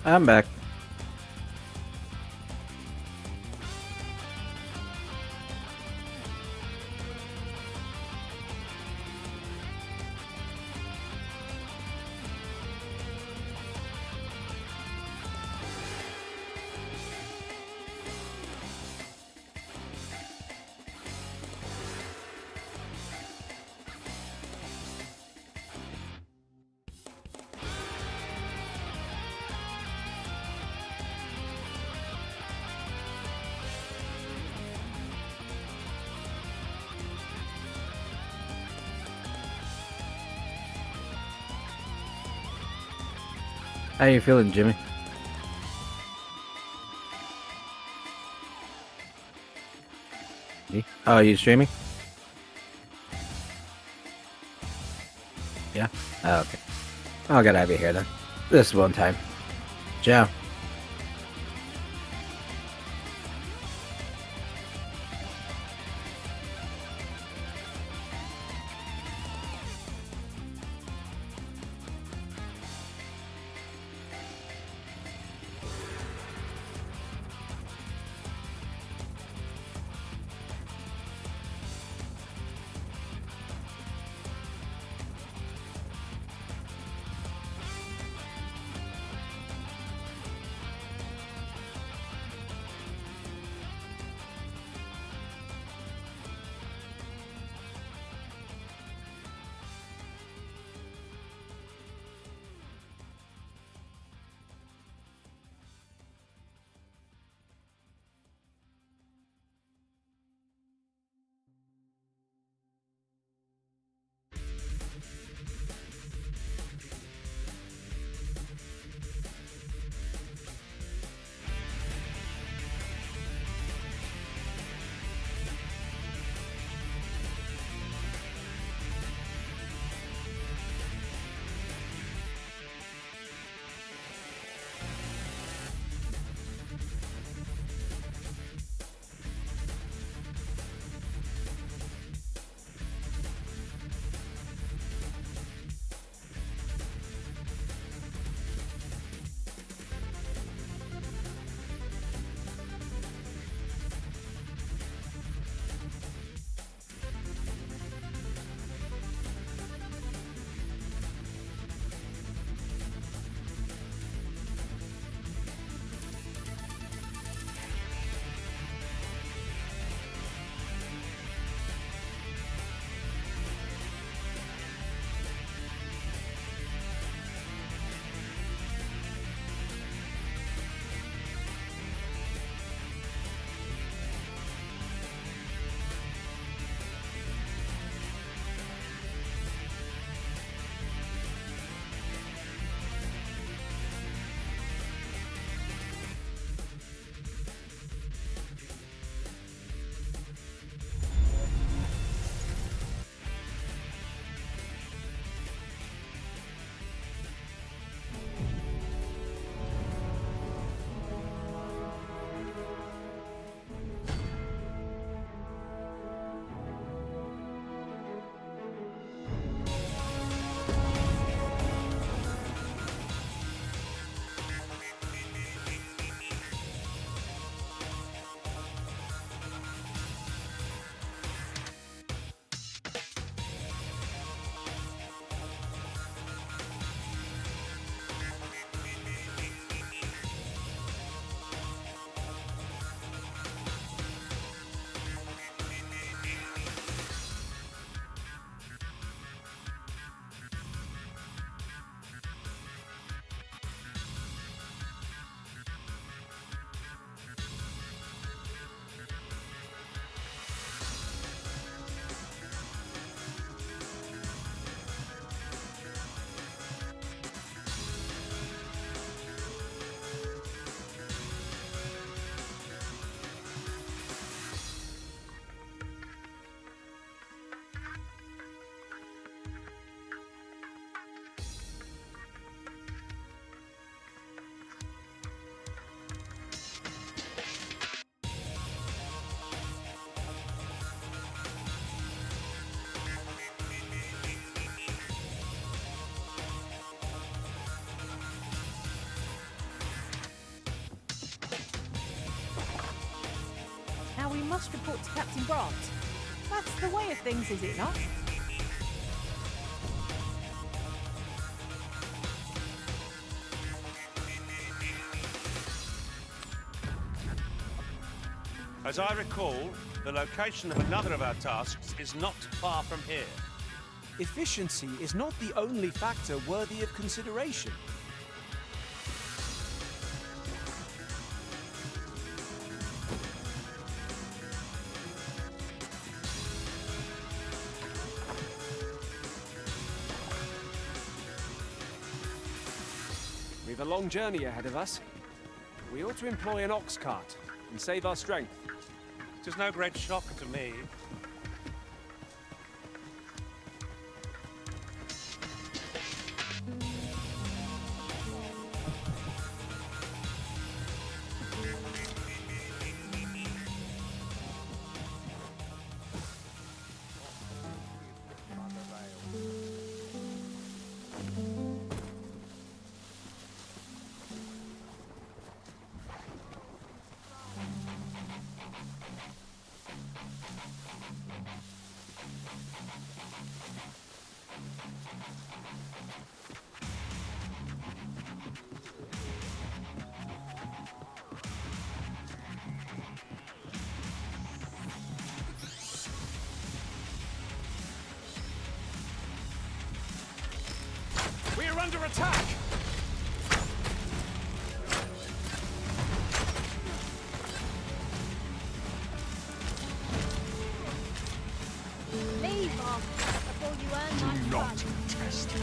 I'm back. How you feeling, Jimmy? Oh, you streaming? Yeah. Oh, okay. I'll get out of here then. This one time. Ciao. we must report to Captain Grant. That's the way of things, is it not? As I recall, the location of another of our tasks is not far from here. Efficiency is not the only factor worthy of consideration. We've a long journey ahead of us. We ought to employ an ox cart and save our strength. It is no great shock to me. We're under attack! Leave off before you earn my blood. Test me.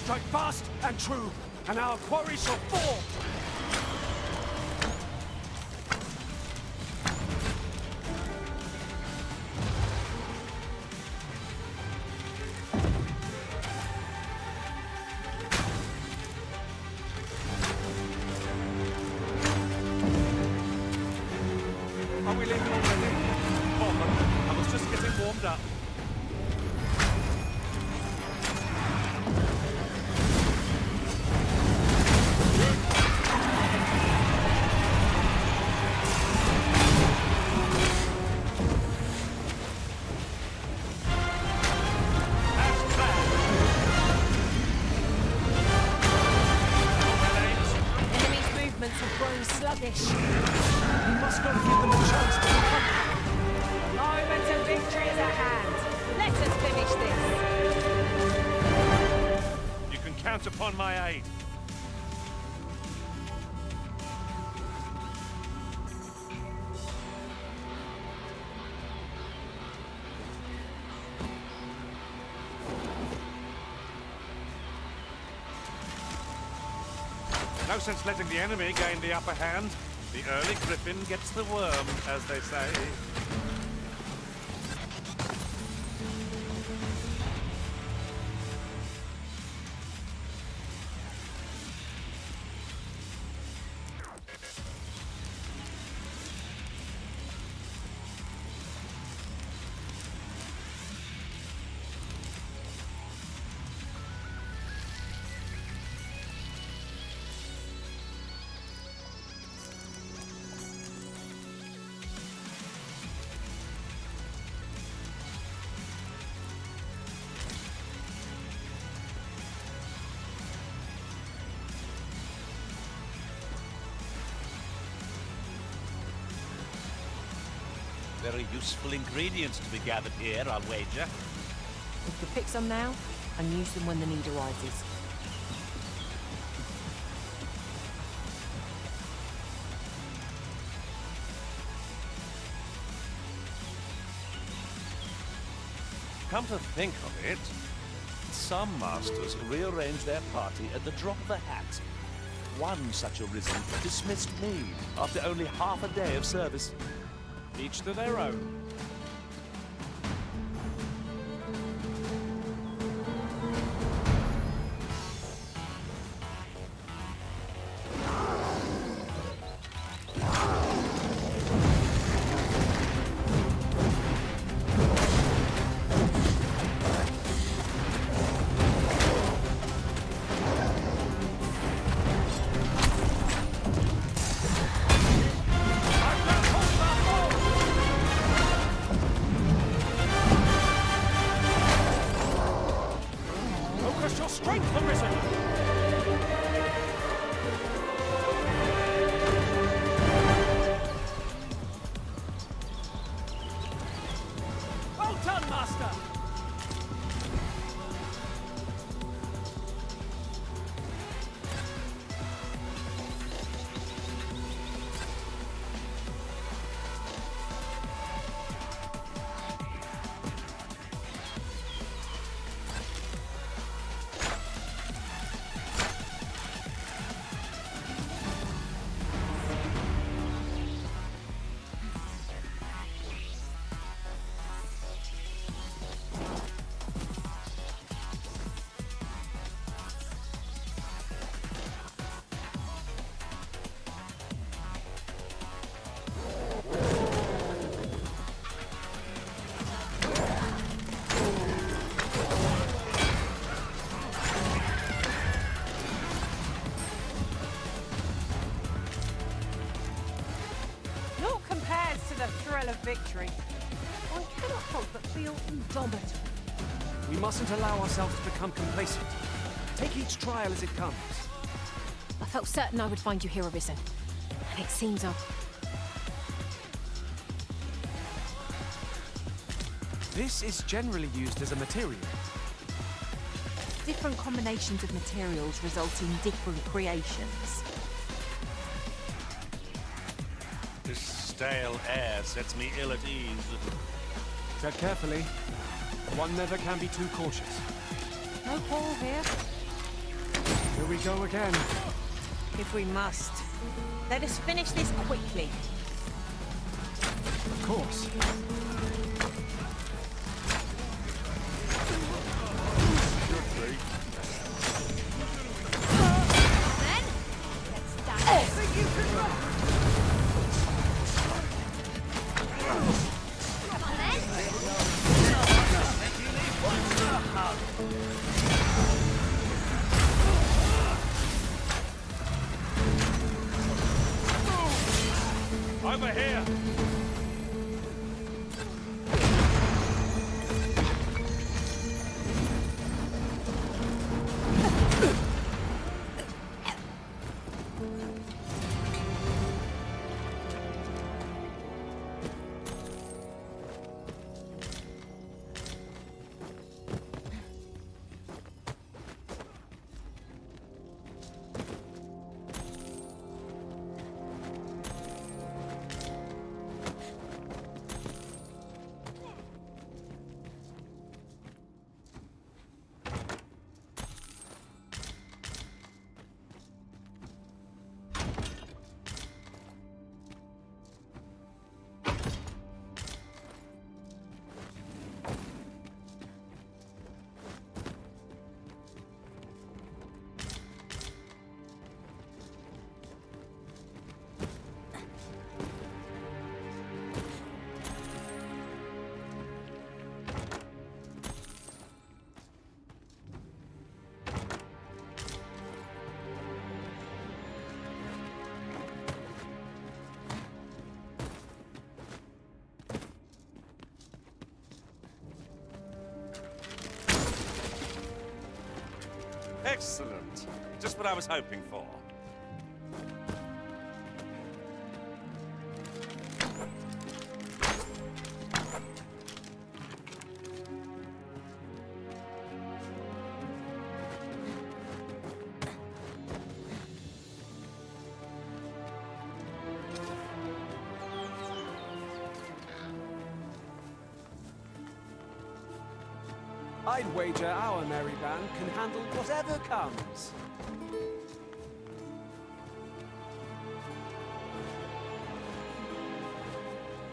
Strike fast and true, and our quarry shall fall! Are we leaving already? Bother. I was just getting warmed up. Enemy's movements have grown sluggish. We must not give them a chance to recover. The moment of victory is at hand. Let us finish this. You can count upon my aid. No sense letting the enemy gain the upper hand. The early griffin gets the worm, as they say. Very useful ingredients to be gathered here, I'll wager. We could pick some now and use them when the need arises. Come to think of it, some masters rearrange their party at the drop of a hat. One such arisen dismissed me after only half a day of service. Each to their own. Focus your strength, Arisen! Well done, Master! Naught compares to the thrill of victory. One cannot help but feel indomitable. We mustn't allow ourselves to become complacent. Take each trial as it comes. I felt certain I would find you here, Arisen. And it seems I've... This is generally used as a material. Different combinations of materials result in different creations. This stale air sets me ill at ease. Tread carefully. One never can be too cautious. No quarrel here, Here we go again. if we must. Let us finish this quickly. Of course. Over here! Excellent. Just what I was hoping for. I'd wager our merry band can handle whatever comes.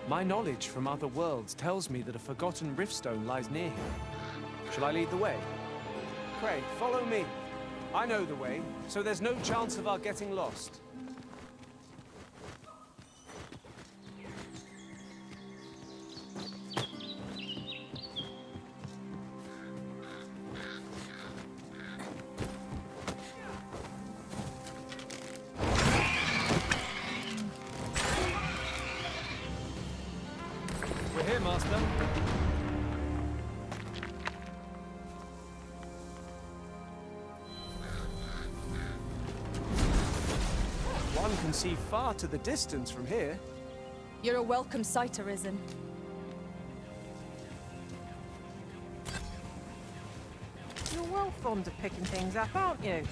My knowledge from other worlds tells me that a forgotten riftstone lies near here. Shall I lead the way? Craig, follow me. I know the way, so there's no chance of our getting lost. We're here, Master. One can see far to the distance from here. You're a welcome sight, Arisen. You're well fond of picking things up, aren't you?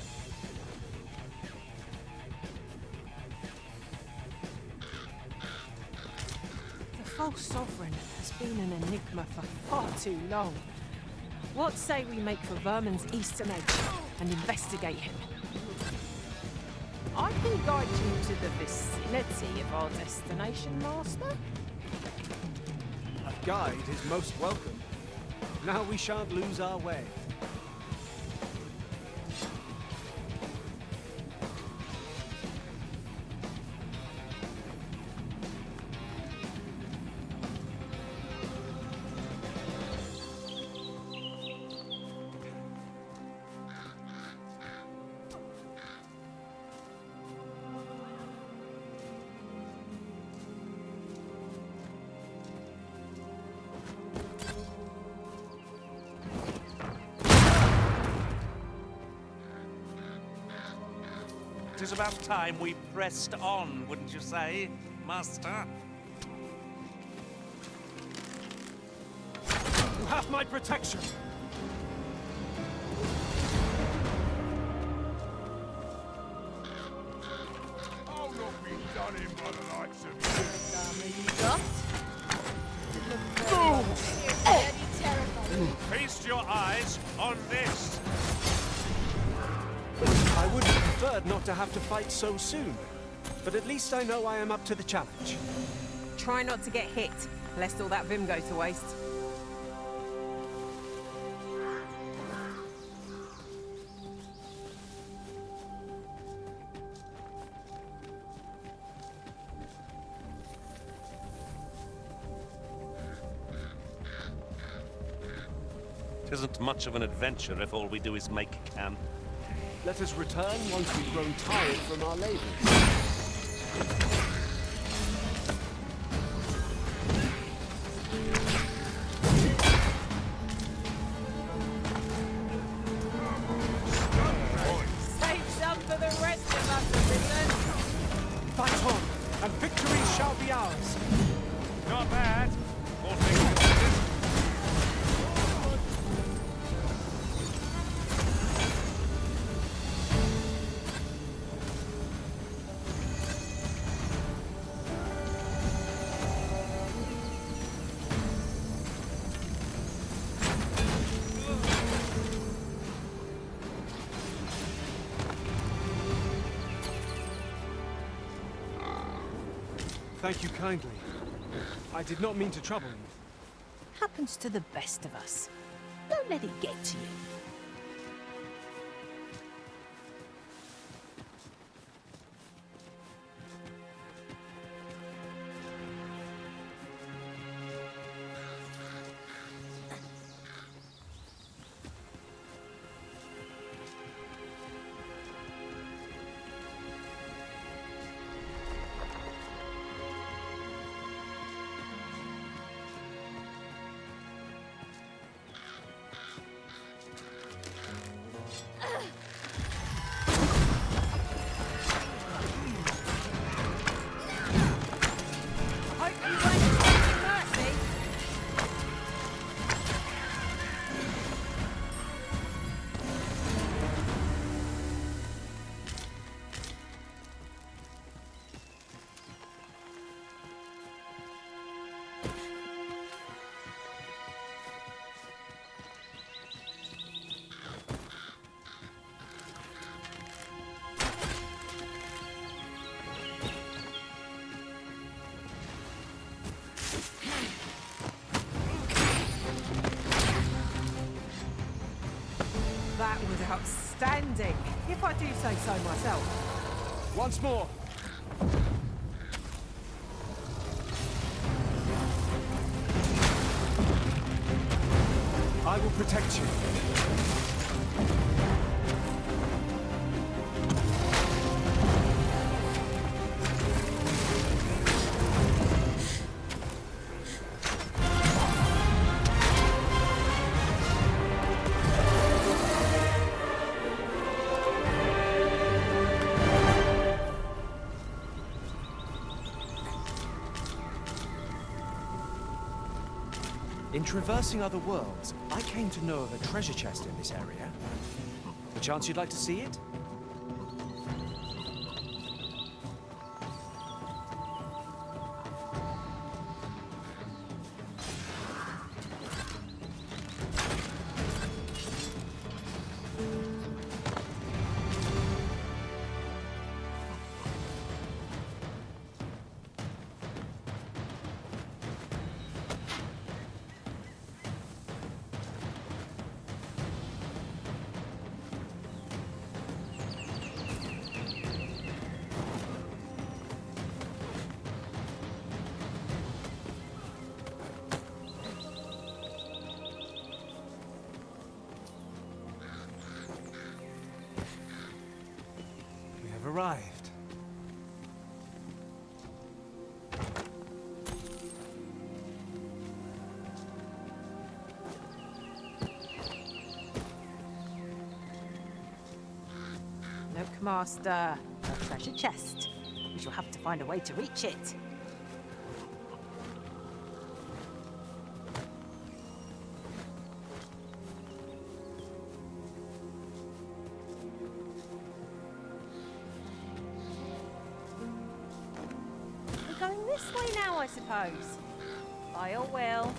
The false sovereign has been an enigma for far too long. What say we make for Vermin's eastern edge and investigate him? I can guide you to the vicinity of our destination, Master. A guide is most welcome. Now we shan't lose our way. It is about time we pressed on, wouldn't you say, Master? You have my protection! I'll not be done in by the likes of you. Feast your eyes on this. I would have preferred not to have to fight so soon, but at least I know I am up to the challenge. Try not to get hit, lest all that vim go to waste. It isn't much of an adventure if all we do is make camp. Let us return once we've grown tired from our labors. Save some for the rest of us, Arisen. Fight on, and victory shall be ours. Not bad. All things considered. Thank you kindly. I did not mean to trouble you. Happens to the best of us. Don't let it get to you. That was outstanding, if I do say so myself. Once more. I will protect you. In traversing other worlds, I came to know of a treasure chest in this area. The chance you'd like to see it? Arrived. Look, Master. A treasure chest. We shall have to find a way to reach it. This way now, I suppose. By all will.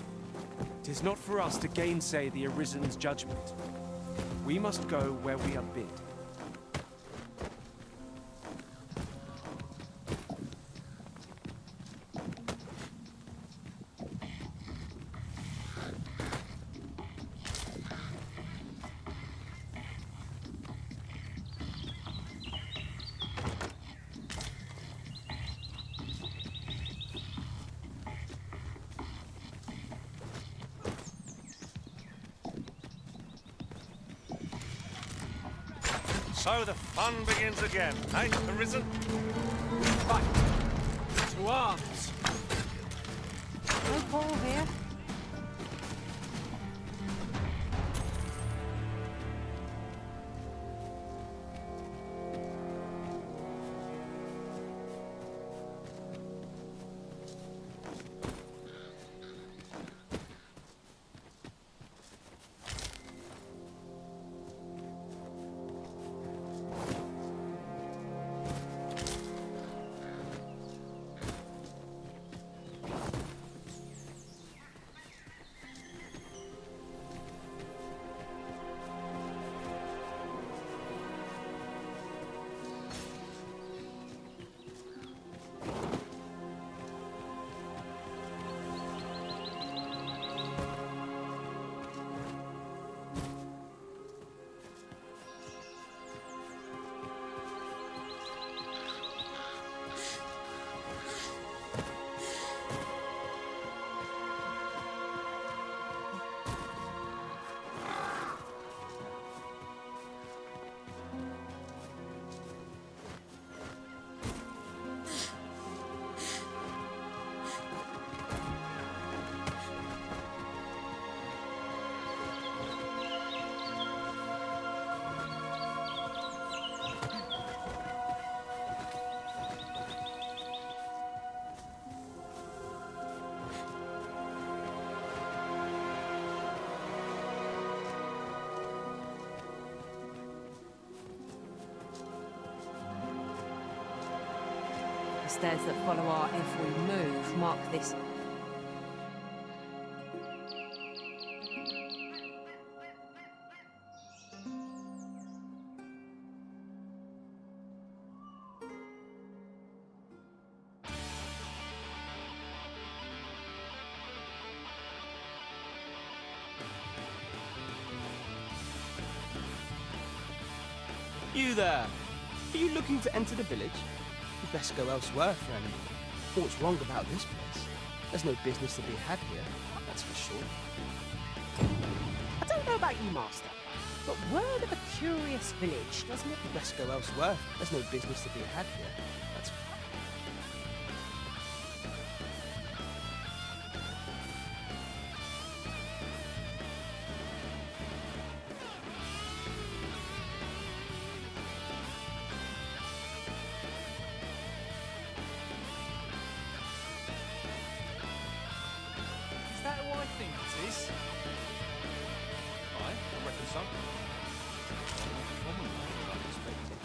Tis not for us to gainsay the Arisen's judgment. We must go where we are bid. So the fun begins again, eh, Arisen? Fight! To arms! No Paul here. The stairs that follow our every move mark this. You there! Are you looking to enter the village? You'd best go elsewhere, friend. What's wrong about this place? There's no business to be had here, that's for sure. I don't know about you, Master, but word of a curious village, doesn't it? You'd best go elsewhere. There's no business to be had here. That's Is that who I think it is? I reckon so. Common man, unexpected.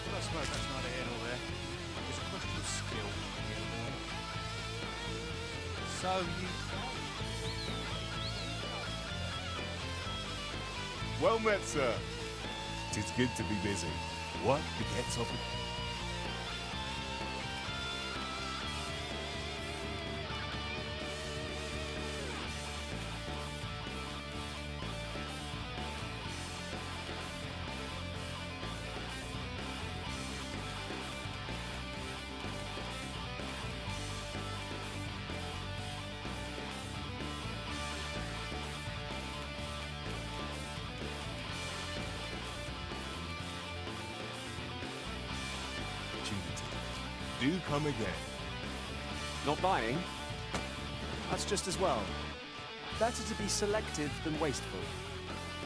But I suppose that's neither here nor there. It's a question of skill. So you... Well met, sir. 'Tis good to be busy. What begets opportunity? Do come again. Not buying? That's just as well. Better to be selective than wasteful.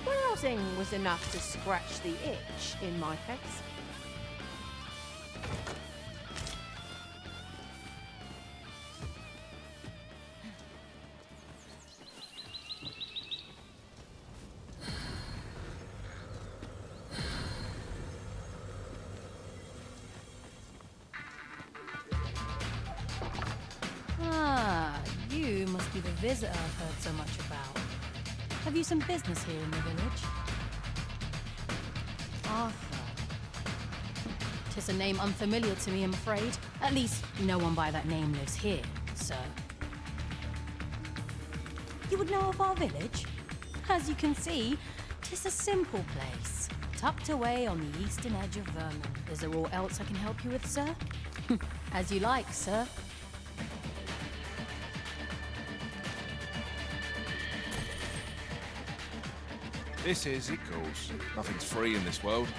Browsing was enough to scratch the itch in my case. Ah, you must be the visitor I've heard so much about. Have you some business here in the village? Arthur. 'Tis a name unfamiliar to me, I'm afraid. At least, no one by that name lives here, sir. You would know of our village? As you can see, 'tis a simple place, tucked away on the eastern edge of Vernon. Is there aught else I can help you with, sir? As you like, sir. This is it, calls. Nothing's free in this world.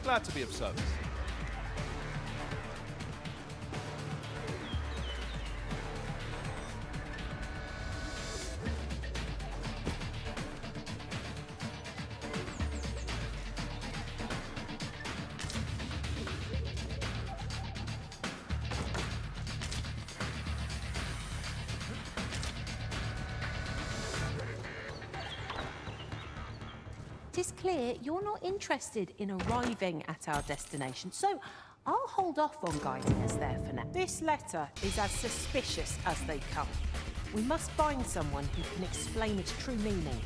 Glad to be of service. It is clear you're not interested in arriving at our destination, so I'll hold off on guiding us there for now. This letter is as suspicious as they come. We must find someone who can explain its true meaning.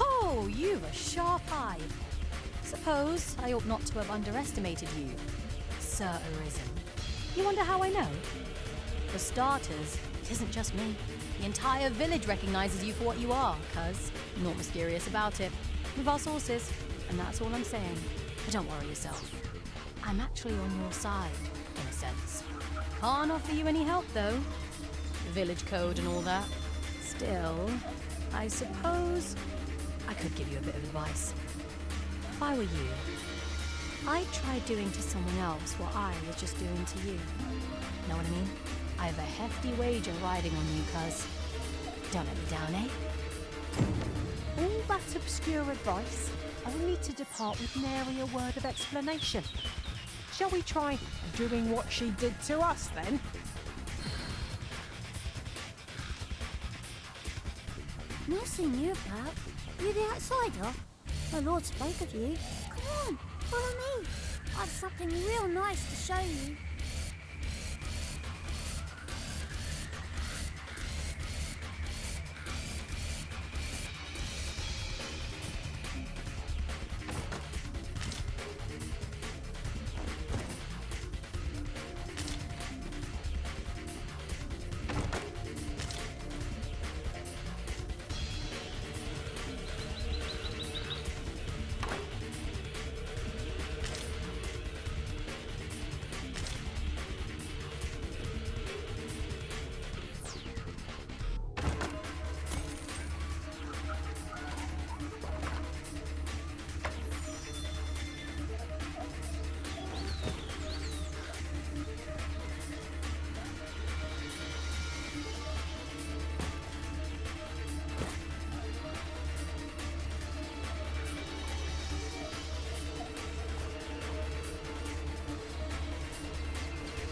Oh, you've a sharp eye. Suppose I ought not to have underestimated you, Sir Arisen. You wonder how I know? For starters, it isn't just me. The entire village recognizes you for what you are, cuz. Not mysterious about it. With our sources, and that's all I'm saying. But don't worry yourself. I'm actually on your side, in a sense. Can't offer you any help, though. Village code and all that. Still, I suppose I could give you a bit of advice. I were you, I'd try doing to someone else what I was just doing to you. Know what I mean? I have a hefty wager riding on you, cuz. Don't let me down, eh? All that obscure advice, only to depart with nary a word of explanation. Shall we try doing what she did to us, then? Not seen you about. You the outsider? My lord spoke of you. Come on, follow me. I've something real nice to show you.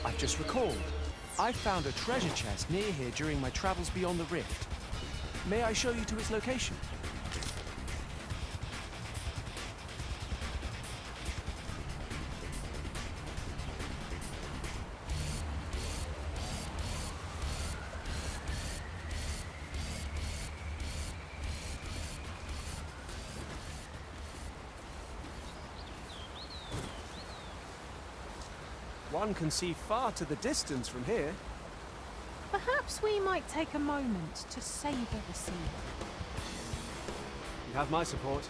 I've just recalled. I found a treasure chest near here during my travels beyond the rift. May I show you to its location? One can see far to the distance from here. Perhaps we might take a moment to savour the scene. You have my support.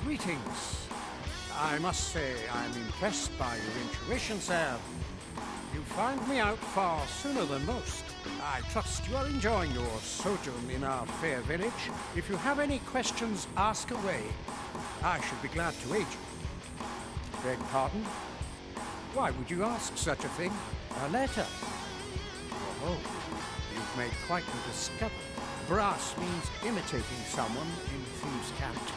Greetings. I must say I'm impressed by your intuition, sir. You found me out far sooner than most. I trust you are enjoying your sojourn in our fair village. If you have any questions, ask away. I should be glad to aid you. Beg pardon? Why would you ask such a thing? A letter? Oh, you've made quite the discovery. Brass means imitating someone in thieves' cant.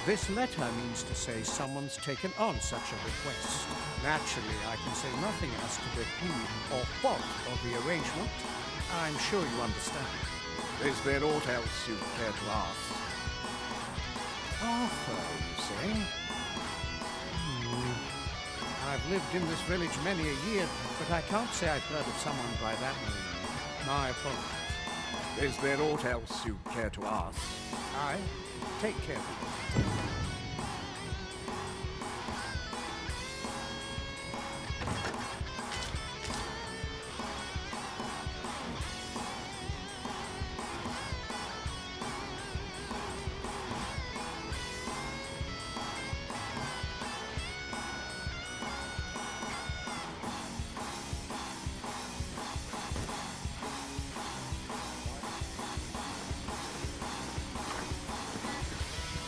This letter means to say someone's taken on such a request. Naturally, I can say nothing as to the who or what of the arrangement. I'm sure you understand. Is there aught else you care to ask? Arthur, you say? I've lived in this village many a year, but I can't say I've heard of someone by that name. My apologies. Is there aught else you care to ask? Aye. Take care.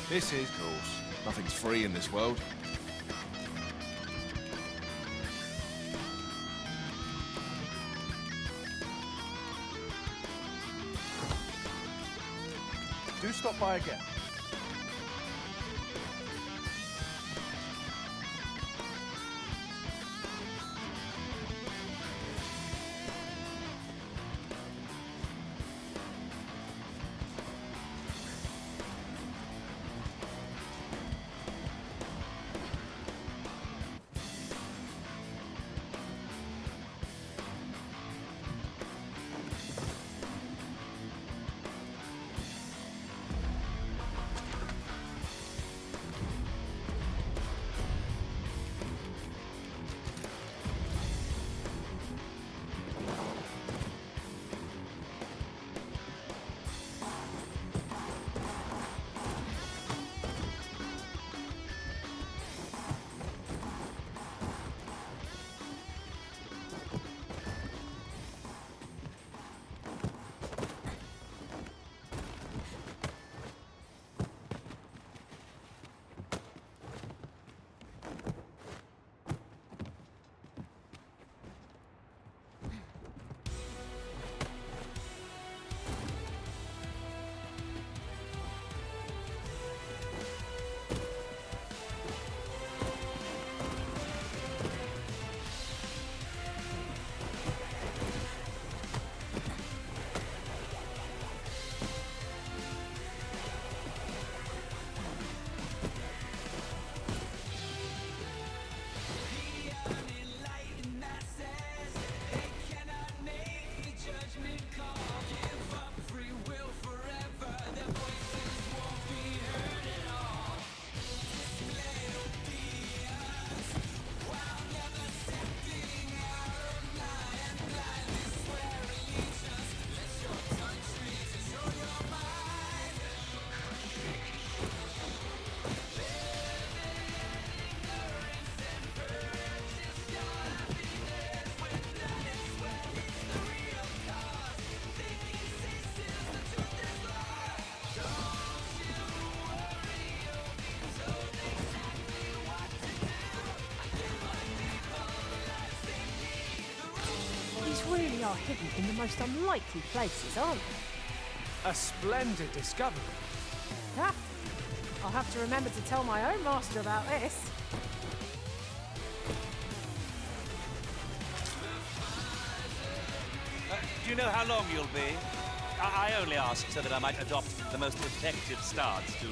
This is... Of course, nothing's free in this world. Do stop by again. really are hidden in the most unlikely places, aren't they? A splendid discovery. Ha! I'll have to remember to tell my own master about this. Do you know how long you'll be? I only ask so that I might adopt the most effective stance to...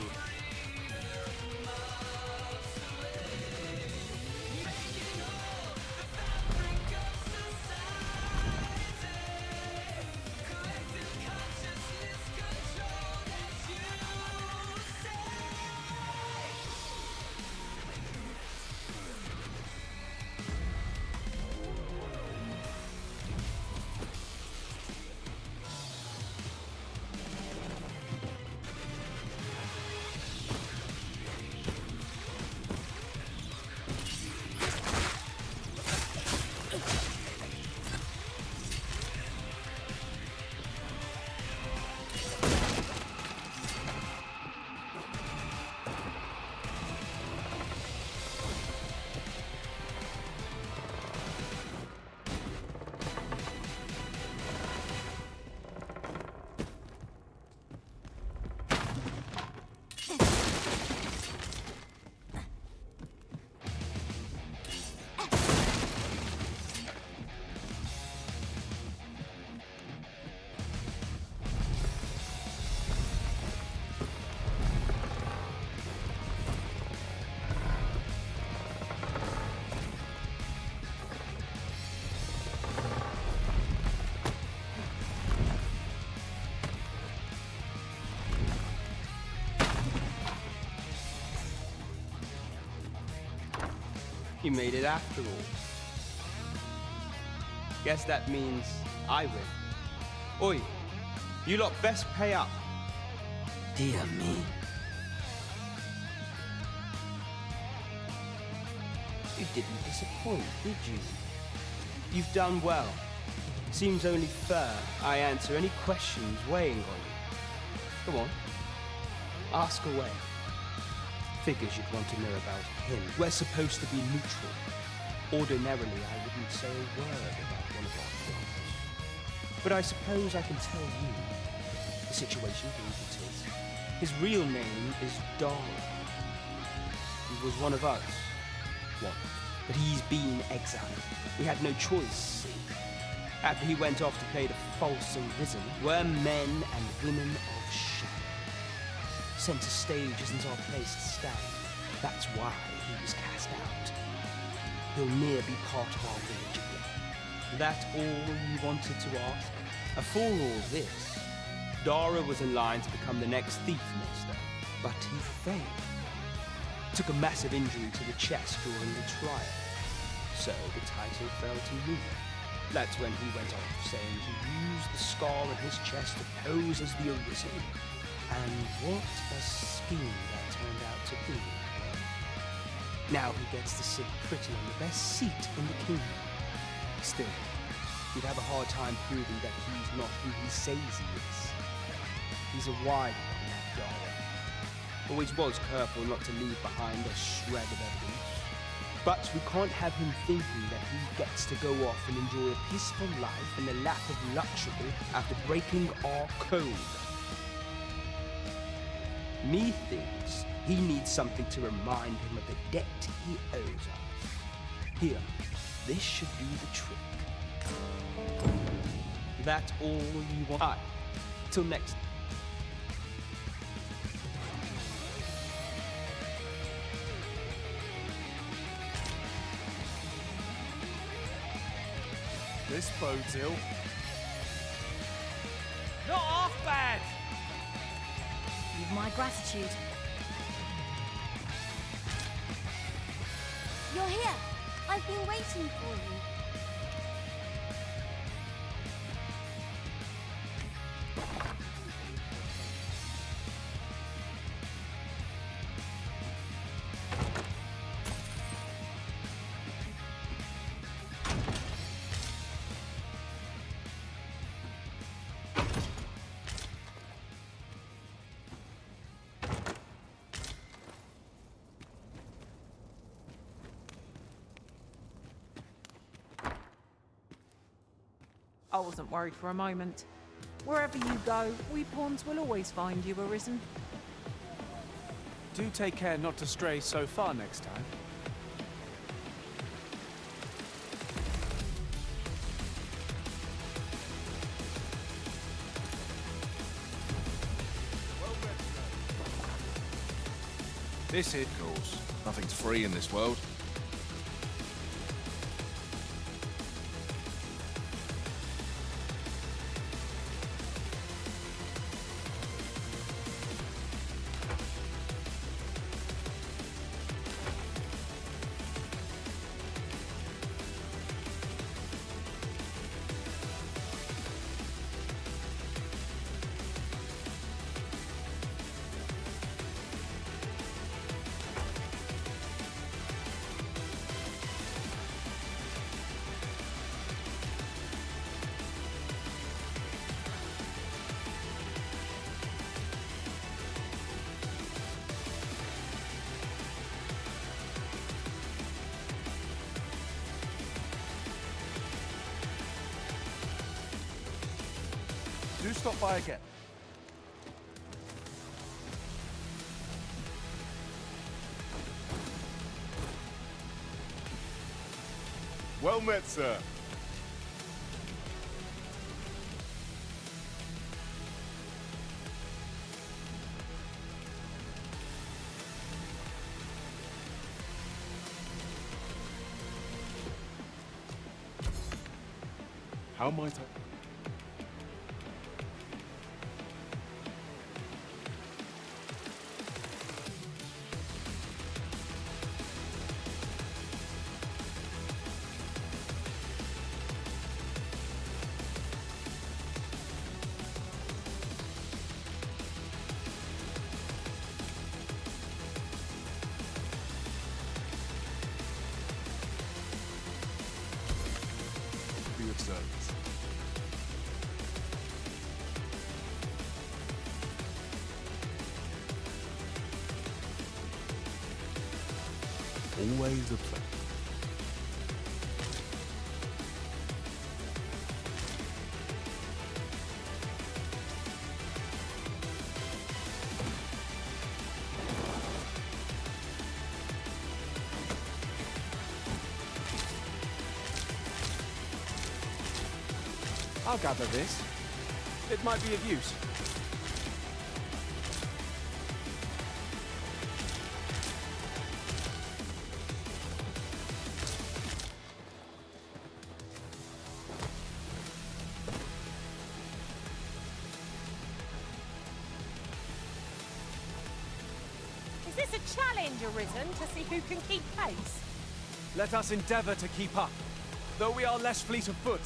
You made it after all. Guess that means I win. Oi, you lot best pay up. Dear me. You didn't disappoint, did you? You've done well. Seems only fair I answer any questions weighing on you. Go on. Ask away. Figures you'd want to know about him. We're supposed to be neutral. Ordinarily, I wouldn't say a word about one of our brothers. But I suppose I can tell you the situation being it is. His real name is Dara. He was one of us. Once. But he's been exiled. We had no choice, see. After he went off to play the false arisen, we're men and women of shame. Centre stage isn't our place to stand. That's why he was cast out. He'll ne'er be part of our village again. That all you wanted to ask? For all this, Dara was in line to become the next thief minister, but he failed. Took a massive injury to the chest during the trial. So the title fell to me. That's when he went off saying he used the scar on his chest to pose as the Arisen. And what a scheme that turned out to be. Now he gets to sit pretty on the best seat in the kingdom. Still, he'd have a hard time proving that he's not who he says he is. He's a wide one, that Dara. Always was careful not to leave behind a shred of evidence. But we can't have him thinking that he gets to go off and enjoy a peaceful life in the lap of luxury after breaking our code. Methinks he needs something to remind him of the debt he owes us. Here, this should be the trick. That all you want? Aye. Till next. This bodes ill. Not half bad! You've my gratitude. You're here. I've been waiting for you. I wasn't worried for a moment. Wherever you go, we pawns will always find you, Arisen. Do take care not to stray so far next time. This it calls. Nothing's free in this world. Do stop by again. Well met, sir. How might I... be of service? Always a pleasure. I'll gather this. It might be of use. Is this a challenge, Arisen, to see who can keep pace? Let us endeavor to keep up, though we are less fleet of foot.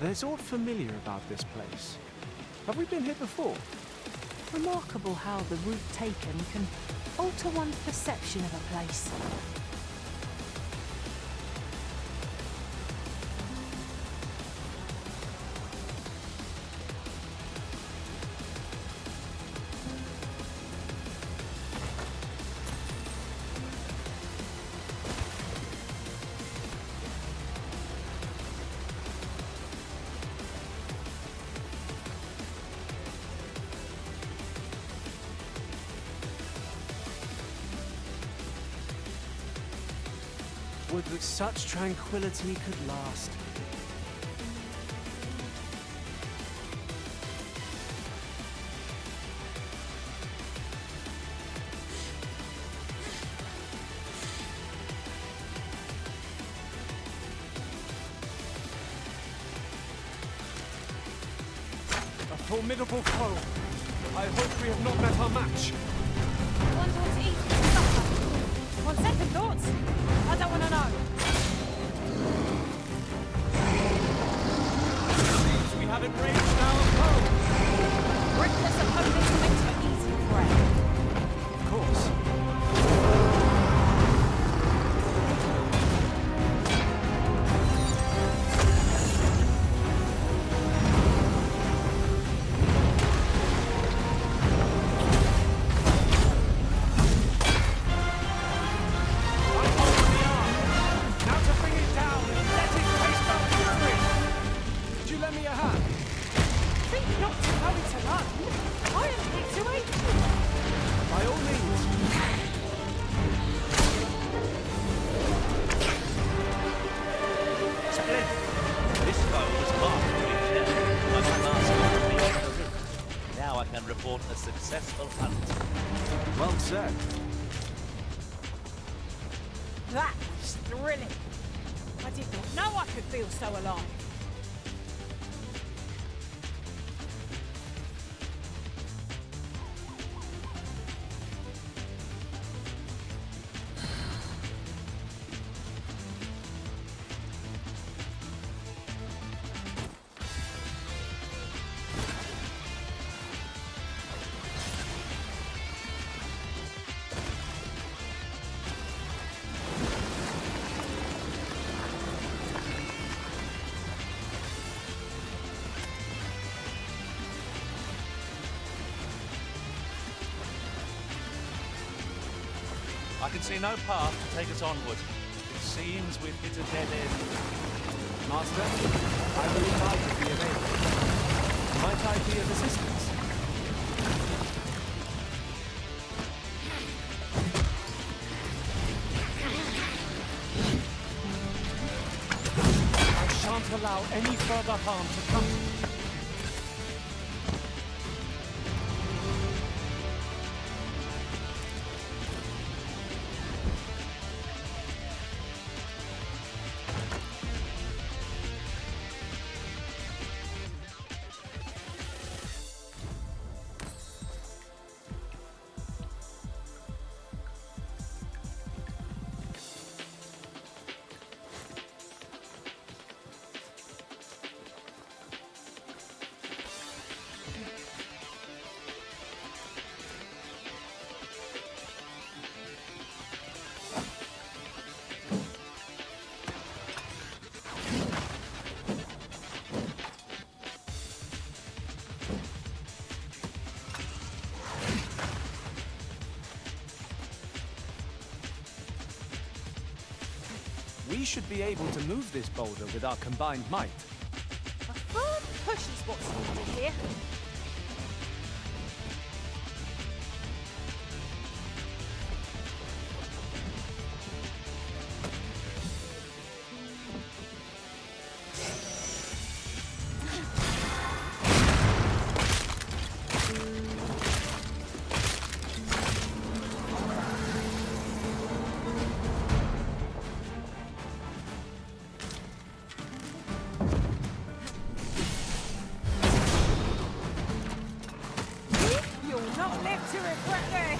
There's aught familiar about this place. Have we been here before? Remarkable how the route taken can alter one's perception of a place. Would that such tranquility could last. A formidable foe. I hope we have not met our match. Want to eat supper? On second thoughts, I don't want to know. We haven't ranged our foe. Reckless opponents makes for easy prey. Of course. and report a successful hunt. Well said. That was thrilling. I did not know I could feel so alive. I can see no path to take us onward. It seems we've hit a dead end. Master, I believe I could be available. Might I be of assistance? I shan't allow any further harm to come to you. We should be able to move this boulder with our combined might. A firm push is what's needed here. Not live to regret this!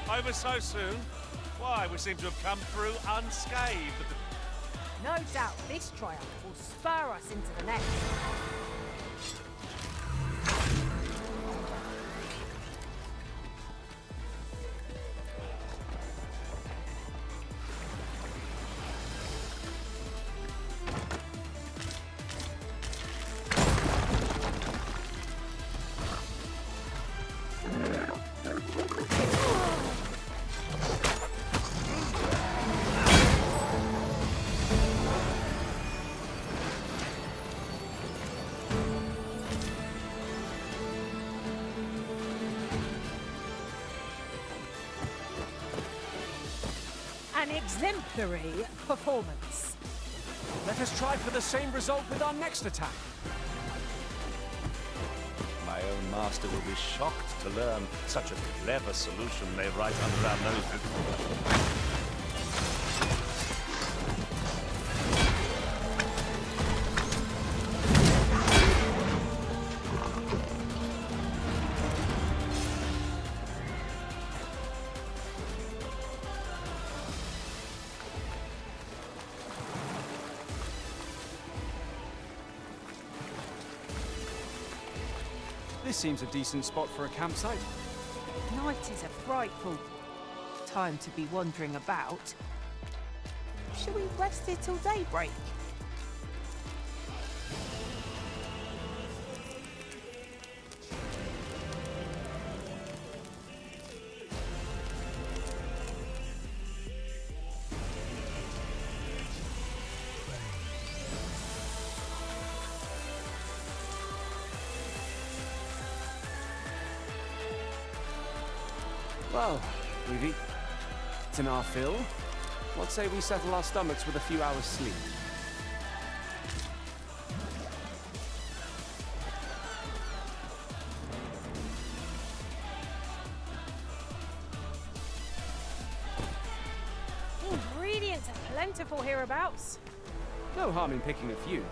Over so soon? Why, we seem to have come through unscathed. No doubt this triumph will spur us into the next. An exemplary performance. Let us try for the same result with our next attack. My own master will be shocked to learn such a clever solution lay right under our noses. This seems a decent spot for a campsite. Night is a frightful time to be wandering about. Shall we rest here till daybreak? Well, we've eaten our fill. What say we settle our stomachs with a few hours' sleep? Ingredients are plentiful hereabouts. No harm in picking a few.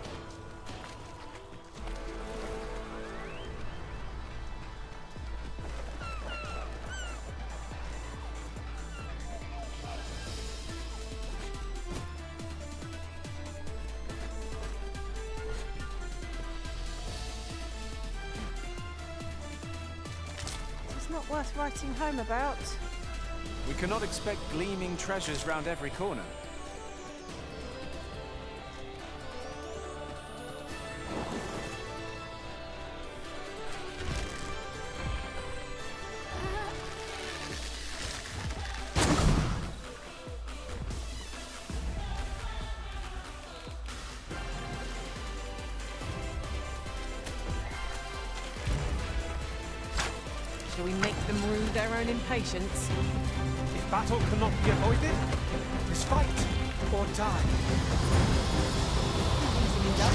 It's not worth writing home about. We cannot expect gleaming treasures round every corner. Shall we make them rue their own impatience? If battle cannot be avoided, it is fight or die. Easily done.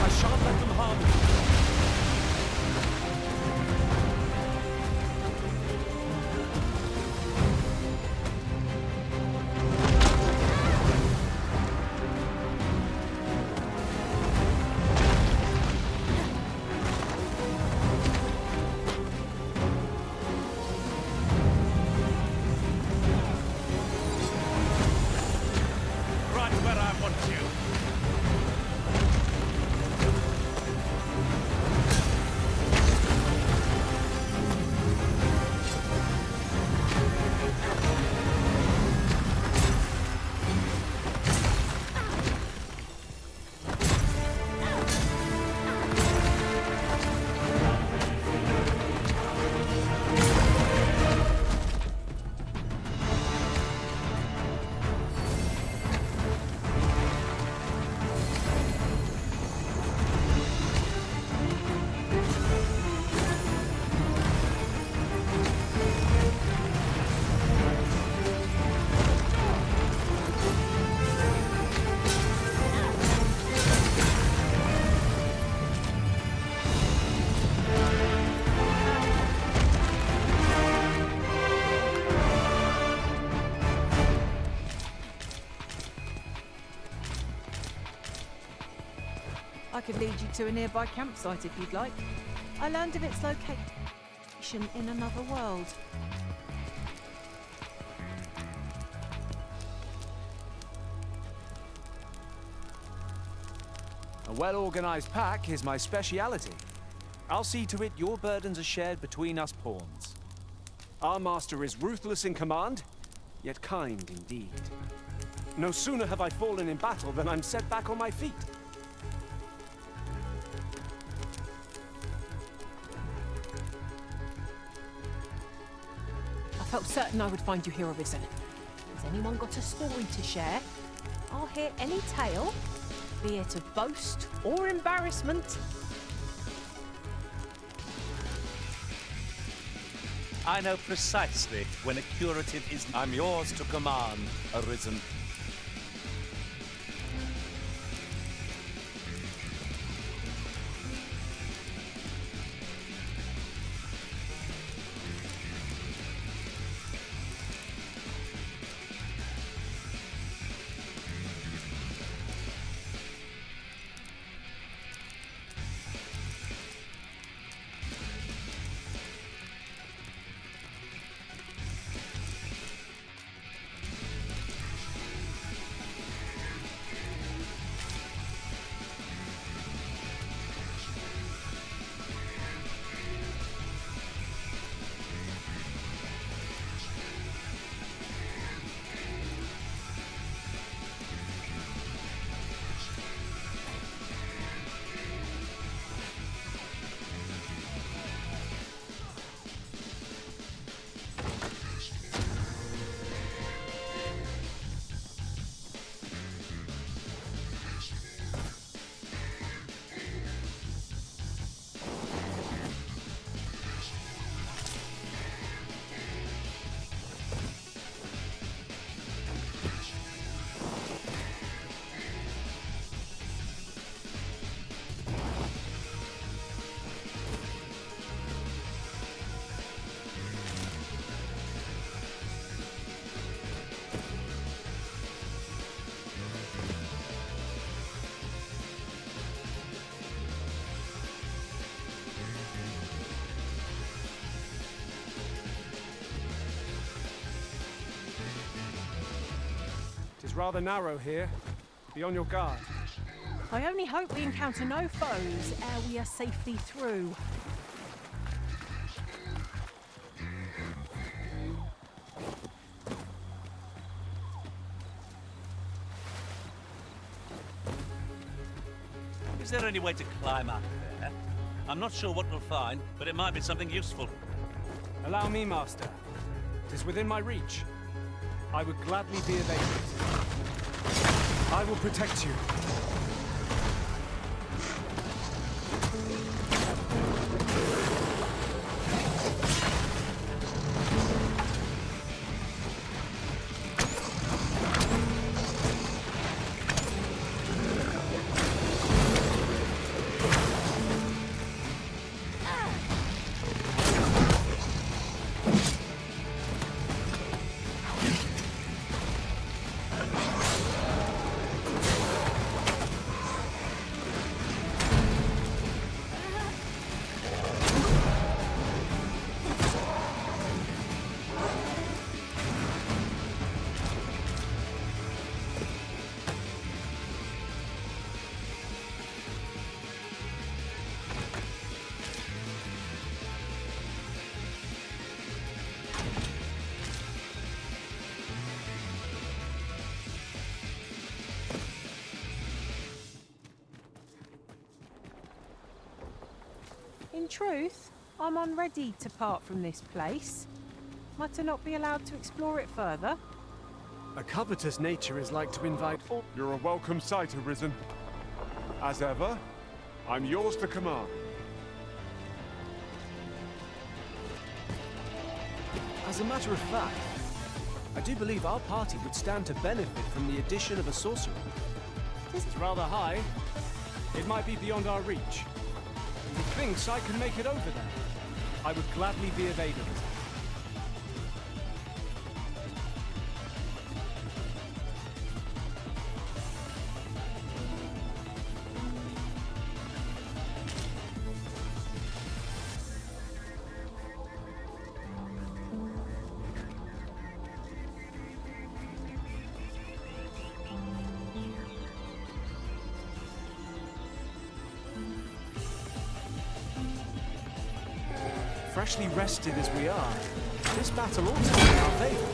I shan't let them harm me. Right where I want you. I could lead you to a nearby campsite if you'd like. I learned of its location in another world. A well-organized pack is my speciality. I'll see to it your burdens are shared between us pawns. Our master is ruthless in command, yet kind indeed. No sooner have I fallen in battle than I'm set back on my feet. I felt certain I would find you here, Arisen. Has anyone got a story to share? I'll hear any tale, be it of boast or embarrassment. I know precisely when a curative is... I'm yours to command, Arisen. rather narrow here. Be on your guard. I only hope we encounter no foes ere we are safely through. Is there any way to climb up there? I'm not sure what we'll find, but it might be something useful. Allow me, Master. It is within my reach. I would gladly be of aid. I will protect you. In truth, I'm unready to part from this place. Might I not be allowed to explore it further? A covetous nature is like to invite all... You're a welcome sight, Arisen. As ever, I'm yours to command. As a matter of fact, I do believe our party would stand to benefit from the addition of a sorcerer. This is rather high. It might be beyond our reach. Methinks I can make it over there. I would gladly be of aid of it. Freshly rested as we are, this battle ought to be in our favor.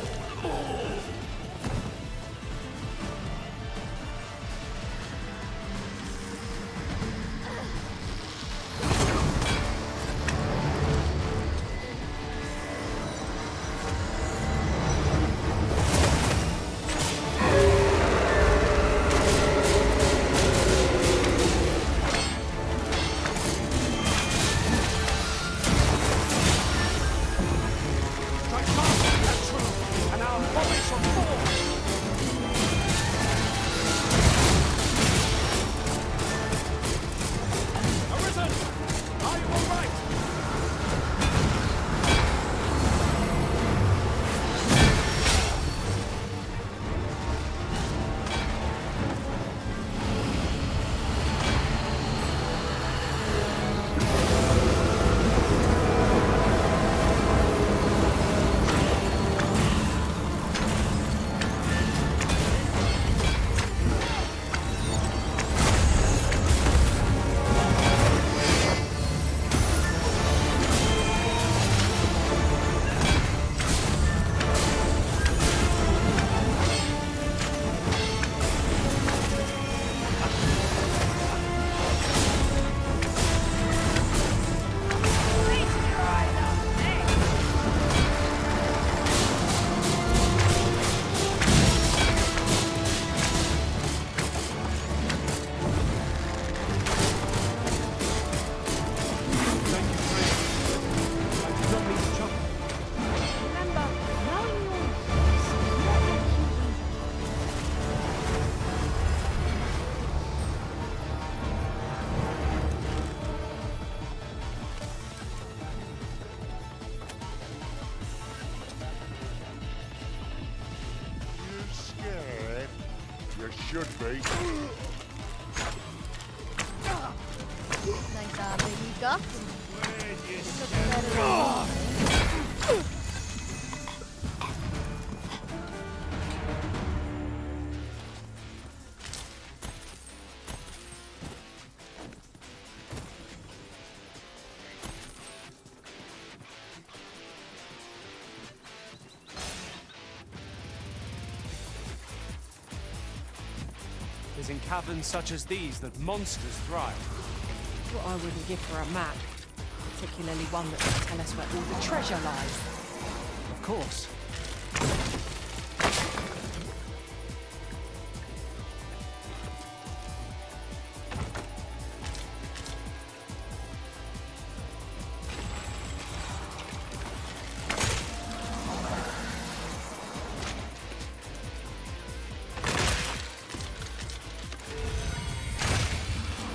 Should be. Nice baby guff. is in caverns such as these that monsters thrive. What I wouldn't give for a map. Particularly one that will tell us where all the treasure lies. Of course.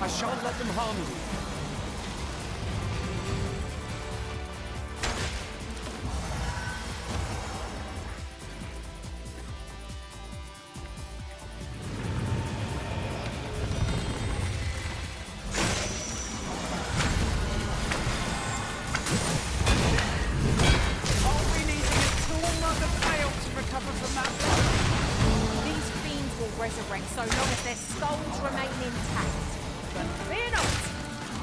I shan't let them harm you. Resurrect so long as their skulls remain intact. But fear not,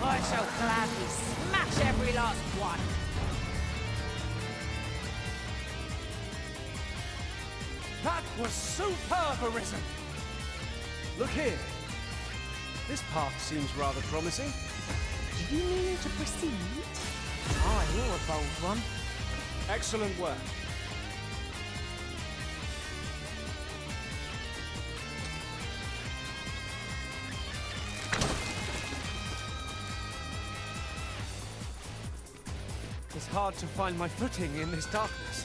I shall gladly smash every last one. That was superb, Arisen! Look here. This path seems rather promising. Do you mean to proceed? Ah, you're a bold one. Excellent work. It's hard to find my footing in this darkness.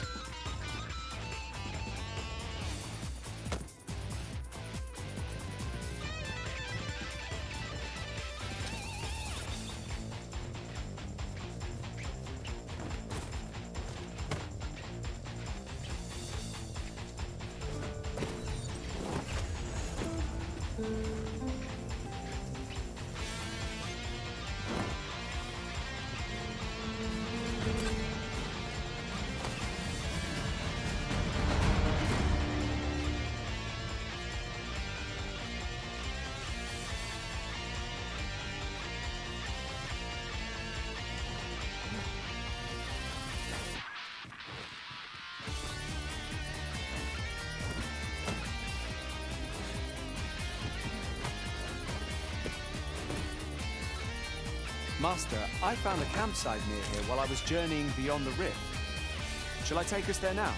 Master, I found a campsite near here while I was journeying beyond the rift. Shall I take us there now?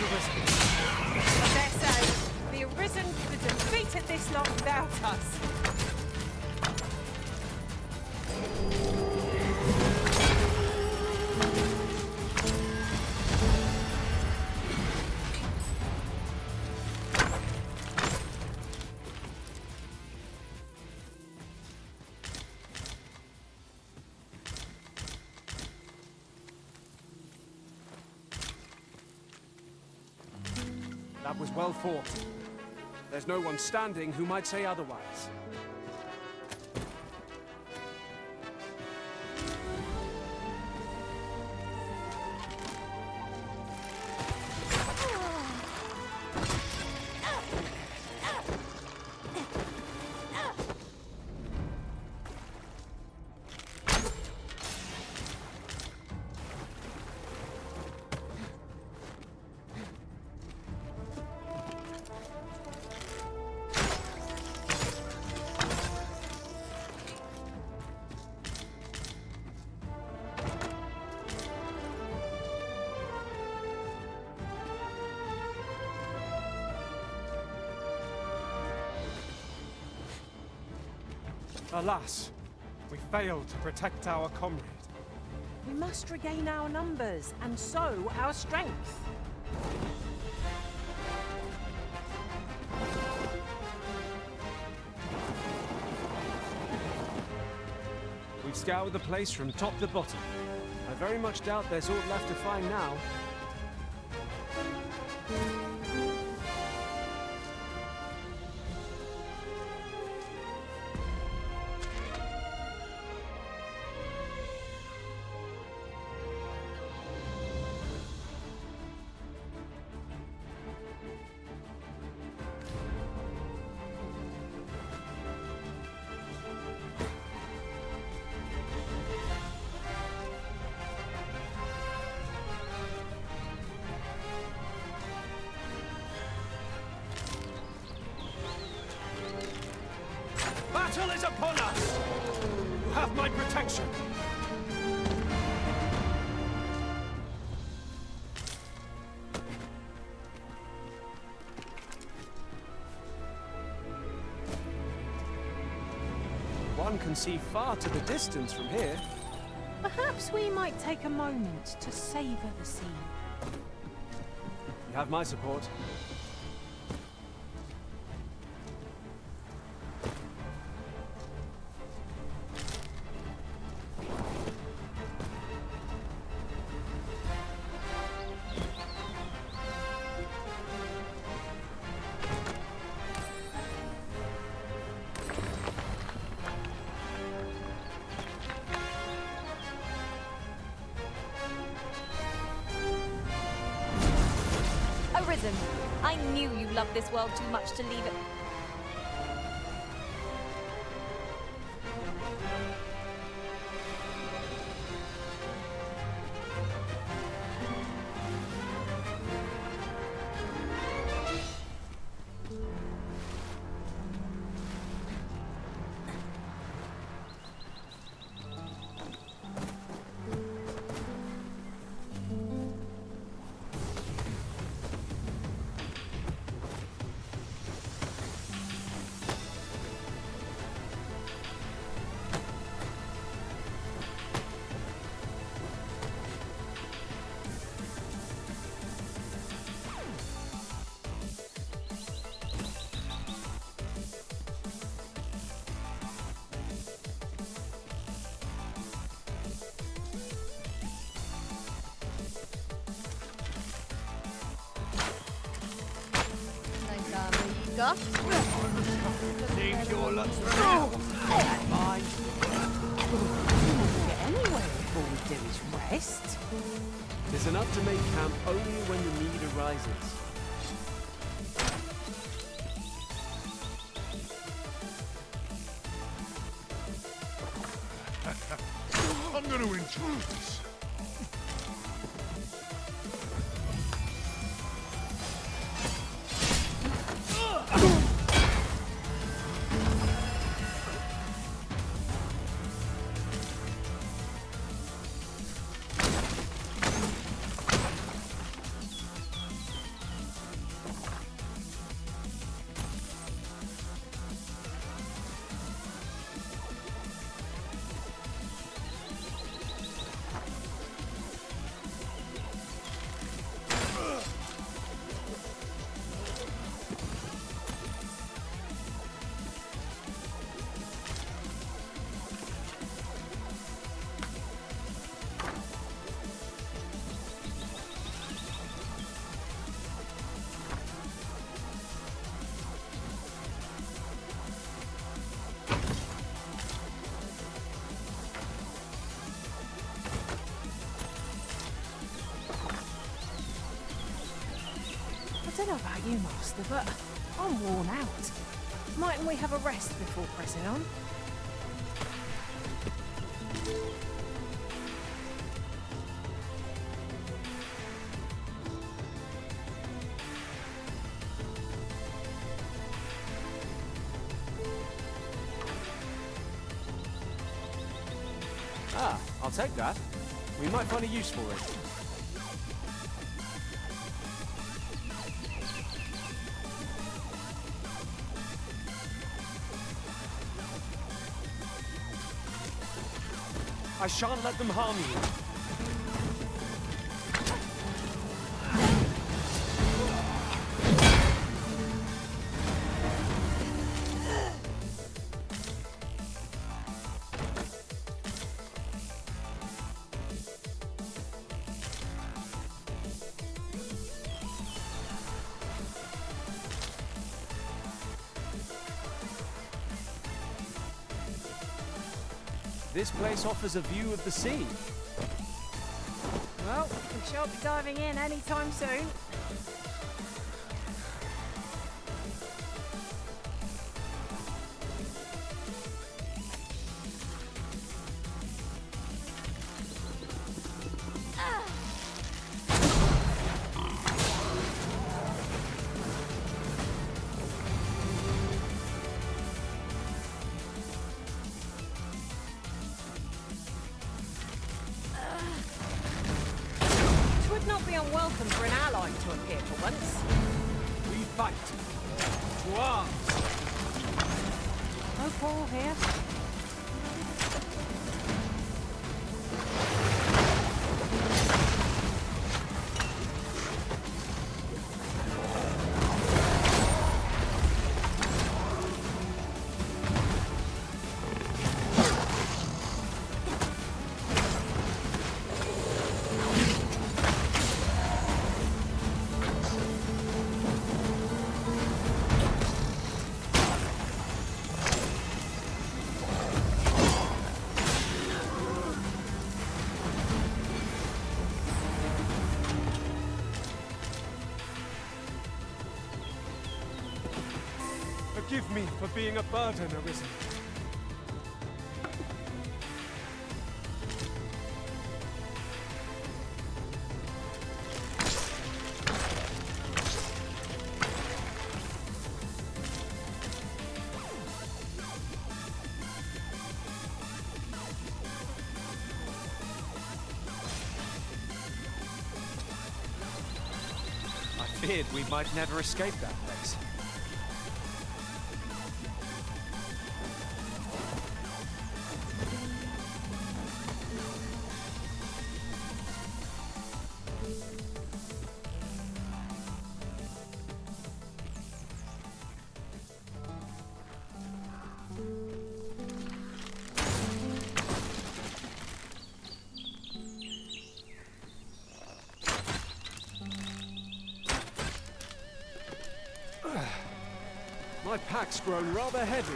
I dare say, the Arisen could have defeated this lot without us. That was well fought. There's no one standing who might say otherwise. Alas, we failed to protect our comrade. We must regain our numbers, and so our strength. We've scoured the place from top to bottom. I very much doubt there's aught left to find now. upon us! You have my protection! One can see far to the distance from here. Perhaps we might take a moment to savor the scene. You have my support. Arisen, I knew you loved this world too much to leave it. Think your luck's Mine. Get anywhere before we do is rest. Tis enough to make camp only when the need arises. I'm going to enjoy this. I don't know about you, Master, but I'm worn out. Mightn't we have a rest before pressing on? Ah, I'll take that. We might find a use for it. I shan't let them harm you. This place offers a view of the sea. Well, we shan't be diving in anytime soon. not be unwelcome for an ally to appear for once. We fight. To arms. No quarrel here. Forgive me for being a burden, Arisen. I feared we might never escape that place. My pack's grown rather heavy.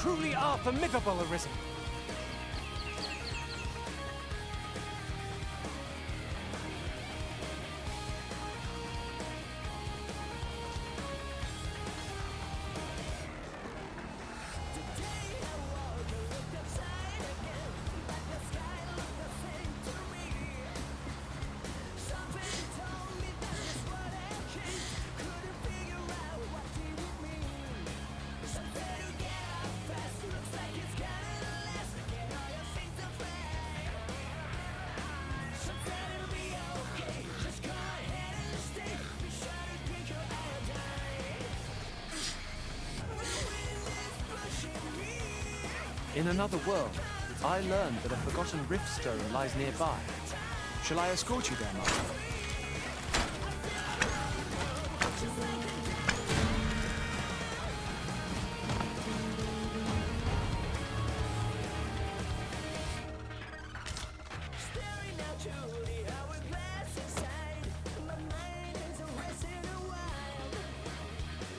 Truly are formidable, Arisen. In another world, I learned that a forgotten riftstone lies nearby. Shall I escort you there, Master?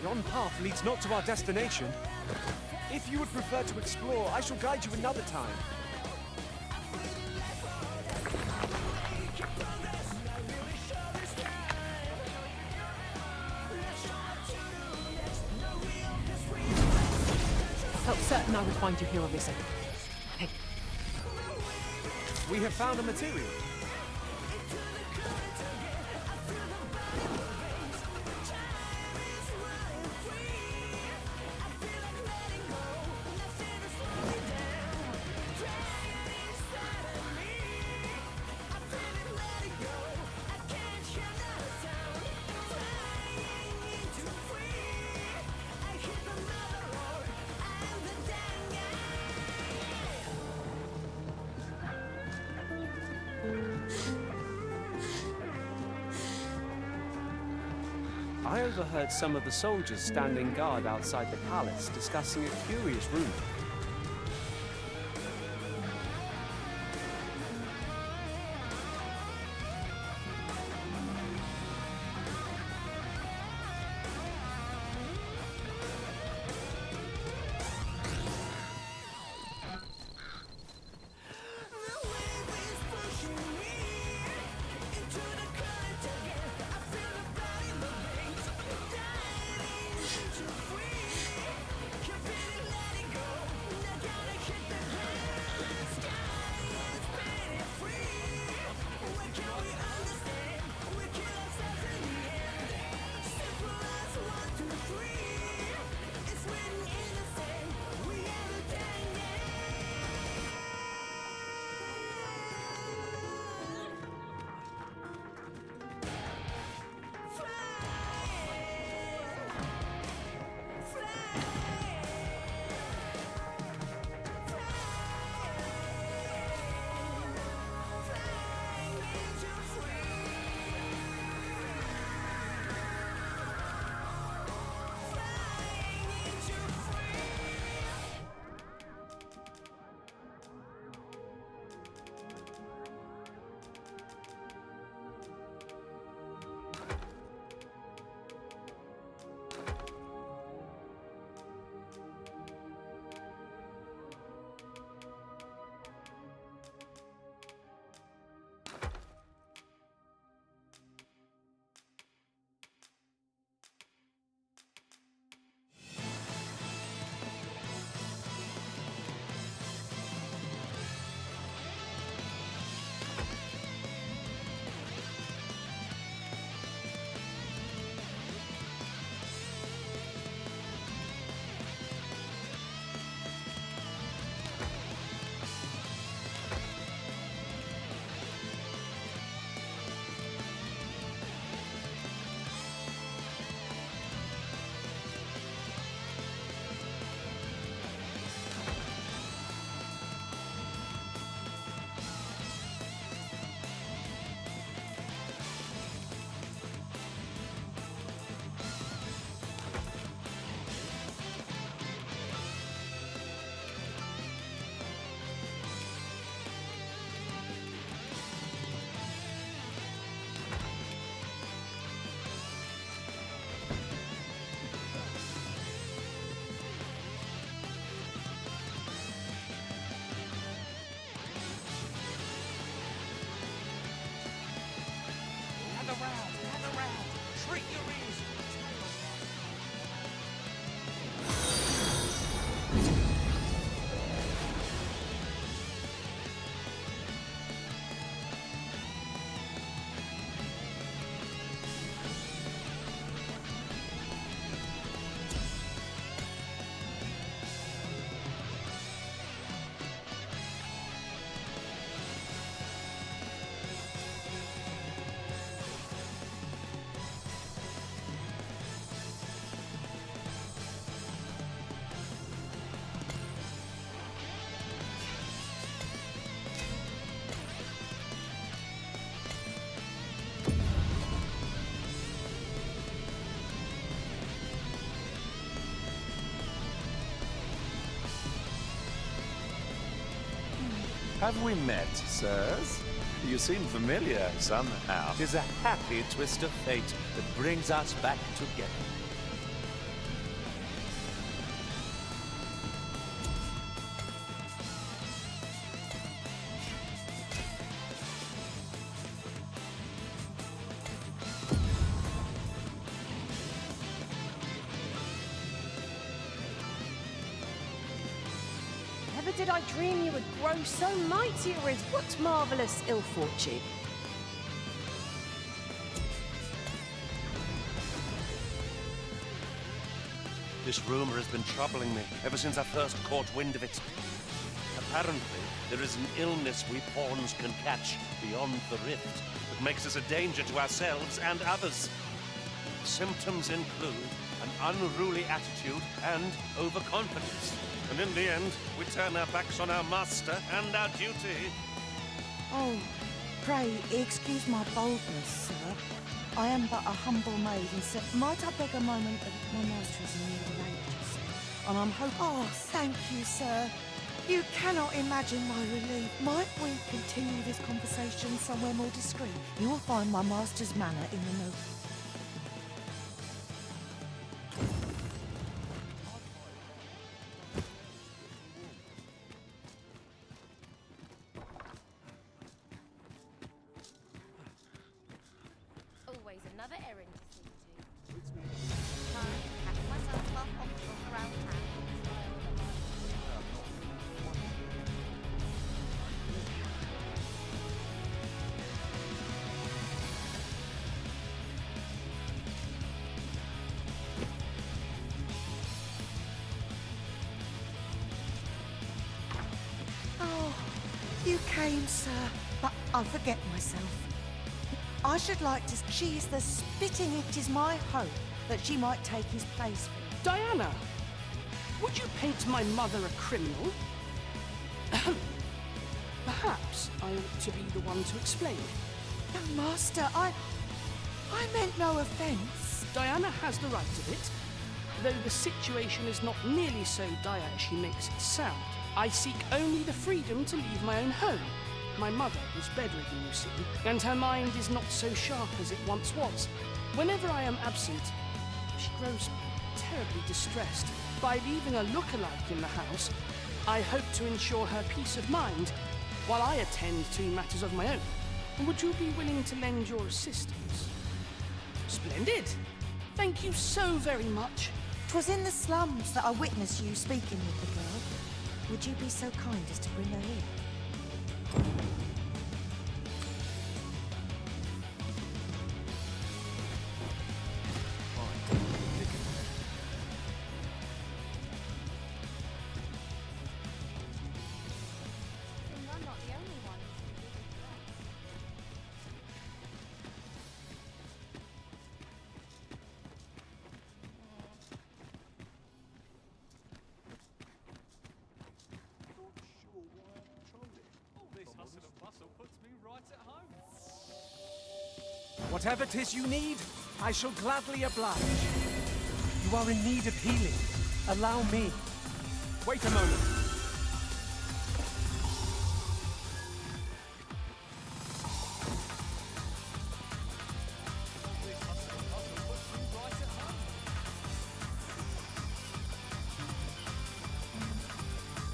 Yon path leads not to our destination. If you would prefer to explore, I shall guide you another time. certain I would find you here, Arisen. Hey, We have found a material. I overheard some of the soldiers standing guard outside the palace discussing a curious rumor. Have we met, sirs? You seem familiar somehow. 'Tis a happy twist of fate that brings us back together. did I dream you would grow so mighty, Riz? What marvellous ill fortune. This rumor has been troubling me ever since I first caught wind of it. Apparently, there is an illness we pawns can catch beyond the rift that makes us a danger to ourselves and others. Symptoms include an unruly attitude and overconfidence. And in the end, we turn our backs on our master and our duty. Oh, pray excuse my boldness, sir. I am but a humble maid, and so might I beg a moment of my master is in need of aid, you see. And I'm hoping... Oh, thank you, sir. You cannot imagine my relief. Might we continue this conversation somewhere more discreet? You will find my master's manor in the note. Always another errand to see to. I catch myself up on the walk around town. Oh, you came, sir, but I forget myself. I should like to... She is the spitting it is my hope that she might take his place for me. Diana, would you paint my mother a criminal? Perhaps I ought to be the one to explain. No, Master, I meant no offence. Diana has the right of it, though the situation is not nearly so dire as she makes it sound. I seek only the freedom to leave my own home. My mother is bedridden, you see, and her mind is not so sharp as it once was. Whenever I am absent, she grows terribly distressed. By leaving a look-alike in the house, I hope to ensure her peace of mind while I attend to matters of my own. Would you be willing to lend your assistance? Splendid! Thank you so very much. 'Twas in the slums that I witnessed you speaking with the girl. Would you be so kind as to bring her here? I'm not the only one. Whatever 'tis you need, I shall gladly oblige. You are in need of healing. Allow me. Wait a moment.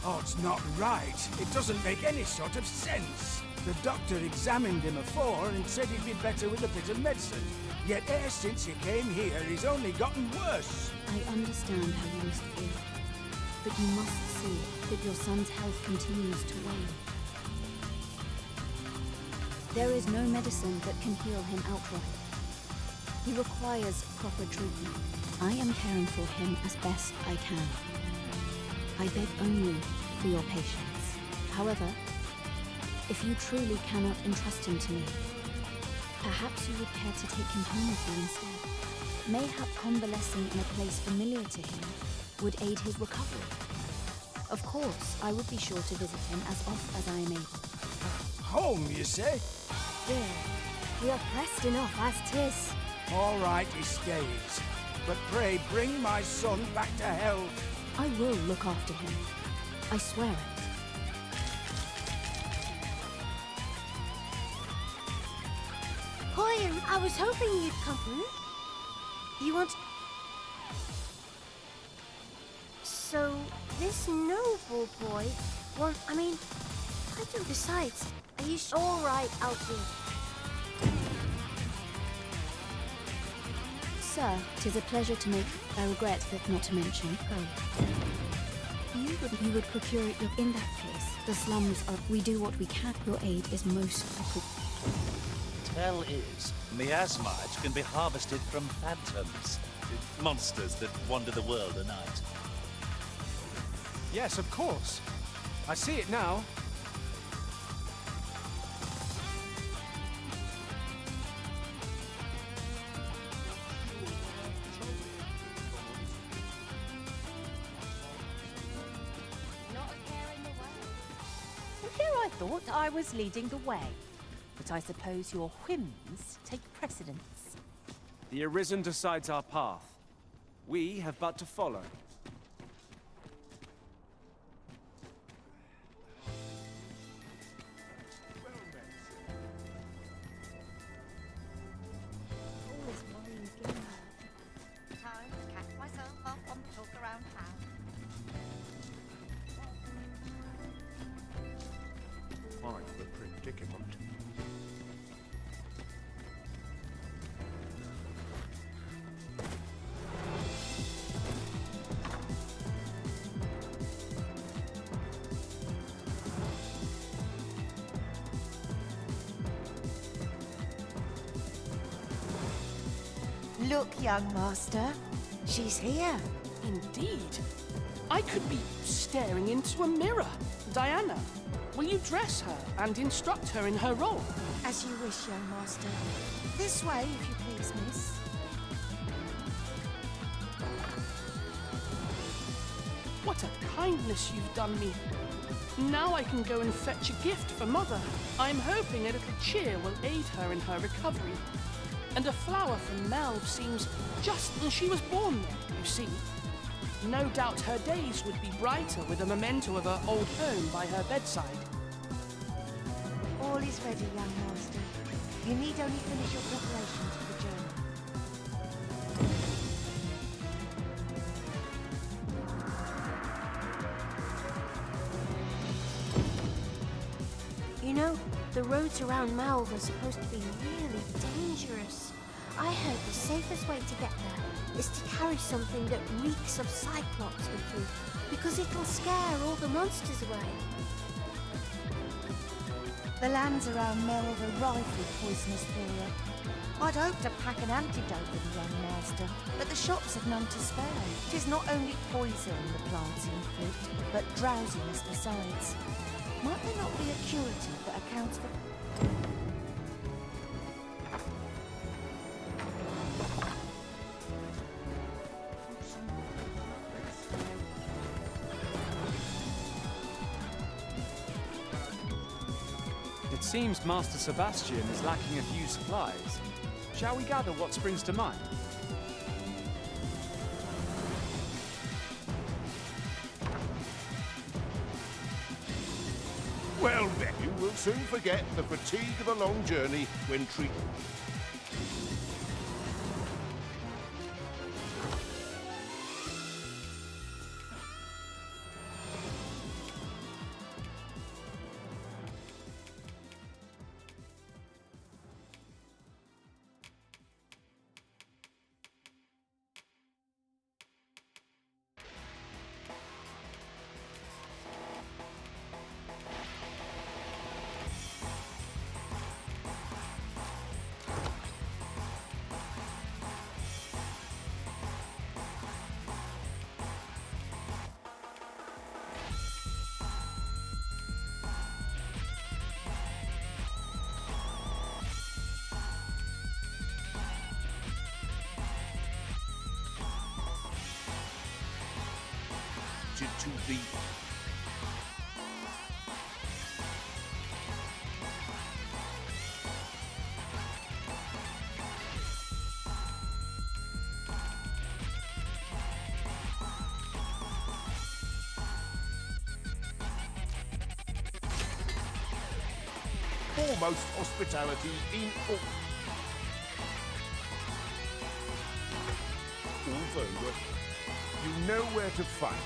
Oh, it's not right. It doesn't make any sort of sense. The doctor examined him afore and said he'd be better with a bit of medicine. Yet ever since he came here, he's only gotten worse. I understand how you must feel, but you must see that your son's health continues to wane. There is no medicine that can heal him outright. He requires proper treatment. I am caring for him as best I can. I beg only for your patience. However, if you truly cannot entrust him to me, perhaps you would care to take him home with you instead. Mayhap convalescing in a place familiar to him would aid his recovery. Of course, I would be sure to visit him as oft as I am able. Home, you say? Dear, we are pressed enough as 'tis. All right, he stays. But pray bring my son back to health. I will look after him. I swear it. Hoyam, I was hoping you'd come. You want... So, this noble boy I mean, I do. Besides, are you all right out here? Sir, 'tis a pleasure to make. I regret that not to mention. You would procure it in that case. The slums are... We do what we can. Your aid is most Tell is, miasmite can be harvested from phantoms. Monsters that wander the world at night. Yes, of course. I see it now. Here I thought I was leading the way. But I suppose your whims take precedence. The Arisen decides our path. We have but to follow. Time to catch myself up on talk around town. Quite the predicament. Look, young master. She's here. Indeed. I could be staring into a mirror. Diana, will you dress her and instruct her in her role? As you wish, young master. This way, if you please, miss. What a kindness you've done me. Now I can go and fetch a gift for Mother. I'm hoping a little cheer will aid her in her recovery. And a flower from Melve seems just as she was born there, you see. No doubt her days would be brighter with a memento of her old home by her bedside. All is ready, young master. You need only finish your preparations for the journey. You know, the roads around Melve are supposed to be really dangerous. I heard the safest way to get there is to carry something that reeks of Cyclops with you, because it'll scare all the monsters away. The lands around Melve are rife with poisonous flora. I'd hoped to pack an antidote with the young master, but the shops have none to spare. 'Tis not only poison the plants inflict, but drowsiness besides. Might there not be a curative that accounts for... It seems Master Sebastian is lacking a few supplies. Shall we gather what springs to mind? Well, then, you will soon forget the fatigue of a long journey when treated. To the foremost hospitality in all. Although you know where to find it.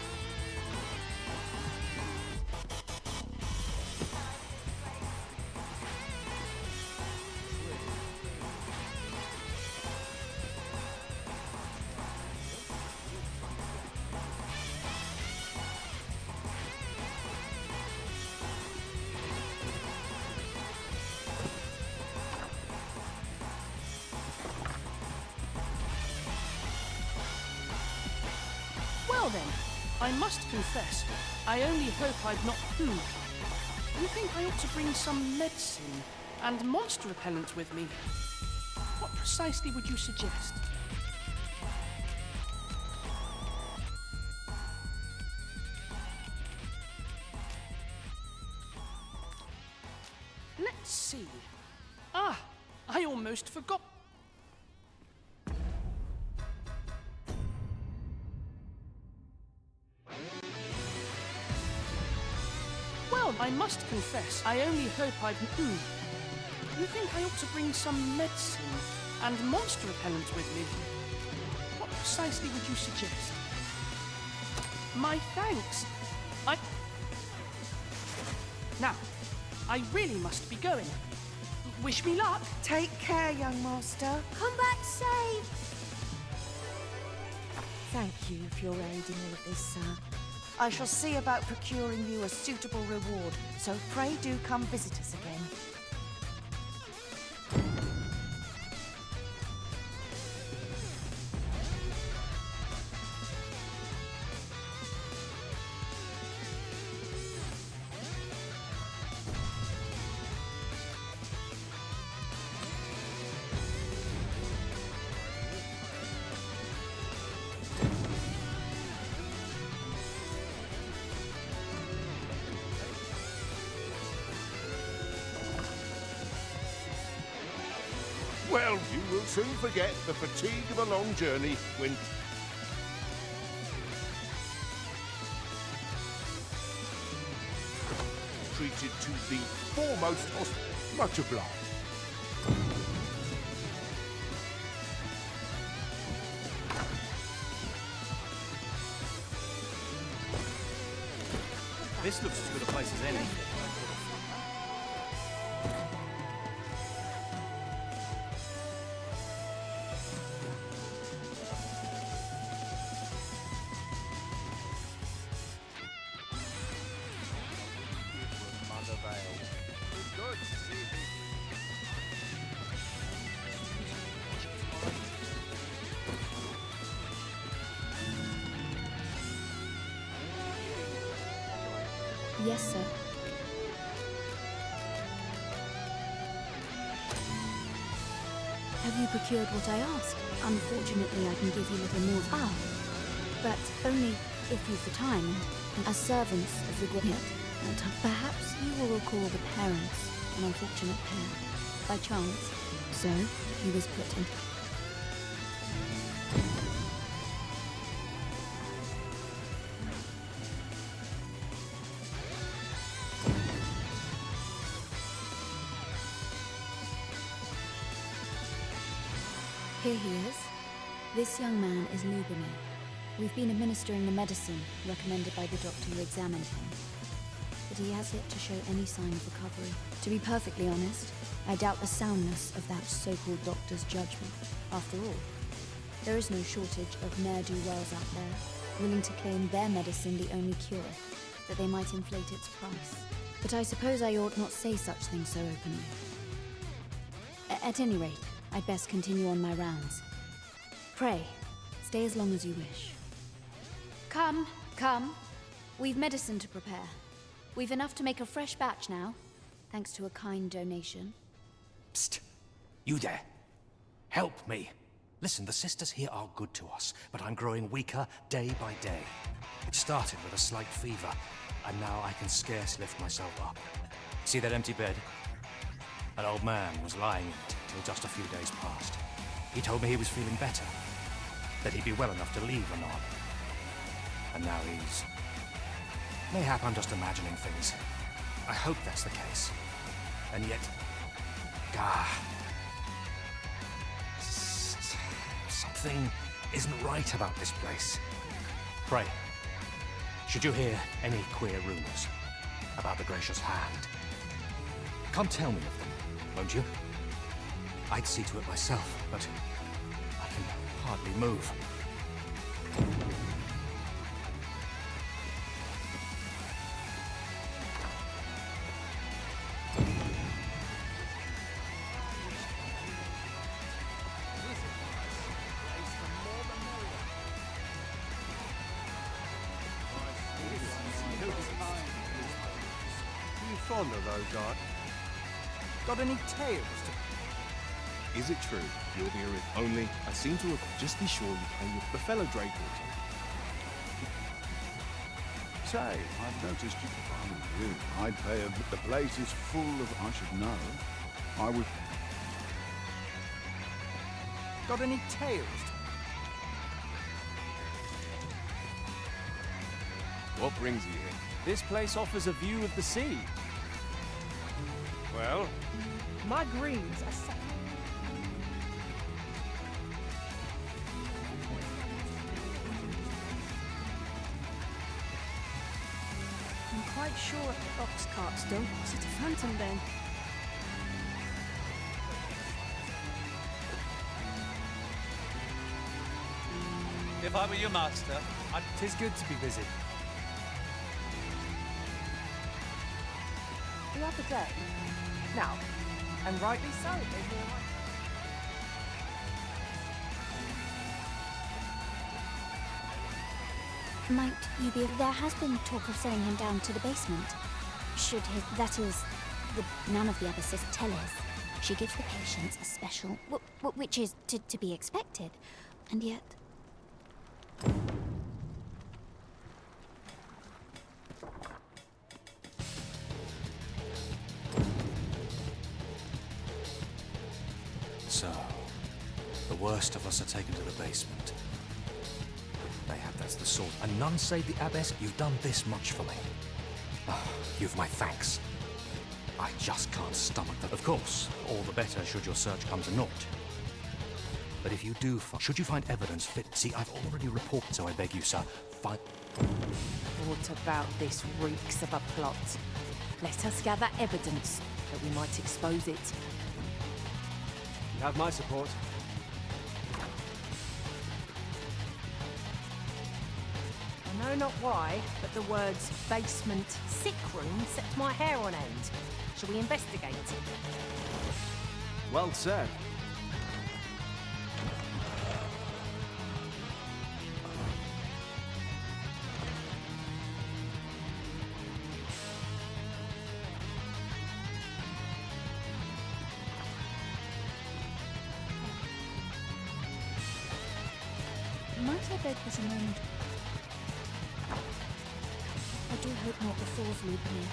then, I must confess, I only hope I've not... You think I ought to bring some medicine and monster repellent with me? What precisely would you suggest? Let's see. Ah, I almost forgot. Well, I must confess, I only hope I've... You think I ought to bring some medicine and monster repellent with me? What precisely would you suggest? My thanks. Now, I really must be going. Wish me luck. Take care, young master. Come back safe! Thank you for your aid in all of this, sir. I shall see about procuring you a suitable reward, so pray do come visit us again. Well, you will soon forget the fatigue of a long journey when... treated to the foremost much obliged. This looks as good a place as any. Good to see you. Yes, sir. Have you procured what I asked? Unfortunately, I can give you little more. But only if you've the time, and as servants of the Gwynedd. Perhaps you will recall the parents, an unfortunate pair, by chance. So, he was put in... Here he is. This young man is Lubomir. We've been administering the medicine recommended by the doctor who examined him. But he has yet to show any sign of recovery. To be perfectly honest, I doubt the soundness of that so-called doctor's judgment. After all, there is no shortage of ne'er-do-wells out there, willing to claim their medicine the only cure, that they might inflate its price. But I suppose I ought not say such things so openly. At any rate, I'd best continue on my rounds. Pray, stay as long as you wish. Come, come. We've medicine to prepare. We've enough to make a fresh batch now, thanks to a kind donation. Psst! You there! Help me! Listen, the sisters here are good to us, but I'm growing weaker day by day. It started with a slight fever, and now I can scarce lift myself up. See that empty bed? An old man was lying in it till just a few days past. He told me he was feeling better, that he'd be well enough to leave anon. And now he's... Mayhap I'm just imagining things. I hope that's the case. And yet... Something isn't right about this place. Pray, should you hear any queer rumors about the Gracious Hand, come tell me of them, won't you? I'd see to it myself, but I can hardly move. fond of those art. Got any tales to... Is it true you're the only... I seem to have... Just be sure you pay your... The fellow Drakewater. Say, I've noticed you... I'd pay a... The place is full of... I should know. I would... Got any tales to... What brings you here? This place offers a view of the sea. Well? My greens are set. I'm quite sure ox carts don't sit a phantom then. If I were your master, Tis good to be busy. The other day. Now, and rightly so, there's no right. Might you be... There has been talk of sending him down to the basement. Should his... That is... none of the other sisters tell us. She gives the patients a special... which is to be expected. And yet... So, the worst of us are taken to the basement. Mayhap that's the sort. And none save the abbess, you've done this much for me. Ah, you've my thanks. I just can't stomach that. Of course, all the better should your search come to naught. But if you do, should you find evidence fit... See, I've already reported, so I beg you, sir, find... What about this reeks of a plot? Let us gather evidence that we might expose it. You have my support. I know not why, but the words basement, sick room set my hair on end. Shall we investigate? Well said. Might I beg this a moment? I do hope not the fourth loop here.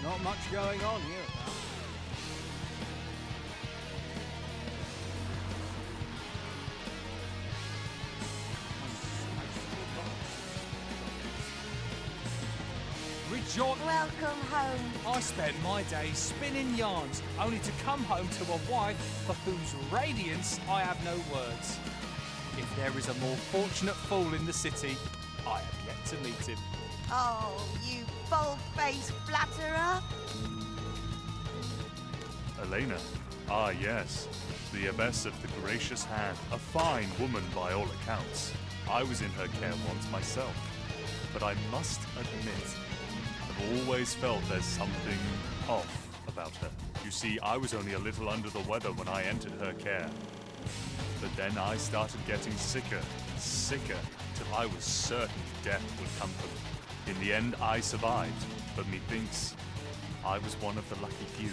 Not much going on here. Welcome home. I spent my days spinning yarns, only to come home to a wife for whose radiance I have no words. If there is a more fortunate fool in the city, I have yet to meet him. Oh, you bold-faced flatterer. Elena. Ah, yes. The abbess of the Gracious Hand. A fine woman by all accounts. I was in her care once myself. But I must admit, I've always felt there's something off about her. You see, I was only a little under the weather when I entered her care. But then I started getting sicker and sicker, till I was certain death would come for me. In the end, I survived, but methinks I was one of the lucky few.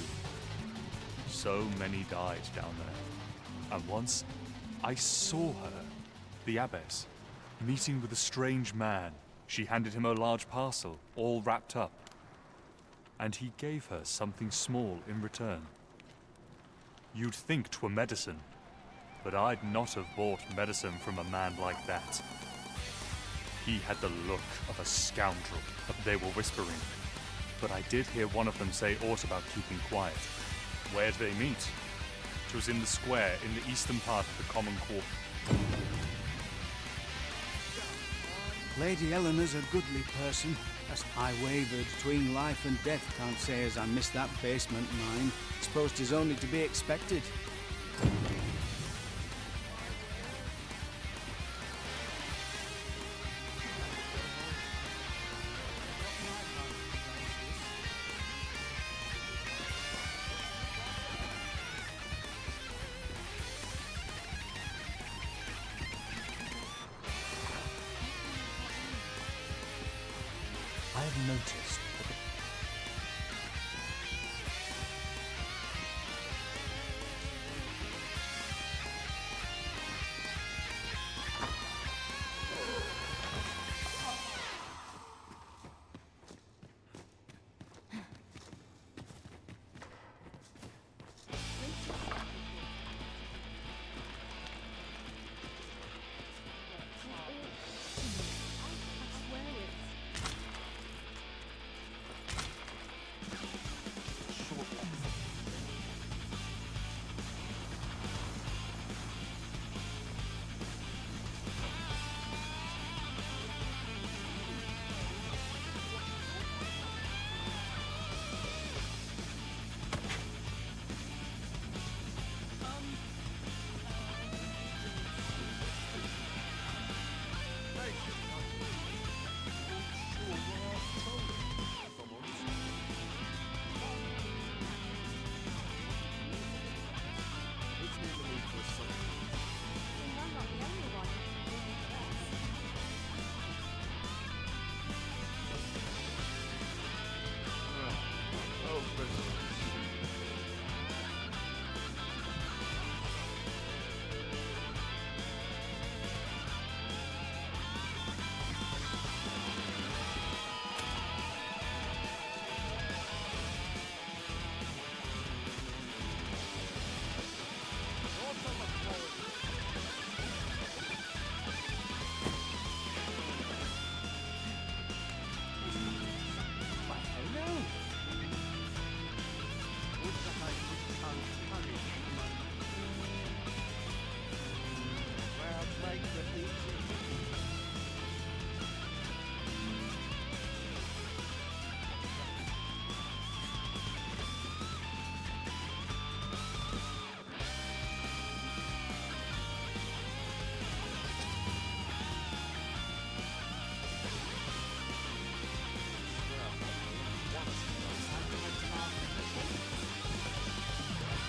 So many died down there. And once, I saw her, the abbess, meeting with a strange man. She handed him a large parcel, all wrapped up. And he gave her something small in return. You'd think 'twere medicine, but I'd not have bought medicine from a man like that. He had the look of a scoundrel. They were whispering, but I did hear one of them say aught about keeping quiet. Where'd they meet? 'Twas in the square in the eastern part of the common court. Lady Eleanor's a goodly person. As I wavered between life and death, can't say as I missed that basement mine. Suppose 'tis only to be expected. noticed, but the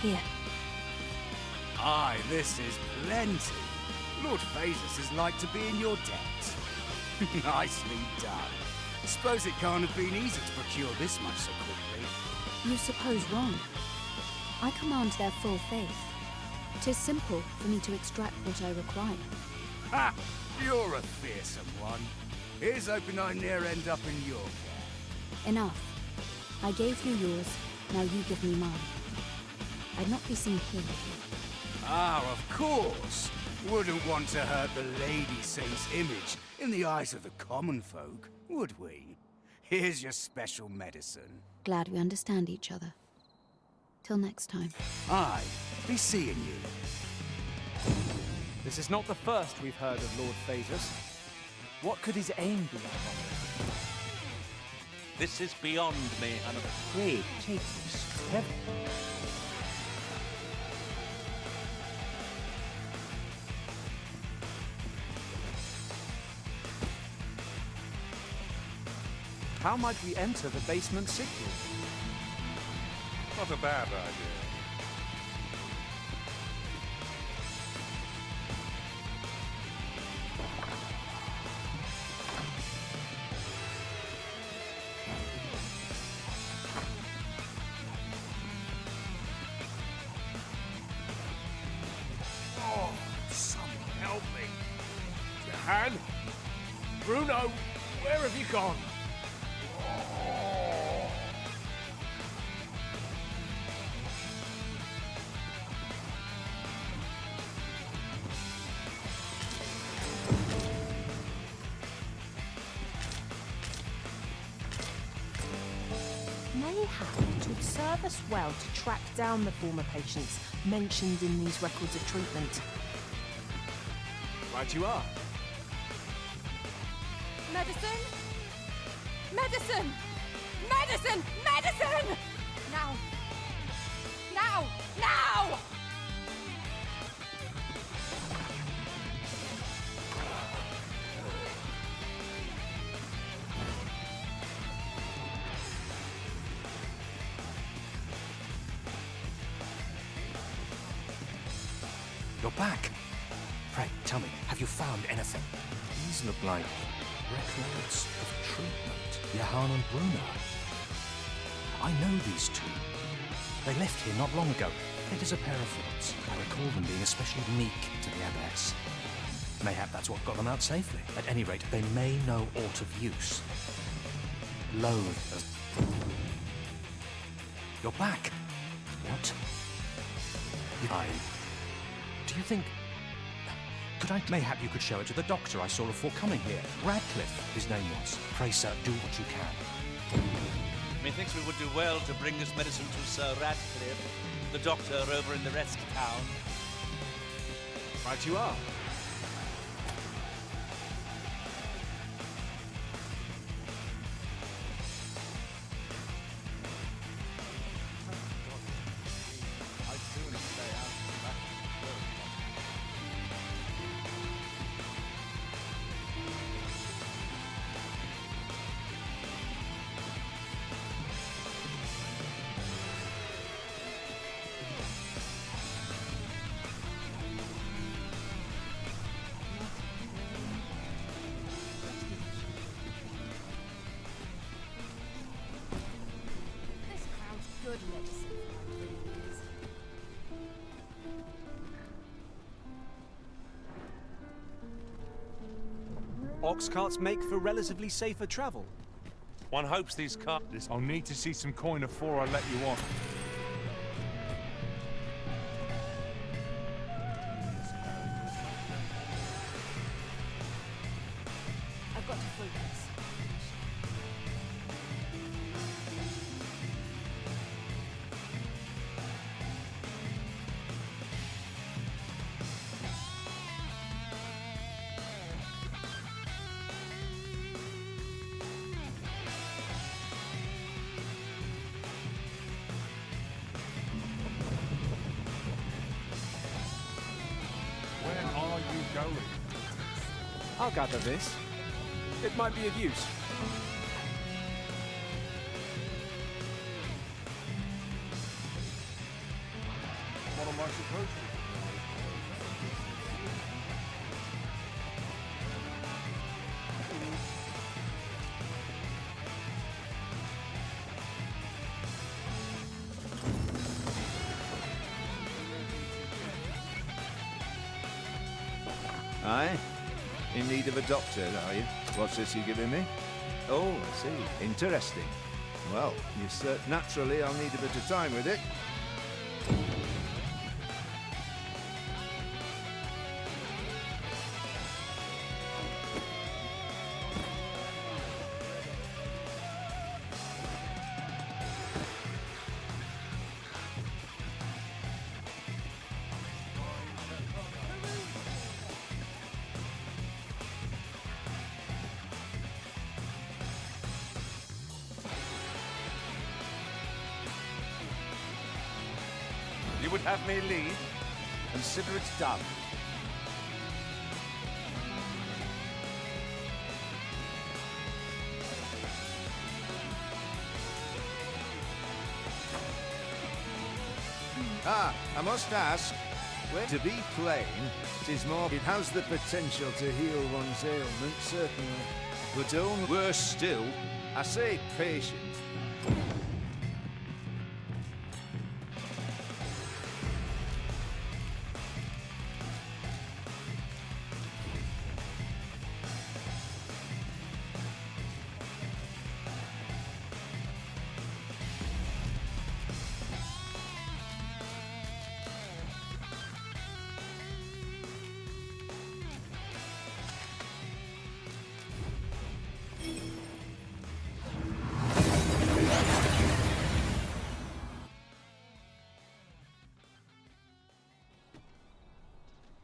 Here. Aye, this is plenty. Lord Phasus is like to be in your debt. Nicely done. Suppose it can't have been easy to procure this much so quickly. You suppose wrong. I command their full faith. 'Tis simple for me to extract what I require. Ha! You're a fearsome one. Here's hoping I ne'er end up in your care. Enough. I gave you yours, now you give me mine. I'd not be seen here. Ah, of course. Wouldn't want to hurt the Lady Saint's image in the eyes of the common folk, would we? Here's your special medicine. Glad we understand each other. Till next time. Aye, be seeing you. This is not the first we've heard of Lord Phasus. What could his aim be? This is beyond me. I'm afraid take this carefully. How might we enter the basement sick room? Not a bad idea. Oh, someone help me. Jahan? Bruno, where have you gone? Mayhap it would serve us well to track down the former patients mentioned in these records of treatment. Right you are. Medicine! Medicine! Medicine! Medicine! Now! Now! Now! You're back. Pray, tell me, have you found anything? These look like Records of treatment. Johan and Bruno. I know these two. They left here not long ago. It is a pair of thoughts. I recall them being especially meek to the abbess. Mayhap that's what got them out safely. At any rate, they may know aught of use. Loathe as... You're back. What? Do you think... Mayhap you could show it to the doctor I saw before coming here. Radcliffe, his name was. Pray, sir, do what you can. Methinks we would do well to bring this medicine to Sir Radcliffe, the doctor over in the rest town. Right you are. This crowd's good medicine for my babies. Ox carts make for relatively safer travel. One hopes these carts... I'll need to see some coin before I let you on. I've got to focus. Where are you going? I'll gather this. It might be of use. What am I supposed to do? Aye? In need of a doctor, are you? What's this you're giving me? Oh, I see. Interesting. Well, naturally I'll need a bit of time with it. You would have me leave? Consider it done. I must ask, to be plain, it has the potential to heal one's ailment, certainly. But worse still, I say patient.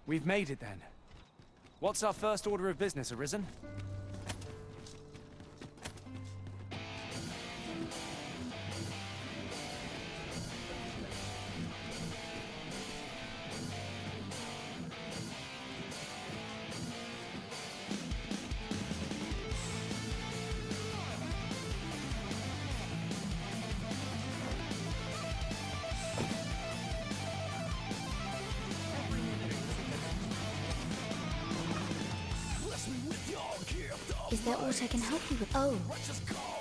We've made it then. What's our first order of business, Arisen? Bless me with your kiss. Is there aught I can help you with? Oh,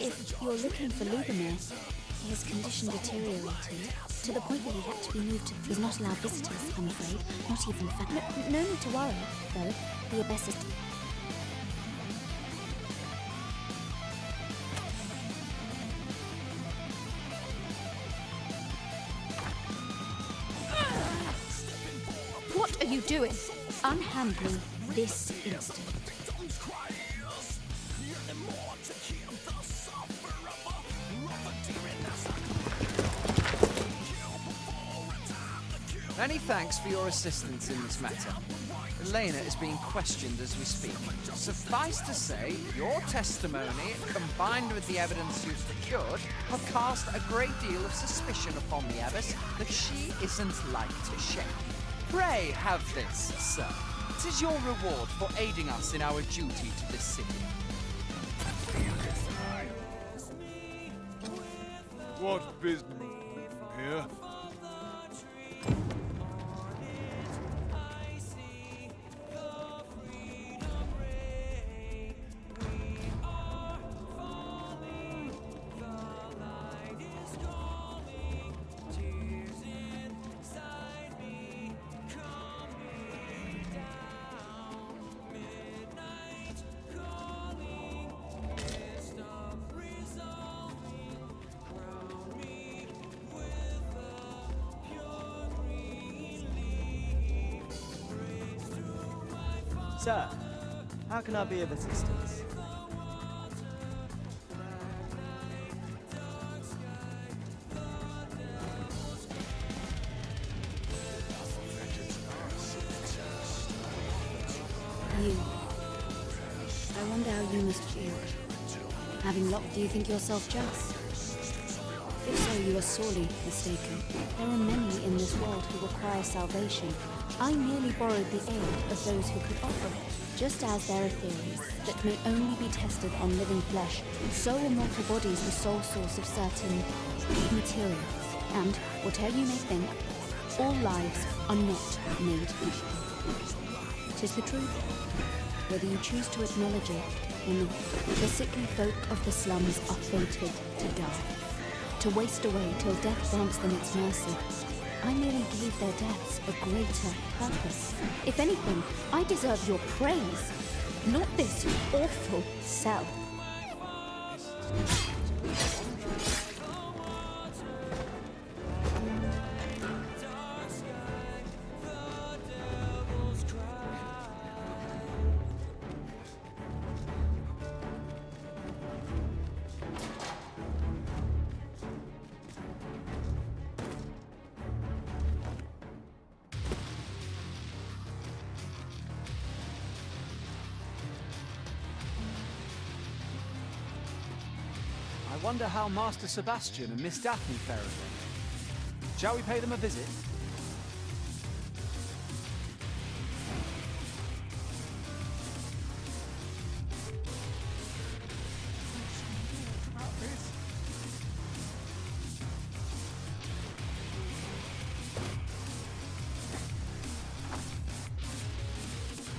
if you're looking for Lugomir, his condition deteriorated to the point that he had to be moved to... He's not allowed visitors, I'm afraid. Not even no need to worry, though. The Abyss is... What are you doing? Unhand me this instant. Many thanks for your assistance in this matter. Elena is being questioned as we speak. Suffice to say, your testimony, combined with the evidence you've secured, have cast a great deal of suspicion upon the Abbess that she isn't like to share. Pray have this, sir. It is your reward for aiding us in our duty to this city. What business here? Sir, how can I be of assistance? You. I wonder how you must feel. Having locked you think yourself just? If so, you are sorely mistaken. There are many in this world who require salvation. I merely borrowed the aid of those who could offer it. Just as there are theories that may only be tested on living flesh, so are mortal bodies the sole source of certain materials. And, whatever you may think, all lives are not made equal. 'Tis the truth, whether you choose to acknowledge it or not. The sickly folk of the slums are fated to die, to waste away till death grants them its mercy. I merely gave their deaths a greater purpose. If anything, I deserve your praise, not this awful cell. I wonder how Master Sebastian and Miss Daphne fare again. Shall we pay them a visit?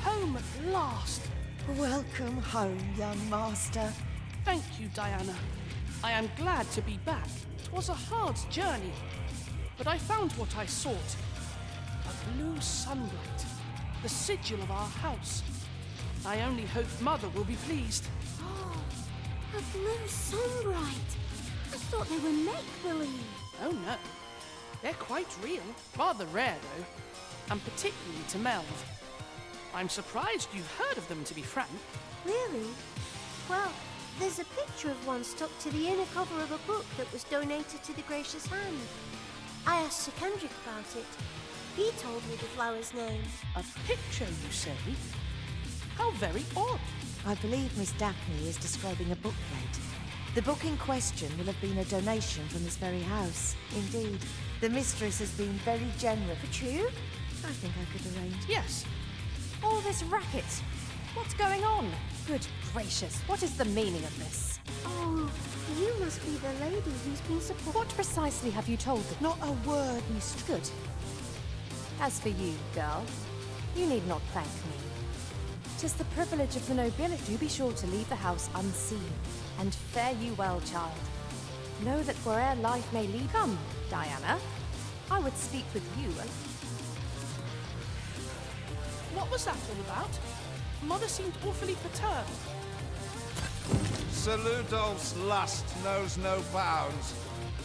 Home at last! Welcome home, young master. Thank you, Diana. I am glad to be back. 'Twas a hard journey, but I found what I sought. A blue sunlight, the sigil of our house. I only hope Mother will be pleased. Oh, a blue sunbright. I thought they were make-believe. Oh no, they're quite real. Rather rare though, and particularly to Melv. I'm surprised you've heard of them, to be frank. Really? Well, there's a picture of one stuck to the inner cover of a book that was donated to the Gracious Hand. I asked Sir Kendrick about it. He told me the flower's name. A picture, you say? How very odd. I believe Miss Daphne is describing a bookplate. The book in question will have been a donation from this very house. Indeed, the mistress has been very generous. For true? I think I could arrange. Yes. All this racket. What's going on? Good gracious, what is the meaning of this? Oh, you must be the lady who's been supporting. What precisely have you told them? Not a word, Miss. Good. As for you, girl, you need not thank me. 'Tis the privilege of the nobility. Do be sure to leave the house unseen, and fare you well, child. Know that where'er life may lead. Come, Diana. I would speak with you. What was that all about? Mother seemed awfully perturbed. Sir Ludolf's lust knows no bounds.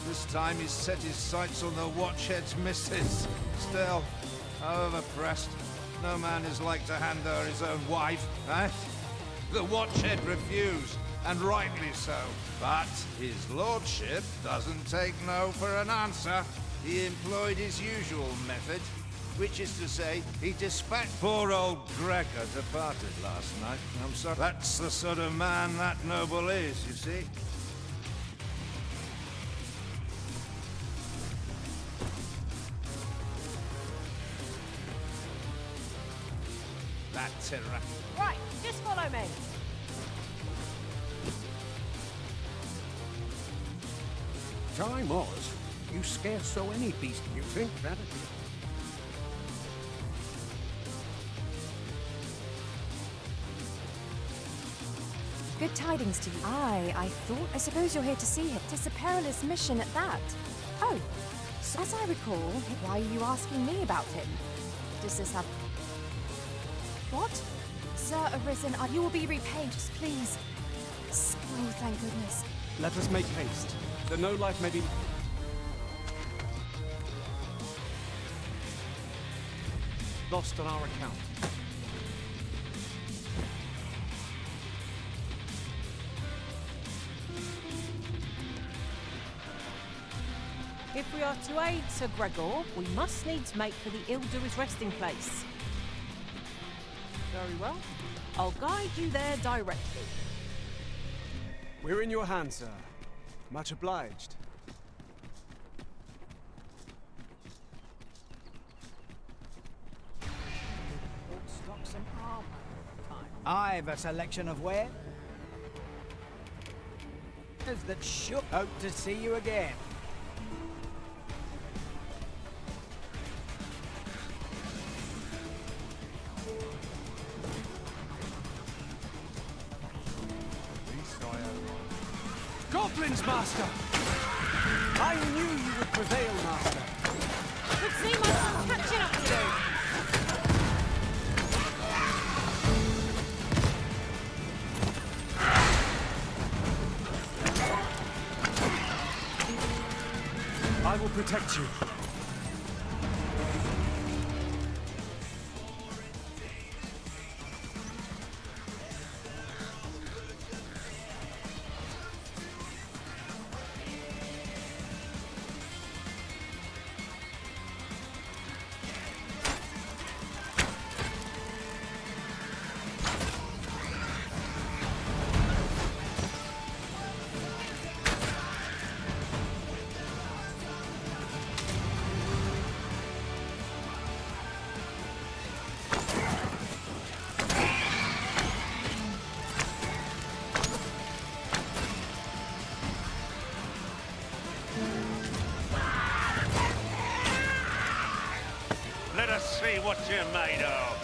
This time he's set his sights on the Watchhead's missus. Still, however pressed, no man is like to hand her his own wife, eh? The Watchhead refused, and rightly so. But his lordship doesn't take no for an answer. He employed his usual method, which is to say, he dispatched poor old Gregor departed last night. I'm sorry. That's the sort of man that noble is, you see. That tyranny. Right, just follow me. Time was, you scarce saw any beast. You think that? Good tidings to you. Aye, I suppose you're here to see him. 'Tis a perilous mission at that. Oh, so as I recall, why are you asking me about him? Does this have... What? Sir Arisen, you will be repaid, just please. Oh, thank goodness. Let us make haste. The no life may be... lost on our account. If we are to aid Sir Gregor, we must needs make for the Ildu's resting place. Very well. I'll guide you there directly. We're in your hands, sir. Much obliged. Stocks and armor. I've a selection of wares that shook. Hope to see you again. Goblins, Master! I knew you would prevail, Master. Could see my son catching up to you. I will protect you. Let us see what you're made of.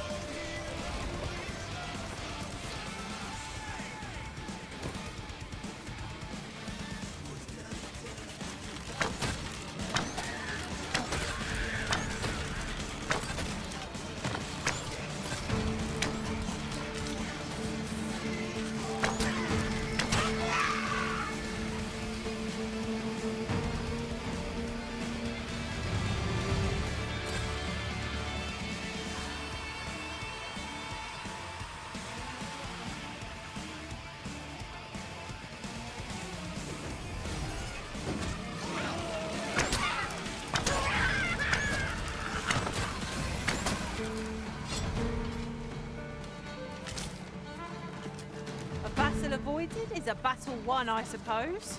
A battle avoided is a battle won, I suppose.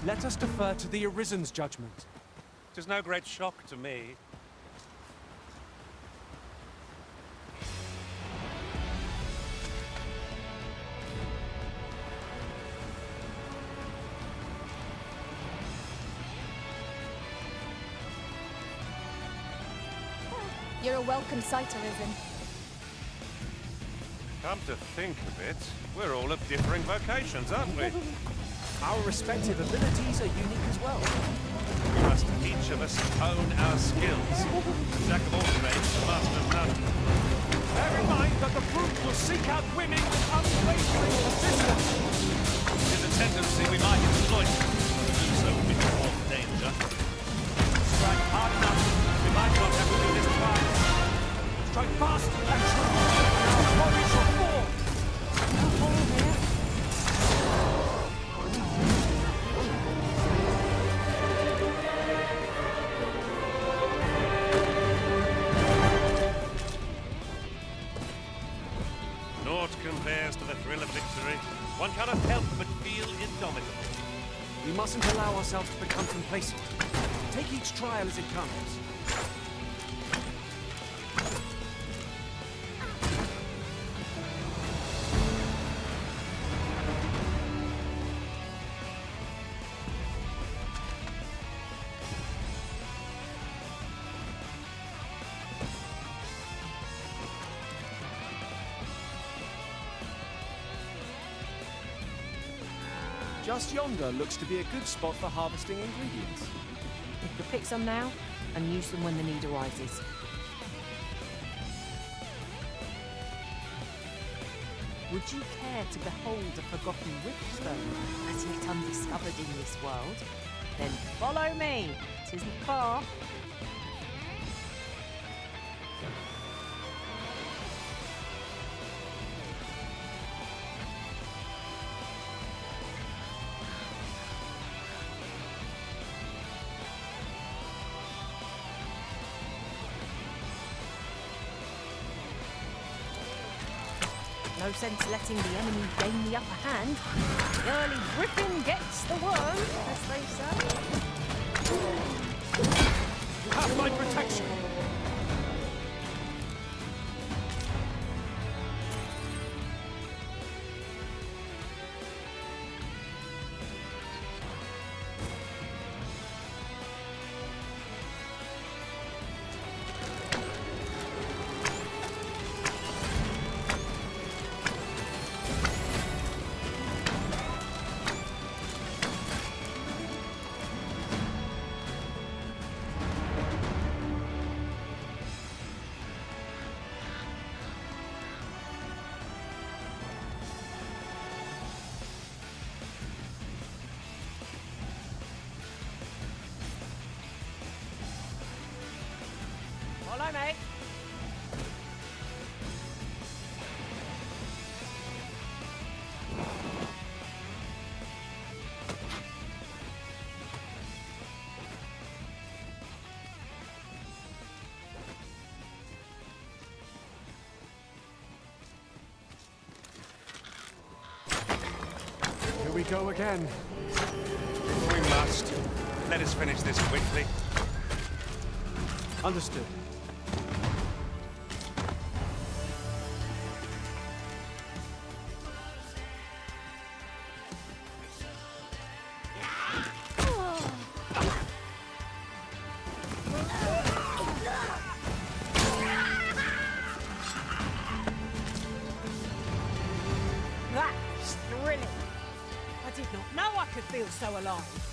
Let us defer to the Arisen's judgment. 'Tis no great shock to me. You're a welcome sight, Arisen. Come to think of it, we're all of differing vocations, aren't we? Our respective abilities are unique as well. We must each of us hone our skills. Jack of all trades, master of none. Bear in mind that the brute will seek out women with unwavering persistence. It is a tendency we might exploit. To do so would be to cause danger. Strike hard enough. We might not have to do this twice. Strike fast and true. Our body shall fall. Naught compares to the thrill of victory. One cannot help but feel indomitable. We mustn't allow ourselves to become complacent. Take each trial as it comes. Just yonder looks to be a good spot for harvesting ingredients. We could pick some now and use them when the need arises. Would you care to behold a forgotten riftstone as yet undiscovered in this world? Then follow me. It isn't far. No sense letting the enemy gain the upper hand. The early griffin gets the worm, as they say. You have my protection. Follow me. Here we go again. We must. Let us finish this quickly. Understood. That was thrilling. I did not know I could feel so alive.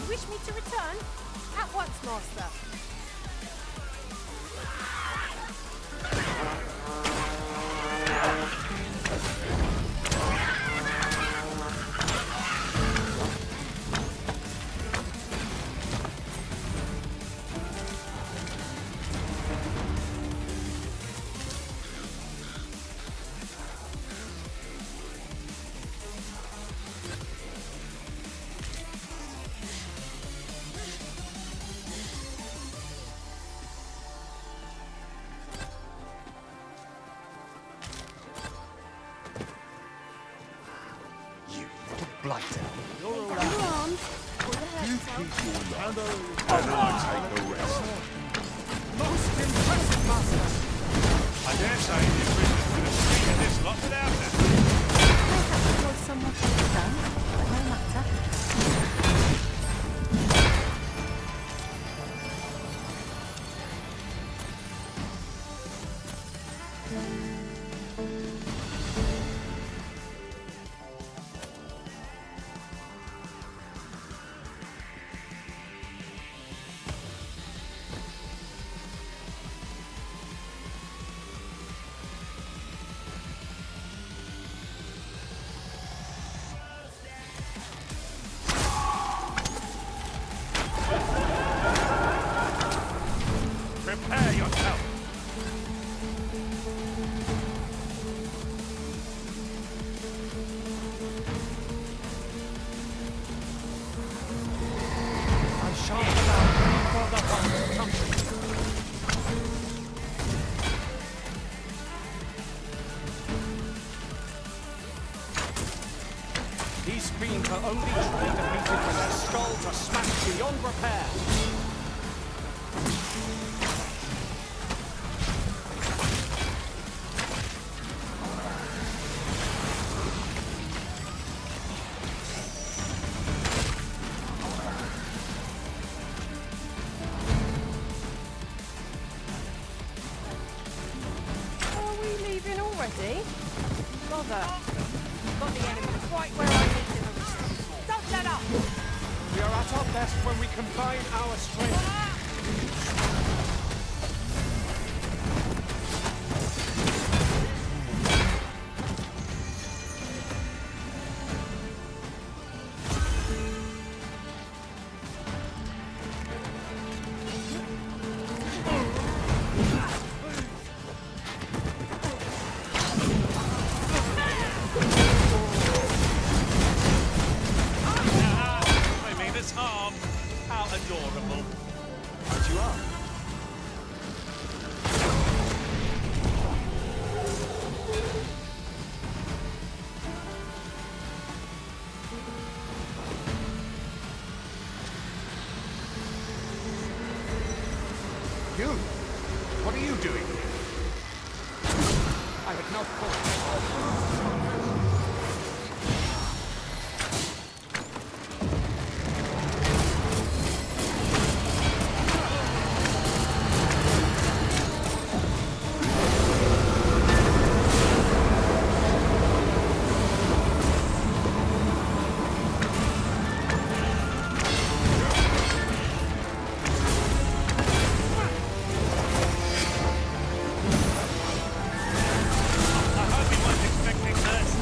You wish me to return? At once, Master. lie down. You're all out. Pull your heads out. And I take a rest. Most impressive, Master! I dare say the prisoners could have treated this lot without it. Perhaps was somewhat done, but no matter. Prepare yourself. I shan't allow any further harm to come to you. These fiends are only truly defeated when their skulls are smashed beyond repair. Are we leaving already? Bother. Got the enemy right where I need them. Don't let up! We are at our best when we combine our strength. I mean us harm. How adorable. Right you are. You? What are you doing here? I had not thought. I hope he wasn't expecting mercy.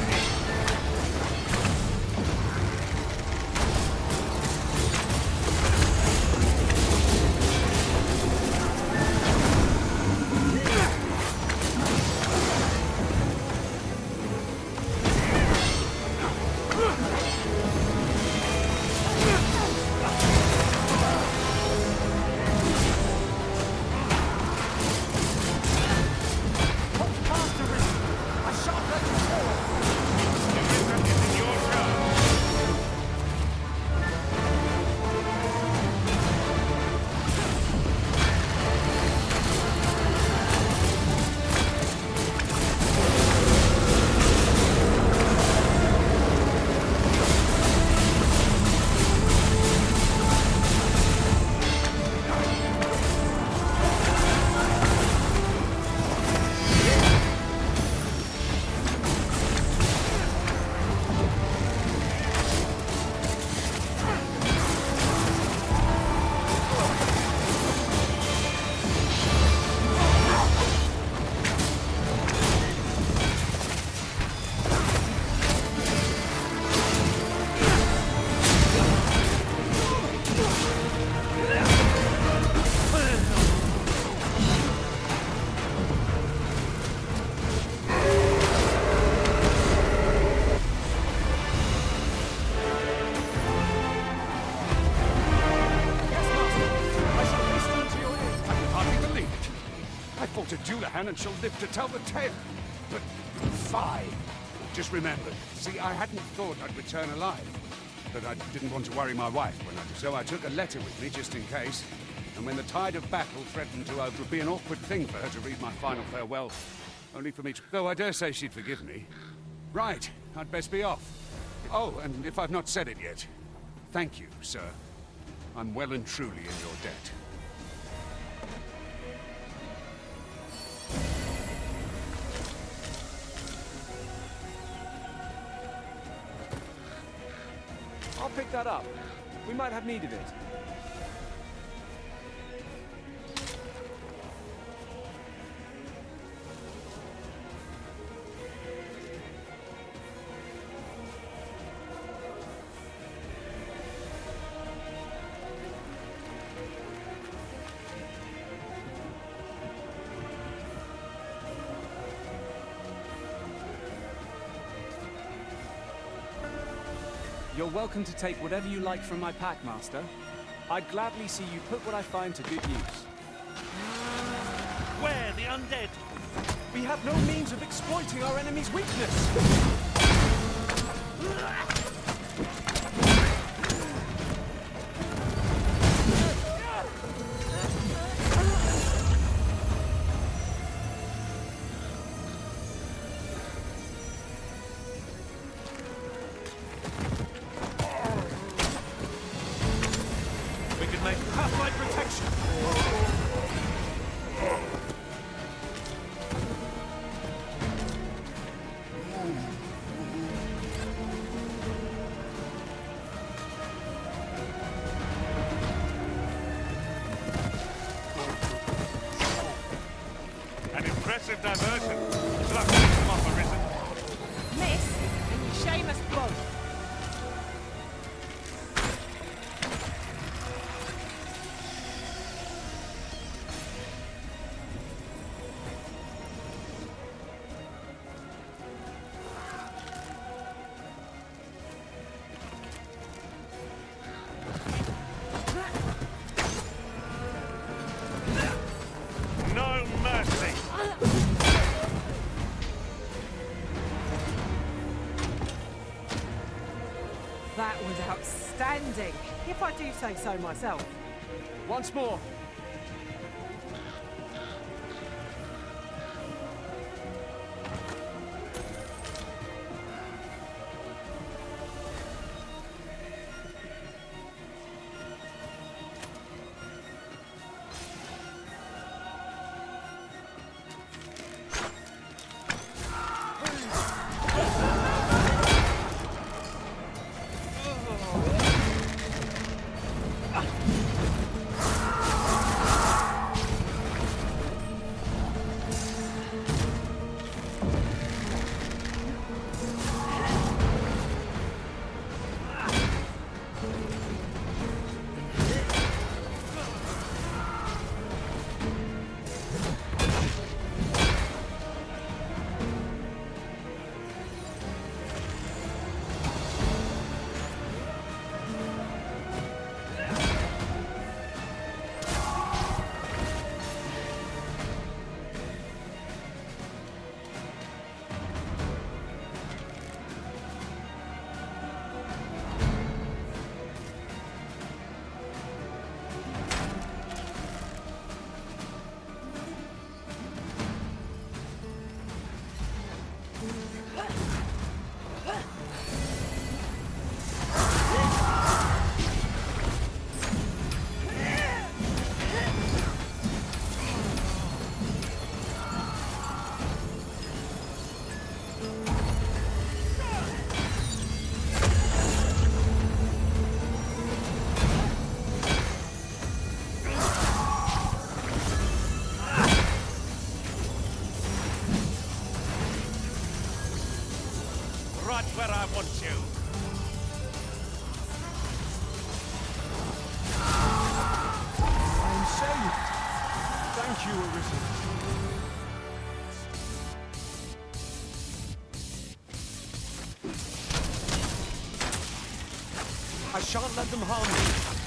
I fought a Dullahan and shall live to tell the tale. But fine. Just remembered. See, I hadn't thought I'd return alive. but I didn't want to worry my wife so I took a letter with me just in case. And when the tide of battle threatened to it would be an awkward thing for her to read my final farewell, only for me to... Though I dare say she'd forgive me. Right, I'd best be off. Oh, and if I've not said it yet, thank you, sir. I'm well and truly in your debt. I'll pick that up. We might have need of it. You're welcome to take whatever you like from my pack, Master. I'd gladly see you put what I find to good use. Where? The undead? We have no means of exploiting our enemy's weakness! Impressive diversion. Luck come off arisen. Miss, and you shame us both. No mercy. That was outstanding, if I do say so myself. Once more. Right where I want you. I'm saved. Thank you, Arisen. I shan't let them harm me.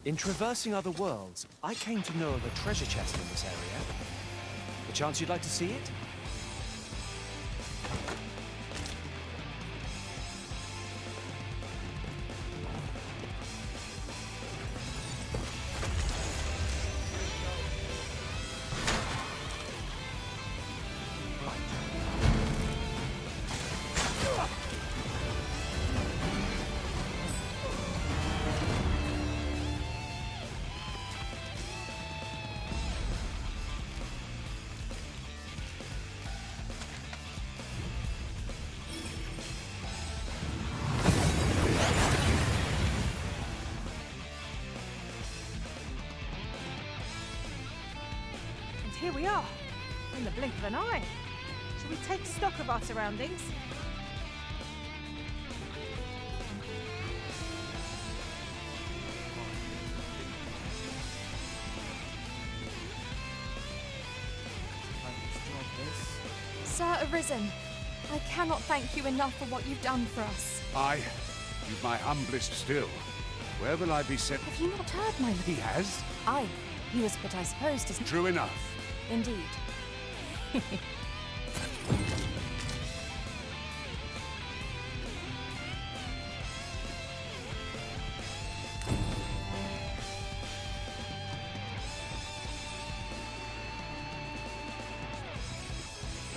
In traversing other worlds, I came to know of a treasure chest in this area. A chance you'd like to see it? Here we are, in the blink of an eye. Shall we take stock of our surroundings? Sir Arisen, I cannot thank you enough for what you've done for us. Aye, you've my humblest still. Where will I be sent? Have you not heard, my lord? He has? Aye, he was but I suppose to... True enough. Indeed. A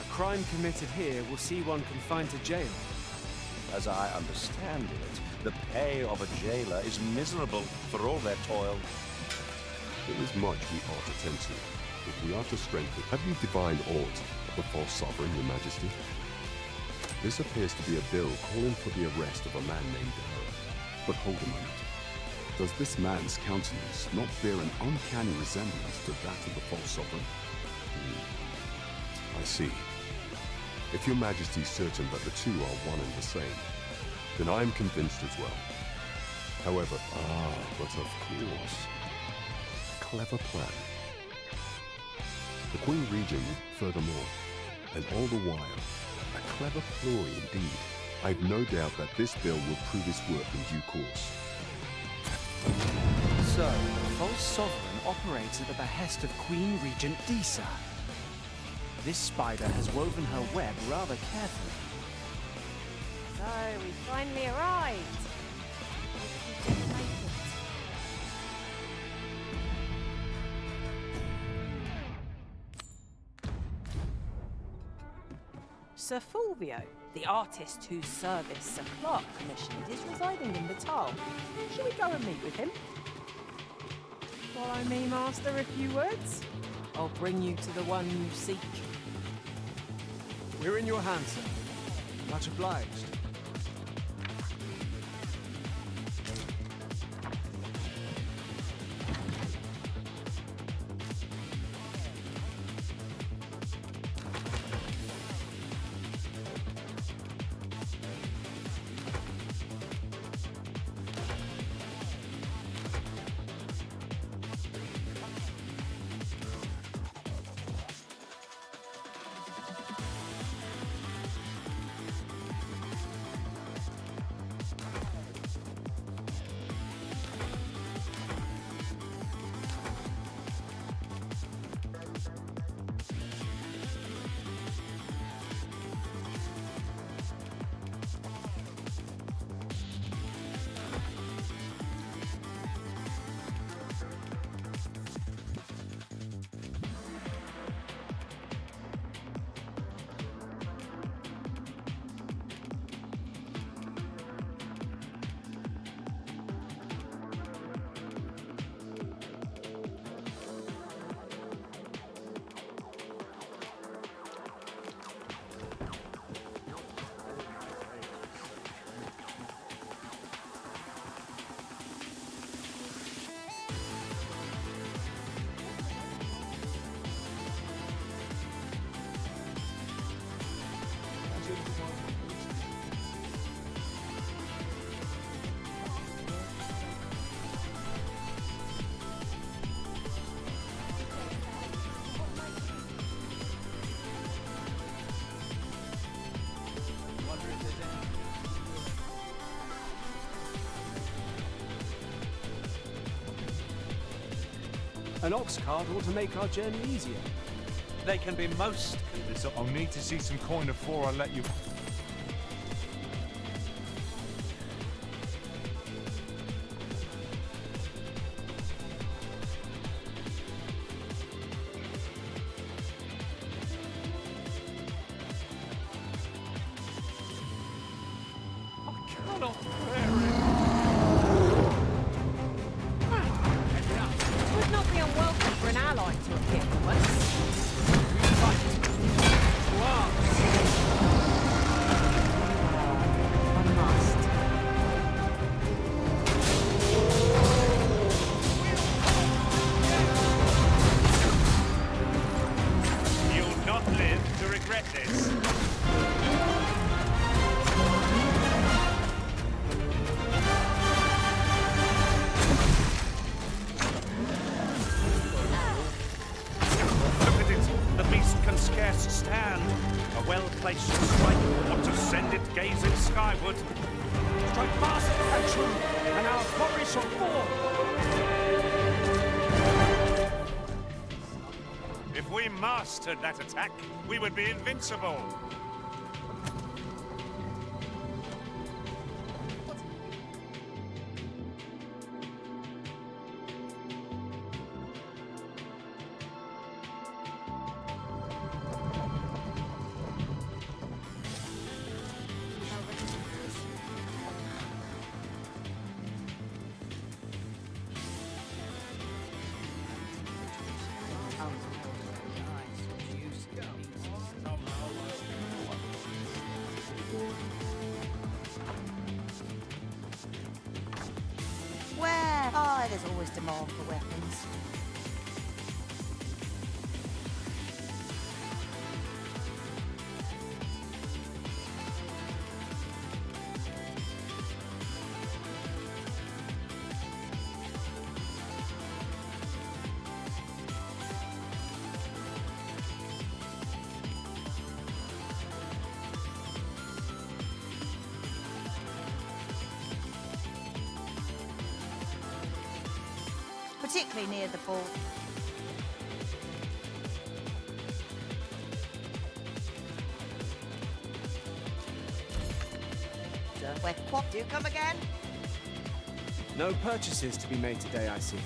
crime committed here will see one confined to jail. As I understand it, the pay of a jailer is miserable for all their toil. There is much we ought to attend to. If we are to strengthen, have you divined aught of the false sovereign, your majesty? This appears to be a bill calling for the arrest of a man named Dara. But hold a moment. Does this man's countenance not bear an uncanny resemblance to that of the false sovereign? I see. If your majesty is certain that the two are one and the same, then I am convinced as well. However, but of course. Clever plan. The Queen Regent, furthermore, and all the while, a clever ploy indeed. I've no doubt that this bill will prove its worth in due course. So, the false sovereign operates at the behest of Queen Regent Disa. This spider has woven her web rather carefully. So, we finally arrived. If you didn't make it. Sir Fulvio, the artist whose service Sir Clark commissioned, is residing in Batal. Shall we go and meet with him? Follow me, Master, a few words. I'll bring you to the one you seek. We're in your hands, sir. Much obliged. An ox cart ought to make our journey easier. They can be most... I'll need to see some coin before I let you... Cannot It would not be unwelcome for an ally to appear for once. You'll not live to regret this. Look at it! The beast can scarce stand. A well-placed strike ought to send it gazing skyward. Strike fast and true, and our quarry shall fall. If we mastered that attack, we would be invincible. Where? Oh, there's always demand for weapons. Particularly near the fort. Where what do you come again? No purchases to be made today, I see.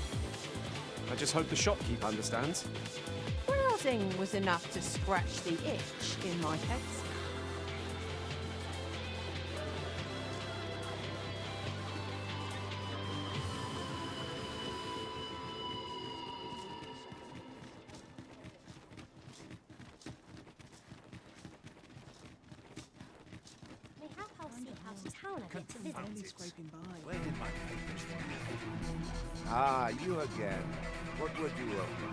I just hope the shopkeep understands. Browsing was enough to scratch the itch in my head. They have how town a bit to visit. Scraping by. Where did my papers Ah, you again. What would you of me?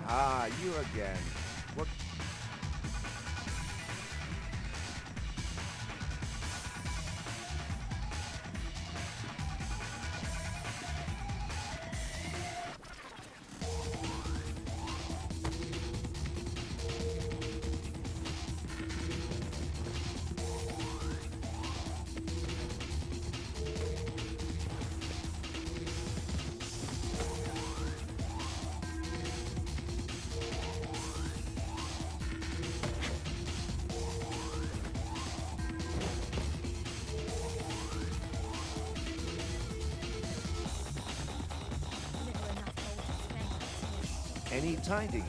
Ah, you again. What? Any tidings?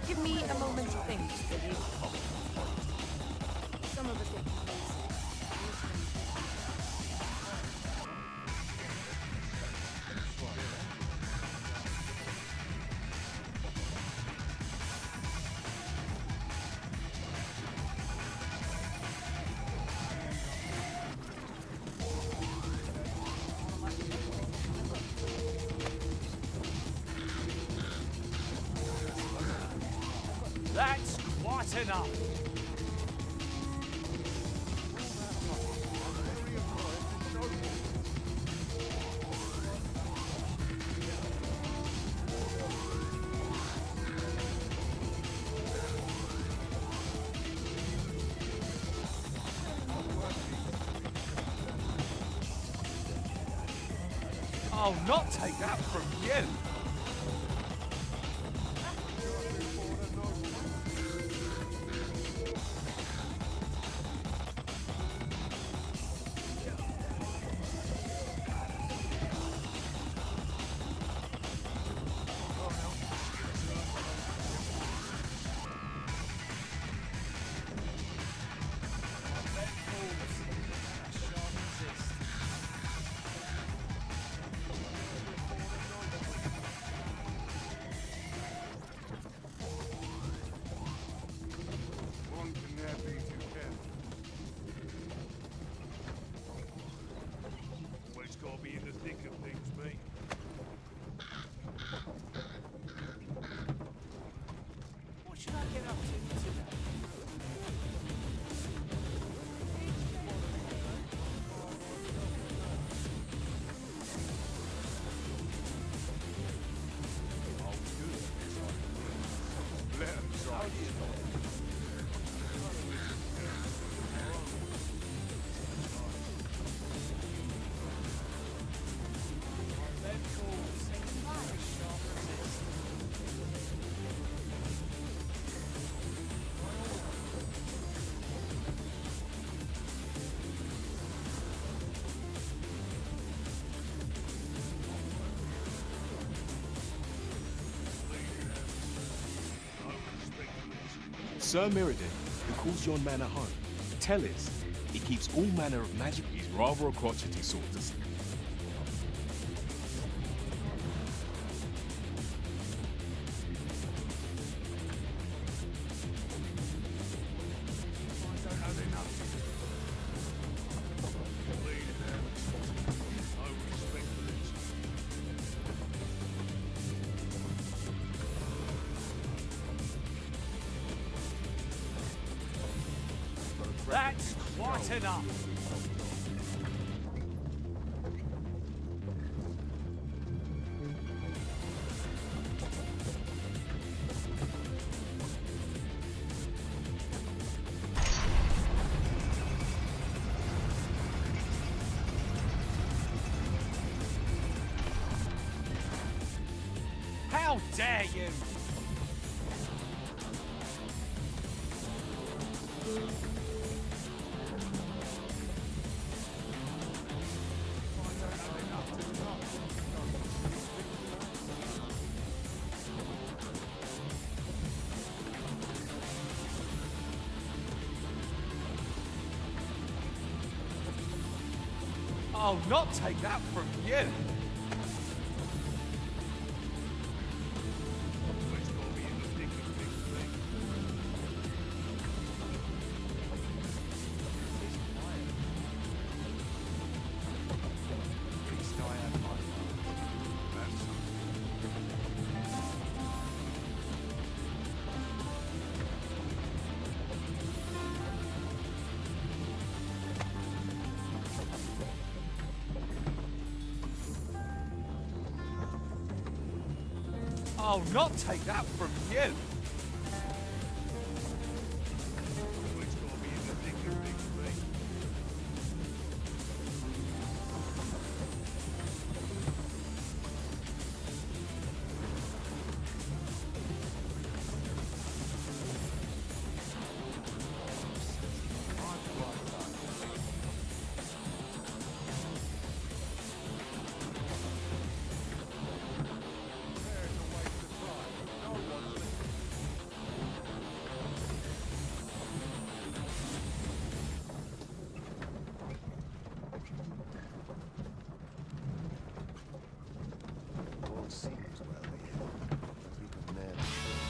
Give me a moment to think, Billy. Some of the things. That's quite enough. I'll not take that from you. One can never be too careful. Always gotta be in the thick of things, mate. What should I get up to today? Let 'em try. Sir Mirrodin, who calls your manor home, tell us he keeps all manner of magic. He's rather a crotchety sort, doesn't he? That's quite enough. How dare you! I'll not take that from you. I'll not take that from you. All seems well here, but we could never sure.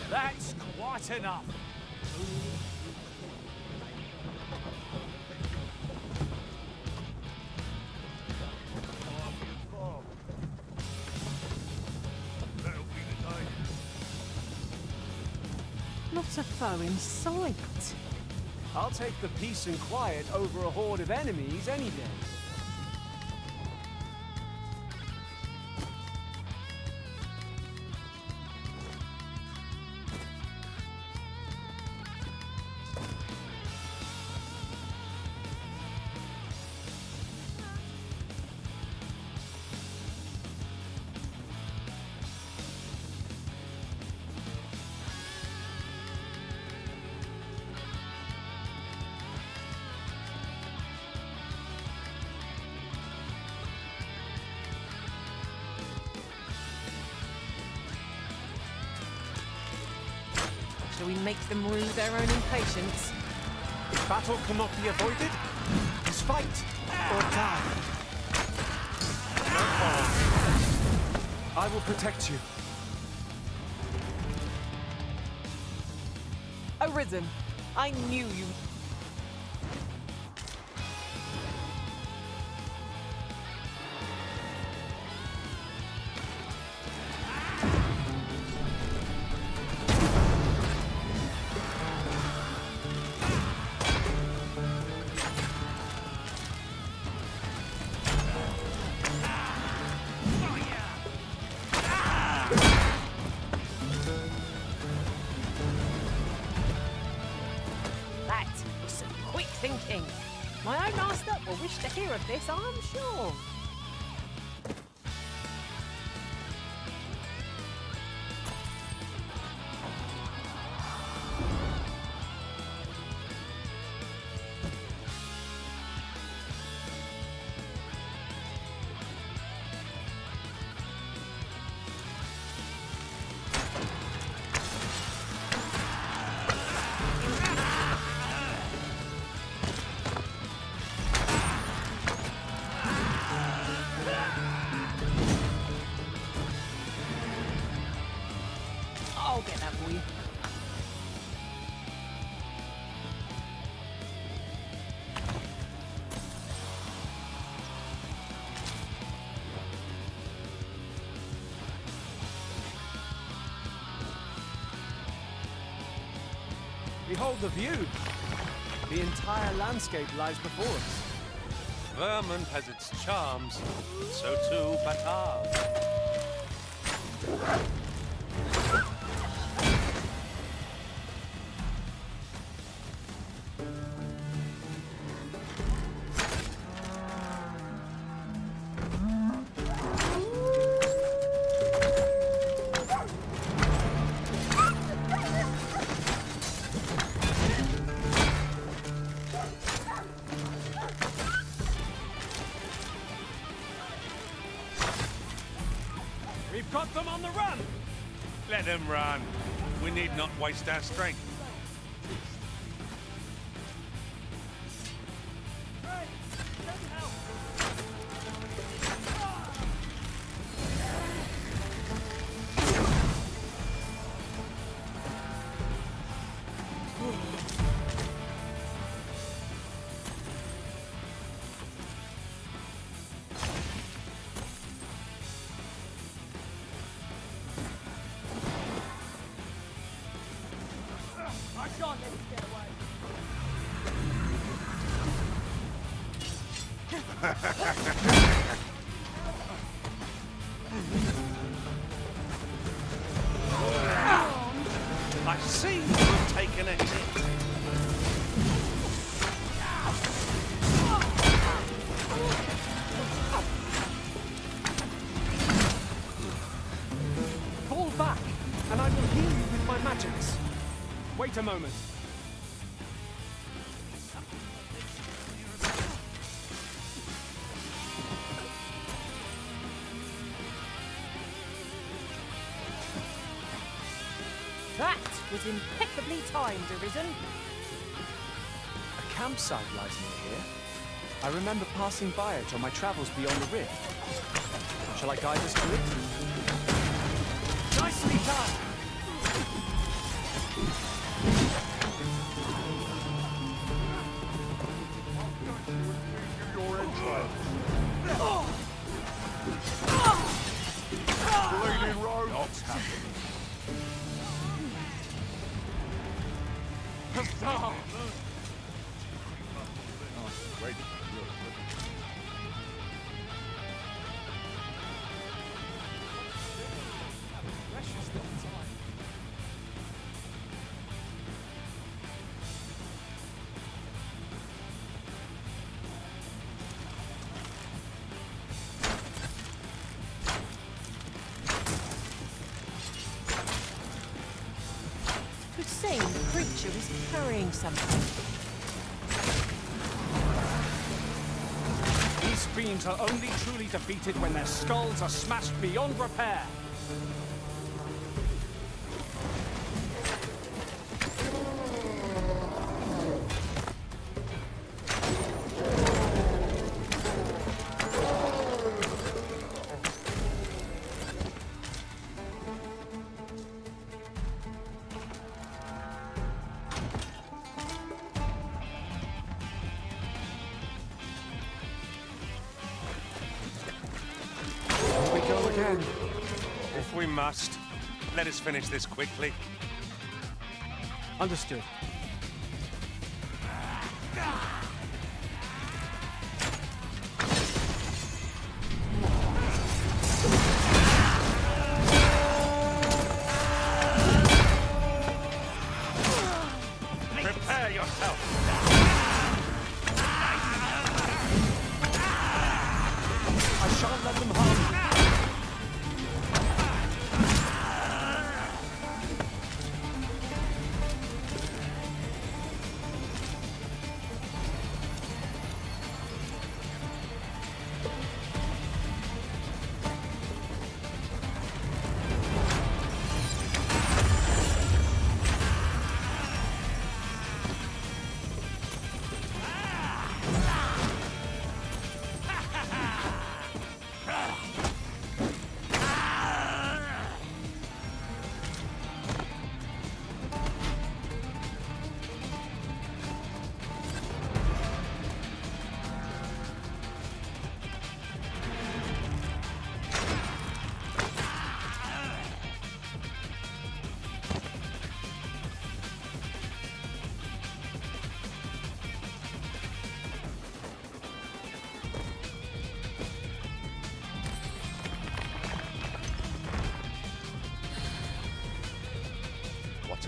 That's quite enough. Not a foe in sight. I'll take the peace and quiet over a horde of enemies any day. so we make them rue their own impatience. Battle cannot be avoided. It's fight or die. No quarrel. I will protect you. Arisen, I knew you. That was some quick thinking. My own master will wish to hear of this, I'm sure. I'll get that for you. Behold the view. The entire landscape lies before us. Vermont has its charms, so too Batar. We've got them on the run! Let them run. We need not waste our strength. I can't let you get away. I see you've taken a hit. Fall back, and I will heal you with my magics. Wait a moment. That was impeccably timed, Arisen. A campsite lies near here. I remember passing by it on my travels beyond the rift. Shall I guide us to it? Nicely done! Bleeding road. Not happening. Oh, Great. Could seem the creature is carrying something. These fiends are only truly defeated when their skulls are smashed beyond repair. again. If we must, let us finish this quickly. Understood. Prepare yourself. I shan't let them harm you.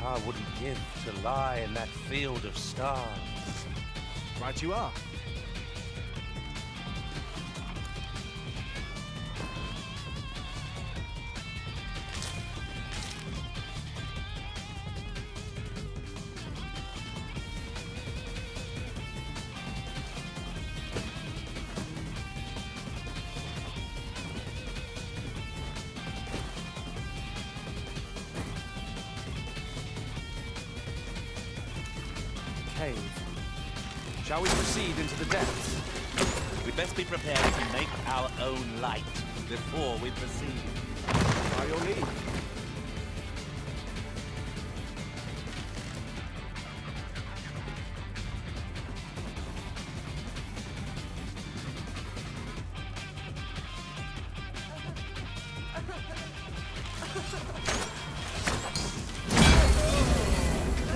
I wouldn't give to lie in that field of stars. Right you are. Shall we proceed into the depths? We'd best be prepared to make our own light before we proceed. By your leave.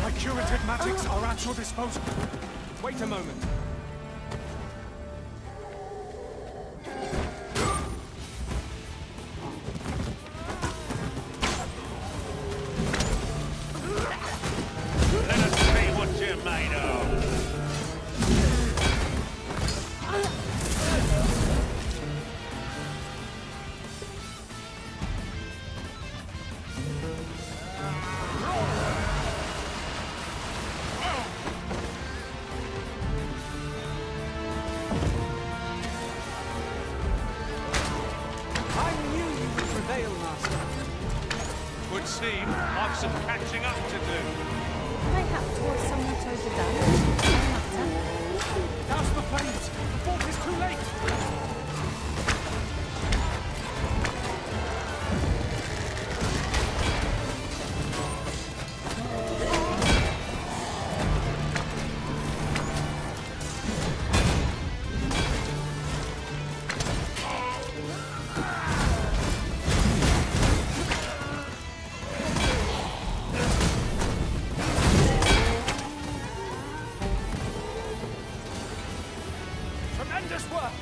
My curative magics are at your disposal. Wait a moment. Let us see what you're made of. Would seem I've some catching up to do. Mayhap towards somewhat overdone. No matter. Douse the flames! The fort is too late! Tremendous work!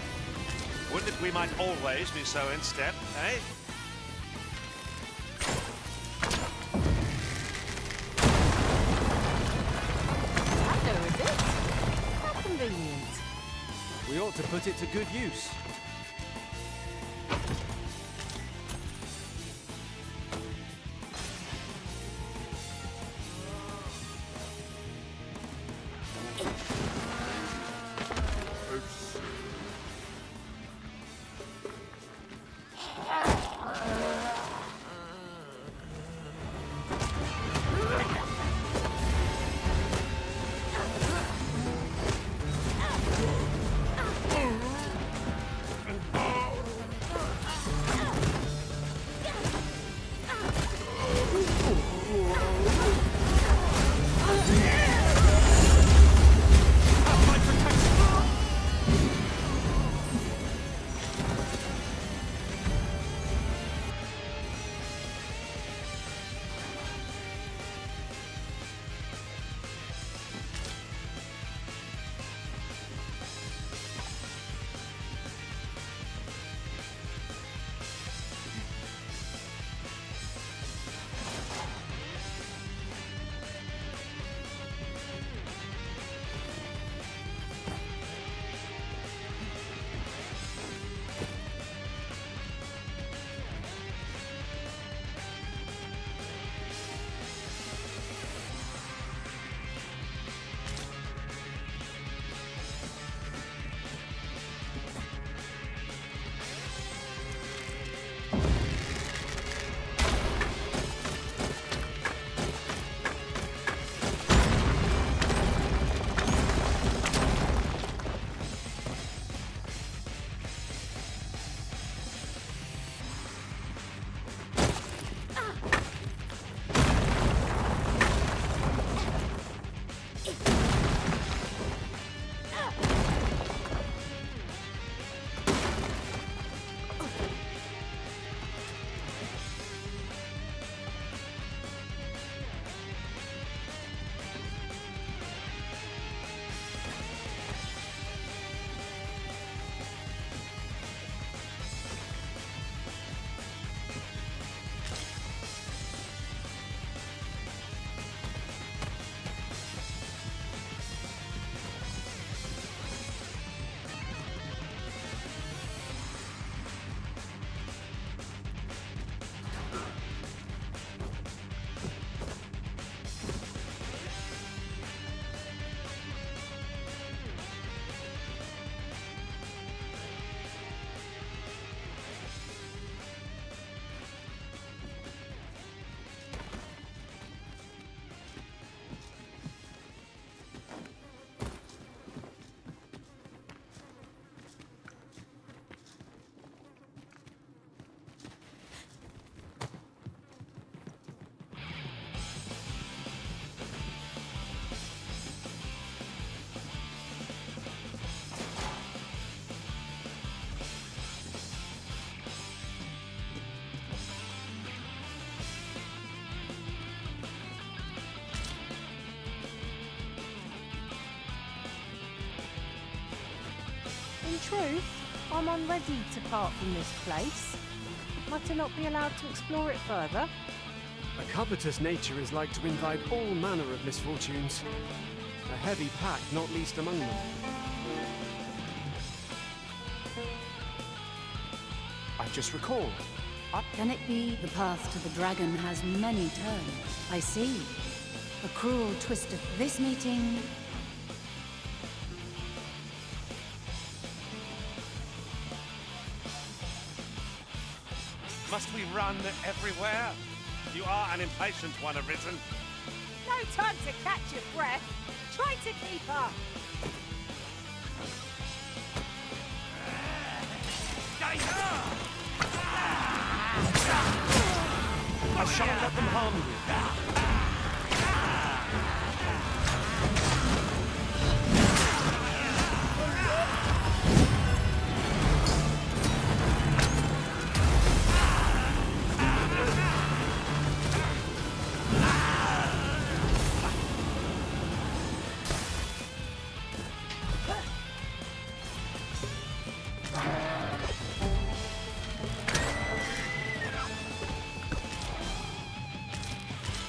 Would that we might always be so in step, eh? Shadow, is it? How convenient. We ought to put it to good use. In truth, I'm unready to part from this place. Might I not be allowed to explore it further? A covetous nature is like to invite all manner of misfortunes. A heavy pack, not least among them. I've just recalled. Can it be the path to the dragon has many turns? I see. A cruel twist of this meeting. Must we run everywhere? You are an impatient one, Arisen. No time to catch your breath. Try to keep up. I shan't let them harm you.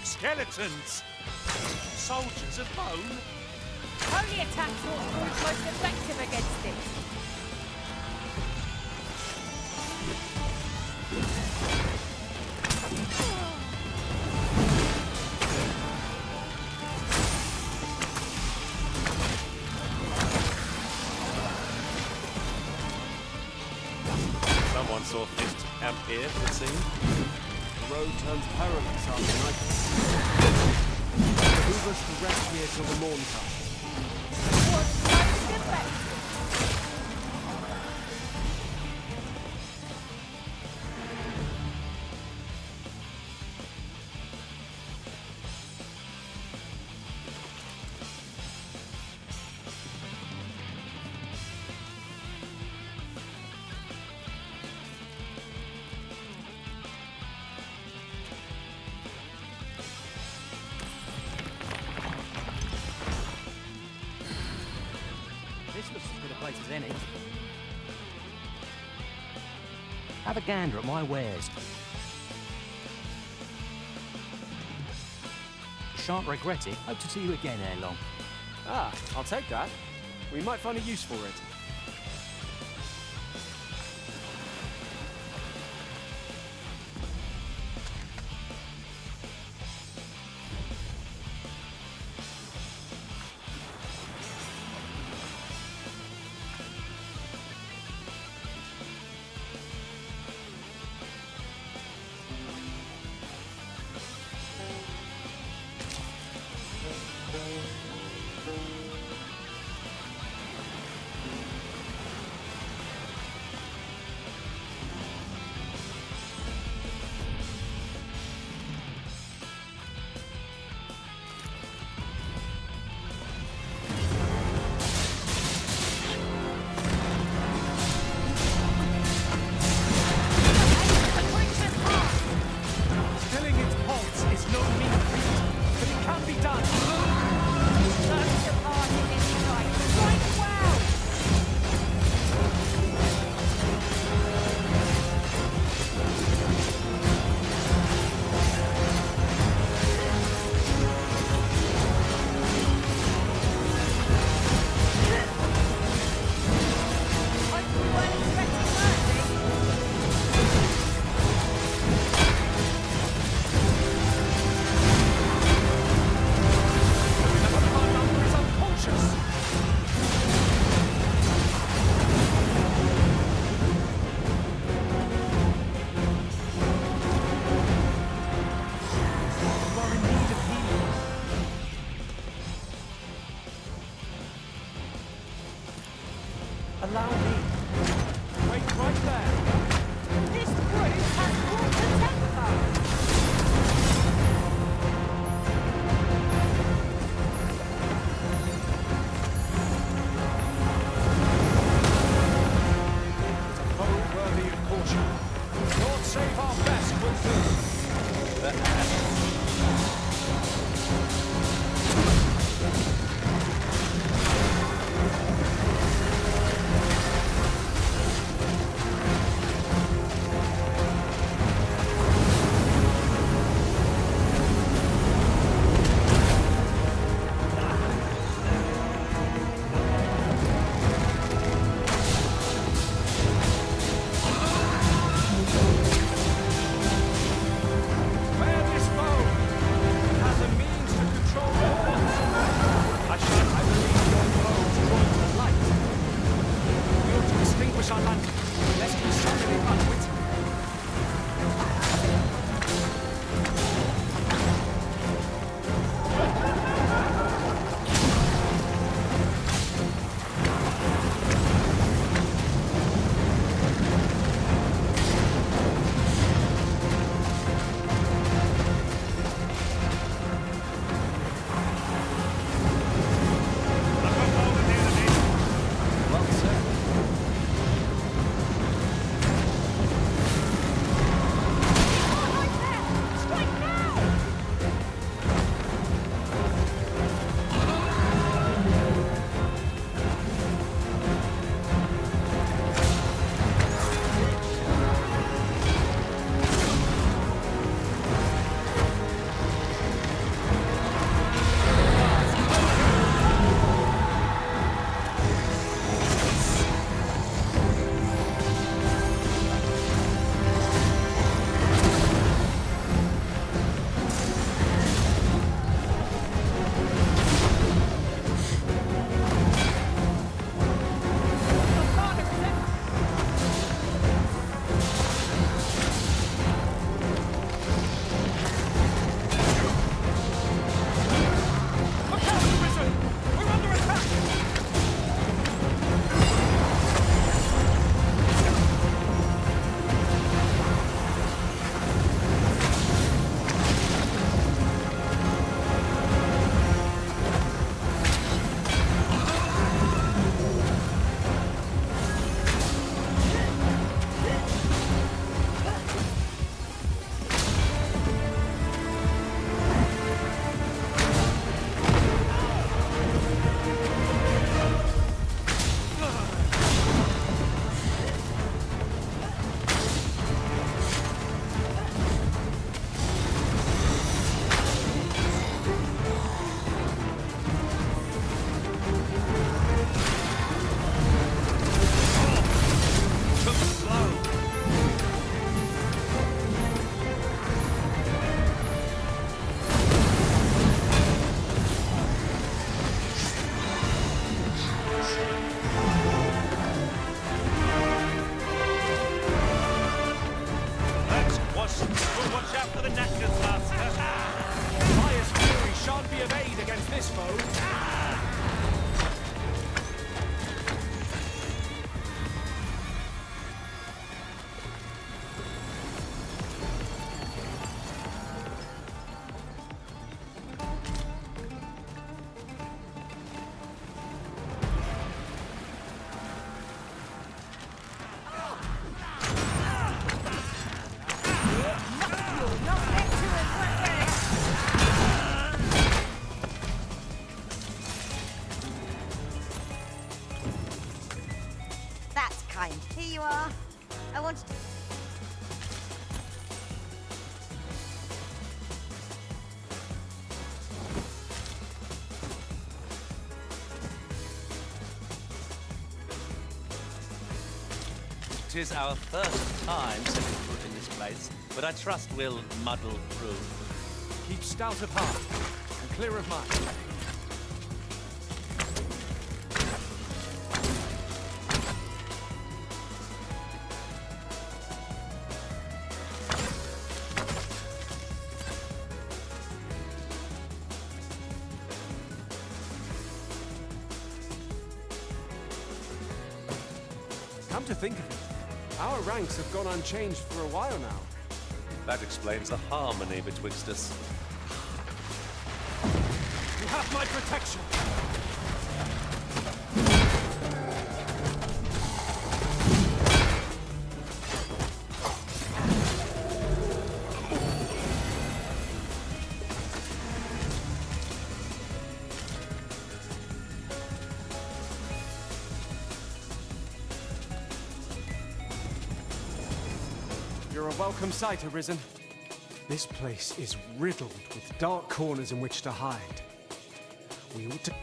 Skeletons! Soldiers of bone? Holy attacks will prove most effective against it. Someone saw fit to camp here, it seems. The road turns perilous after nightfall. Move us to rest here till the morn comes. What's most effective? This looks as good a place as any. Have a gander at my wares. Shan't regret it. Hope to see you again ere long. Ah, I'll take that. We might find a use for it. Stilling its pulse is no mean feat, but it can be done. Such a party is strike. Strike well! Hope we weren't expecting mercy. Is unconscious. You are in need of healing. Allow me. Wait right there. This brew has brought the temper. It's a foe worthy of caution. Lord save our best will do. Well, watch out for the knackers, lads. Fire's fury shan't be of aid against this foe. That's kind. Here you are. I wanted to... Tis our first time setting foot in this place, but I trust we'll muddle through. Keep stout of heart and clear of mind. Come to think of it, our ranks have gone unchanged for a while now. That explains the harmony betwixt us. You have my protection! You're a welcome sight, Arisen. This place is riddled with dark corners in which to hide. We ought to...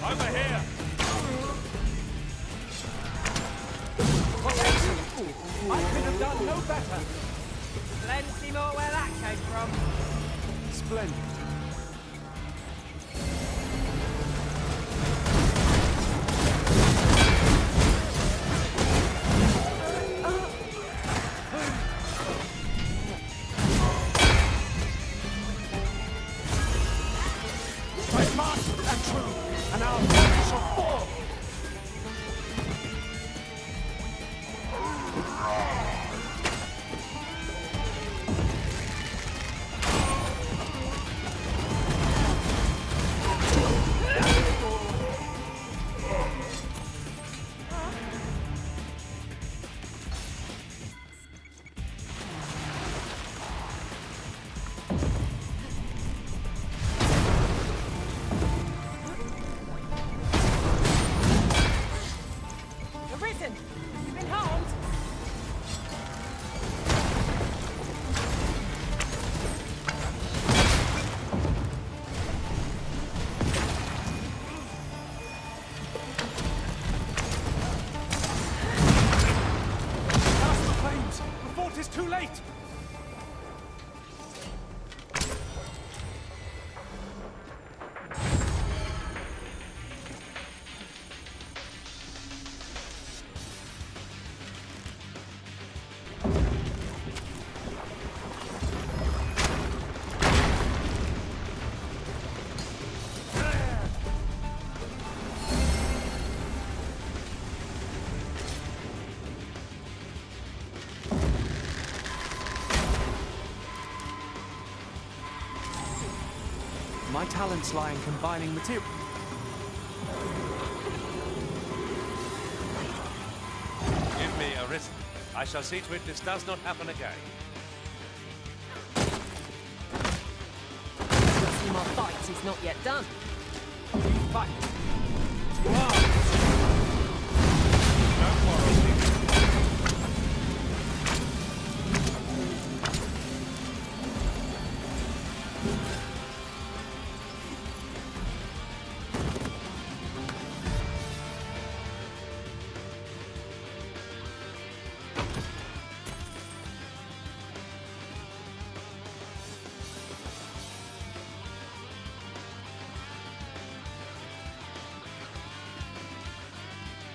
Over here! I could have done no better! Plenty more where that came from. Splendid. My master and true, and our bodies shall fall! Arisen! You've been harmed! Cast the flames before it is too late! My talents lie in combining material. Arisen. I shall see to it this does not happen again. You'll see my fight is not yet done. Fight.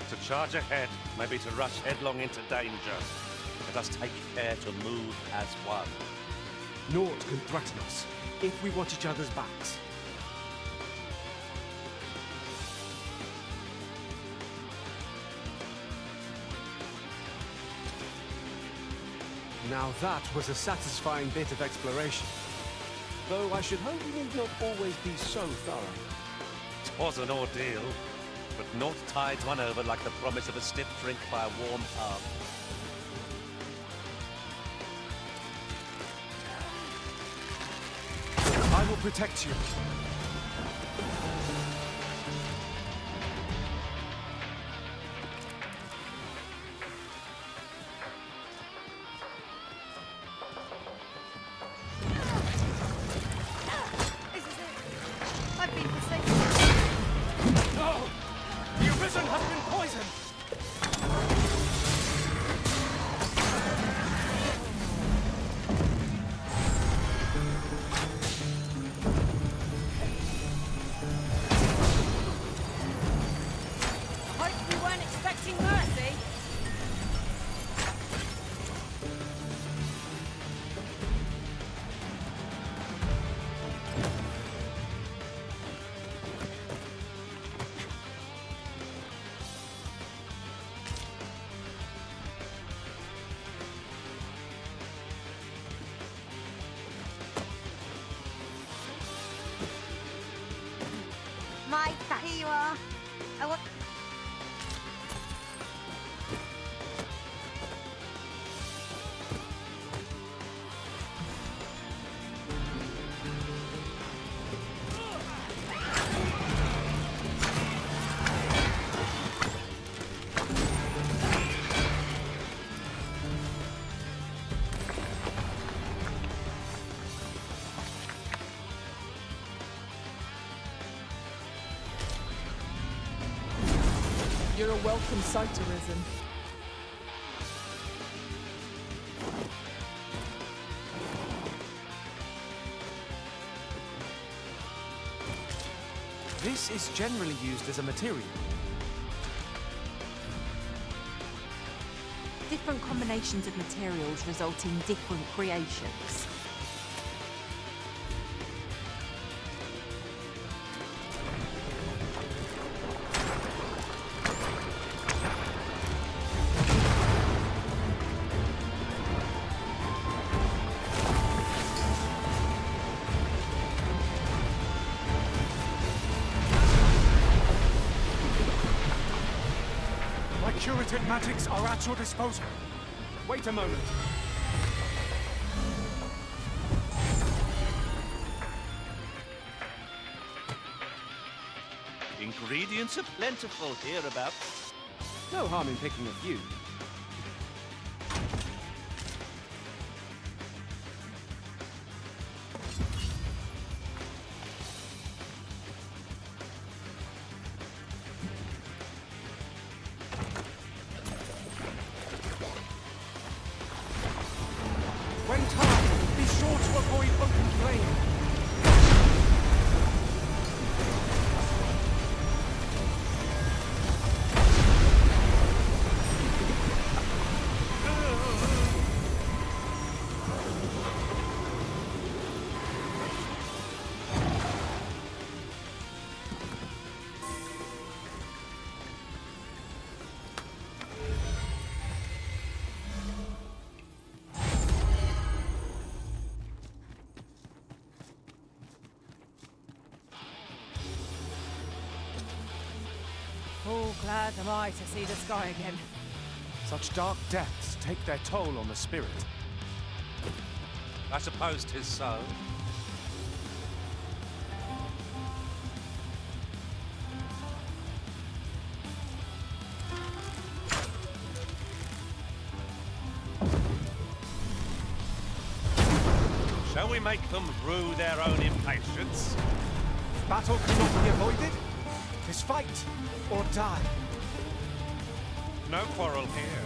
To charge ahead may be to rush headlong into danger. Let us take care to move as one. Naught can threaten us if we watch each other's backs. Now that was a satisfying bit of exploration. Though I should hope we need not always be so thorough. 'Twas an ordeal, but naught tides one over like the promise of a stiff drink by a warm hearth. I will protect you. I've been forsaken. No! The Arisen has been poisoned! Hope you weren't expecting mercy. Mike, here you are. I want... You're a welcome sight, Arisen. This is generally used as a material. Different combinations of materials result in different creations. My curative magics are at your disposal. Wait a moment. Ingredients are plentiful hereabouts. No harm in picking a few. When timed, be sure to avoid open flame. Oh, glad am I to see the sky again. Such dark depths take their toll on the spirit. I suppose 'tis so. Shall we make them rue their own impatience? Battle cannot be avoided. 'Tis fight or die. No quarrel here.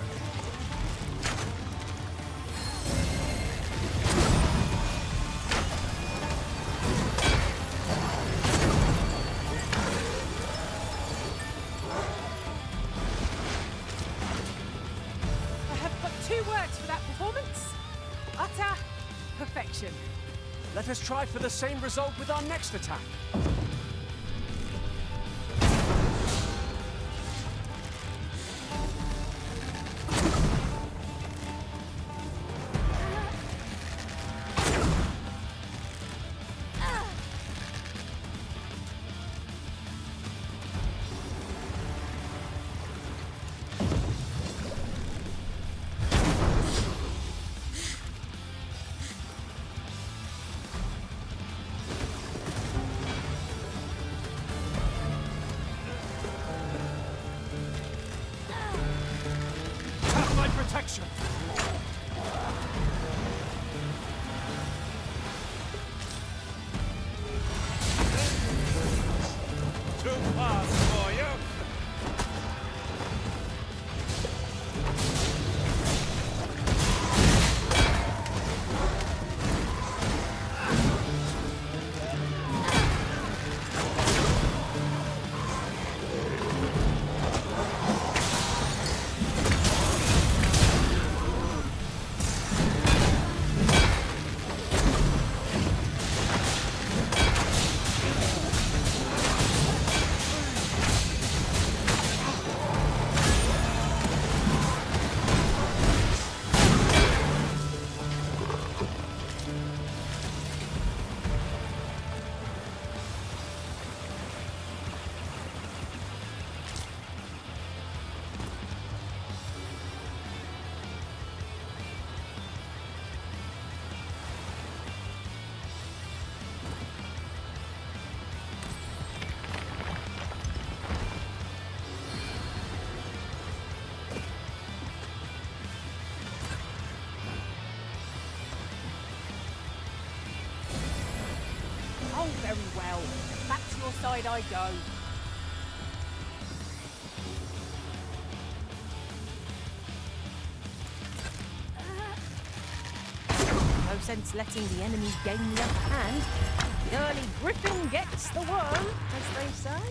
I have but two words for that performance. Utter perfection. Let us try for the same result with our next attack. Protection. Too fast for you. Oh, very well. Back to your side I go. No sense letting the enemy gain the upper hand. The early griffin gets the worm, as they say.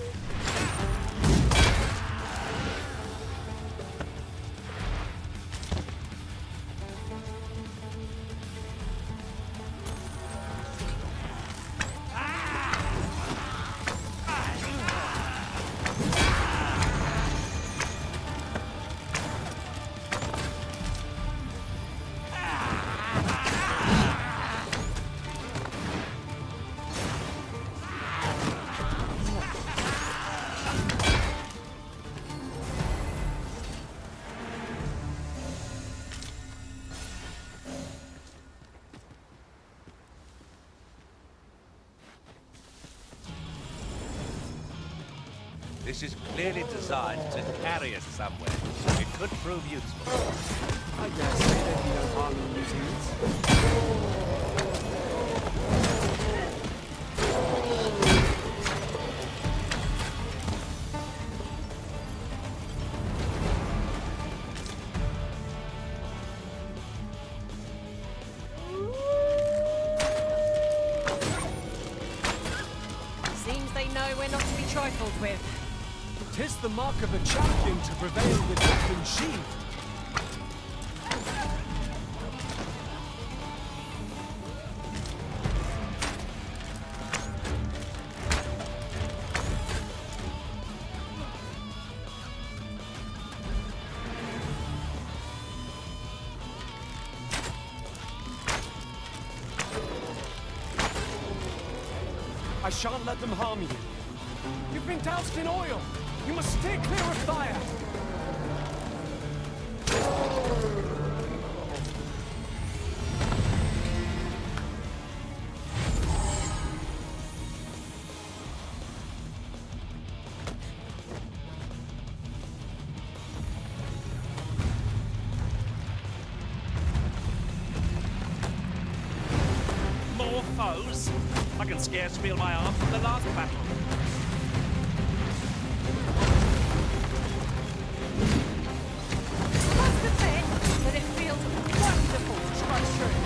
This is clearly designed to carry us somewhere. It could prove useful. I dare say there'd be no harm in using it. Seems they know we're not to be trifled with. 'Tis the mark of a champion to prevail with weapon sheathed. I shan't let them harm you. You've been doused in oil. You must steer clear of fire. I can scarce feel my arm from the last battle. Must admit that it feels wonderful to strike through.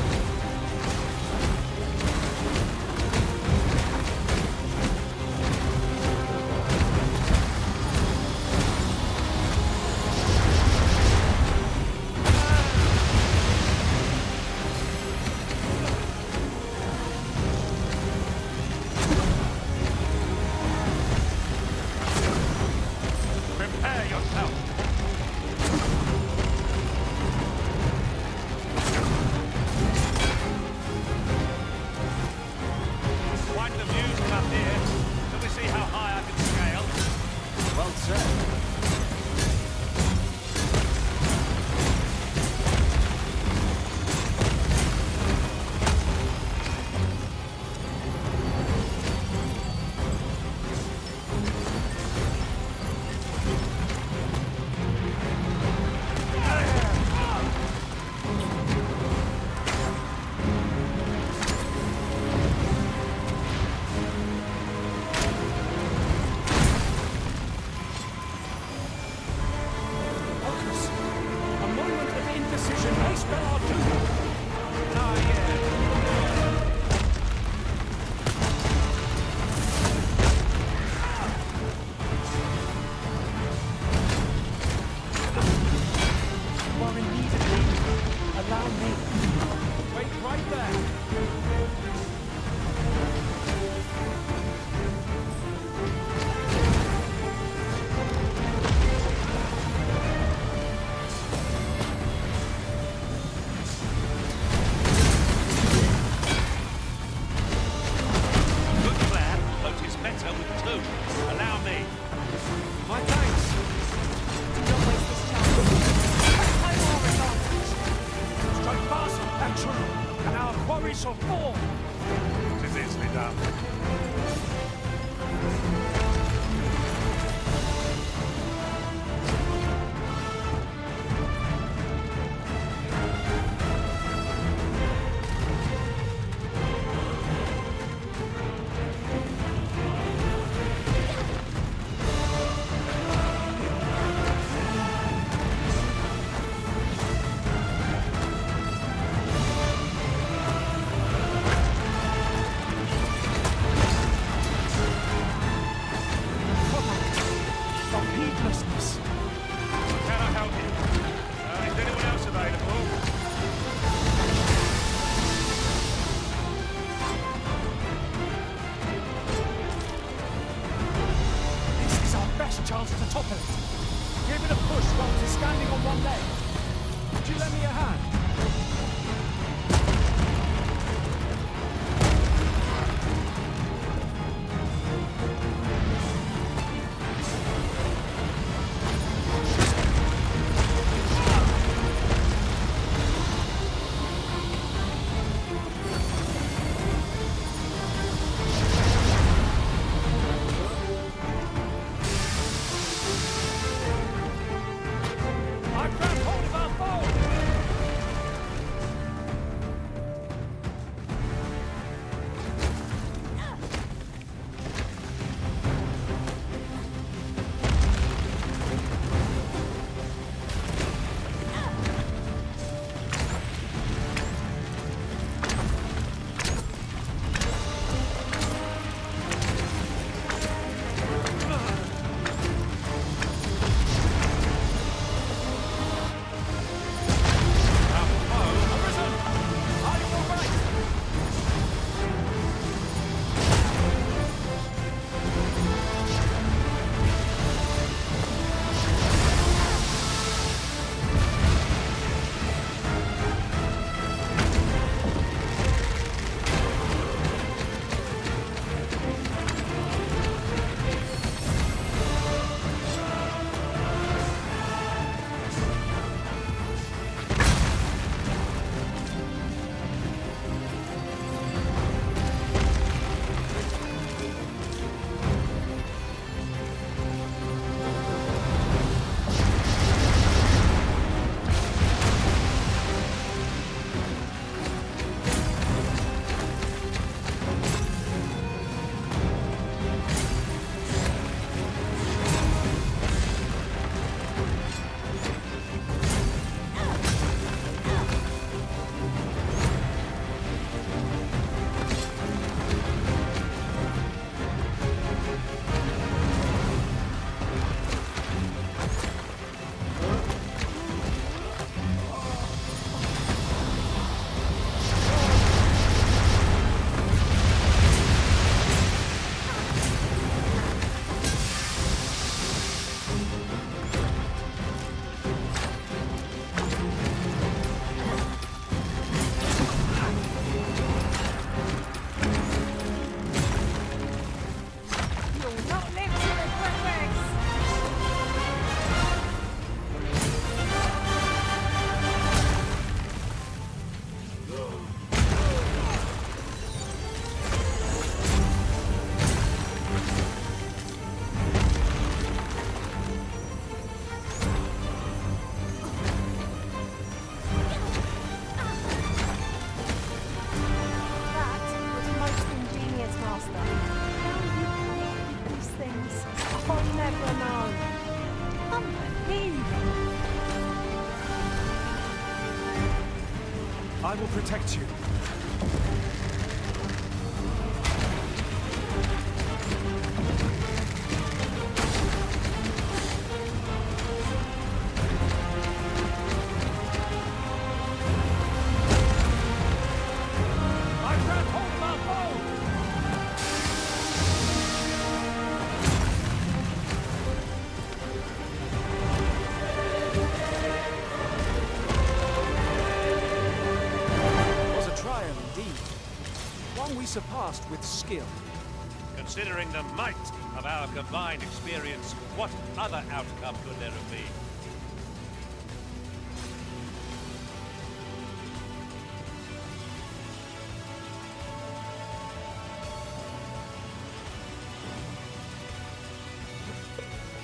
Prepare yourself. Quite the views from up here. Shall we see how high I can scale? Well said. Focus. A moment of indecision may spell our doom. Ah, yeah. You are in need of me. Allow me. Wait right there. Good plan, but it's better with two. Allow me. My thanks. Do not waste this chance. I'm our advantage. Strike fast and true, and our quarry shall fall. It is easily done. From heedlessness. Can I help you? Is anyone else available? This is our best chance to topple it. Give it a push while it is standing on one leg. Would you lend me a hand? I grab hold of our foe! I will protect you. Surpassed with skill. Considering the might of our combined experience, what other outcome could there have been?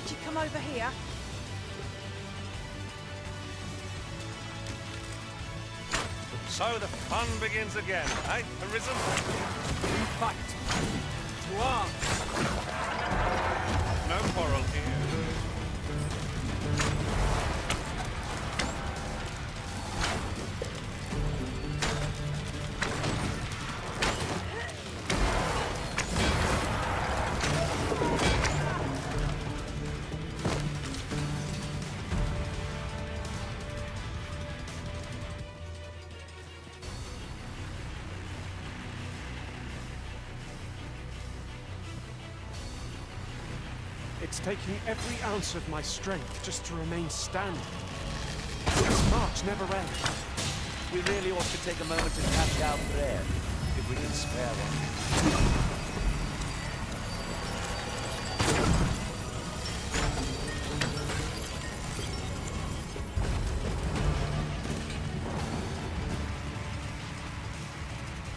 Did you come over here? So the fun begins again, eh, Arisen? We fight. To arms. No quarrel here. It's taking every ounce of my strength just to remain standing. This march never ends. We really ought to take a moment to catch our breath, if we can spare one.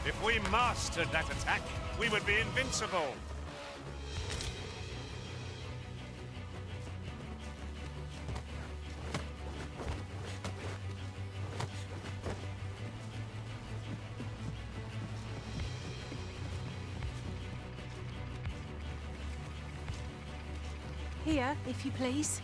If we mastered that attack, we would be invincible. Here, if you please.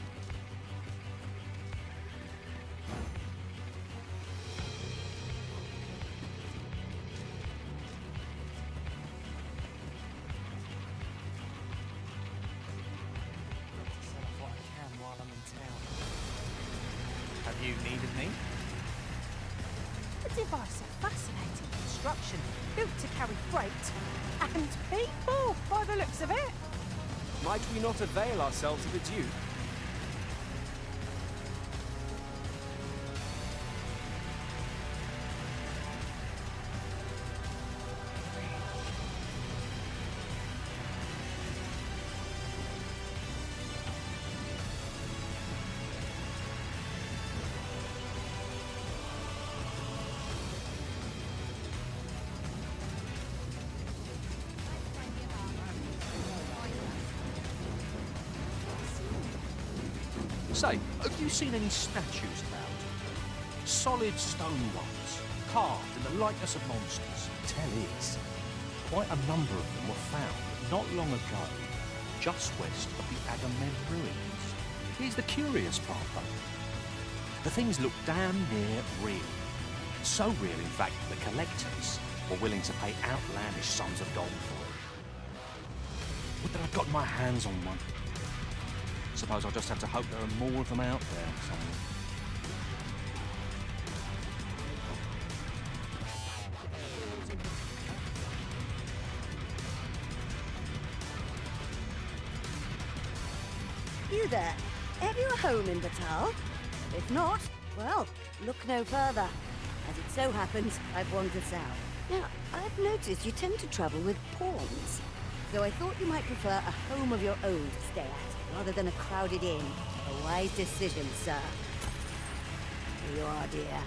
Have you needed me? A device of fascinating construction, built to carry freight and people, by the looks of it. Might we not avail ourselves of its use? Say, have you seen any statues about? Solid stone ones, carved in the likeness of monsters. Tell is, quite a number of them were found not long ago, just west of the Agamemnon ruins. Here's the curious part, though. The things look damn near real. So real, in fact, that collectors were willing to pay outlandish sums of gold for it. Would that I'd got my hands on one. Suppose I'll just have to hope there are more of them out there somewhere. You there? Have you a home in Batal? If not, well, look no further. As it so happens, I've wandered south. Now, I've noticed you tend to travel with pawns. So I thought you might prefer a home of your own to stay at, rather than a crowded inn. A wise decision, sir. Here you are, dear.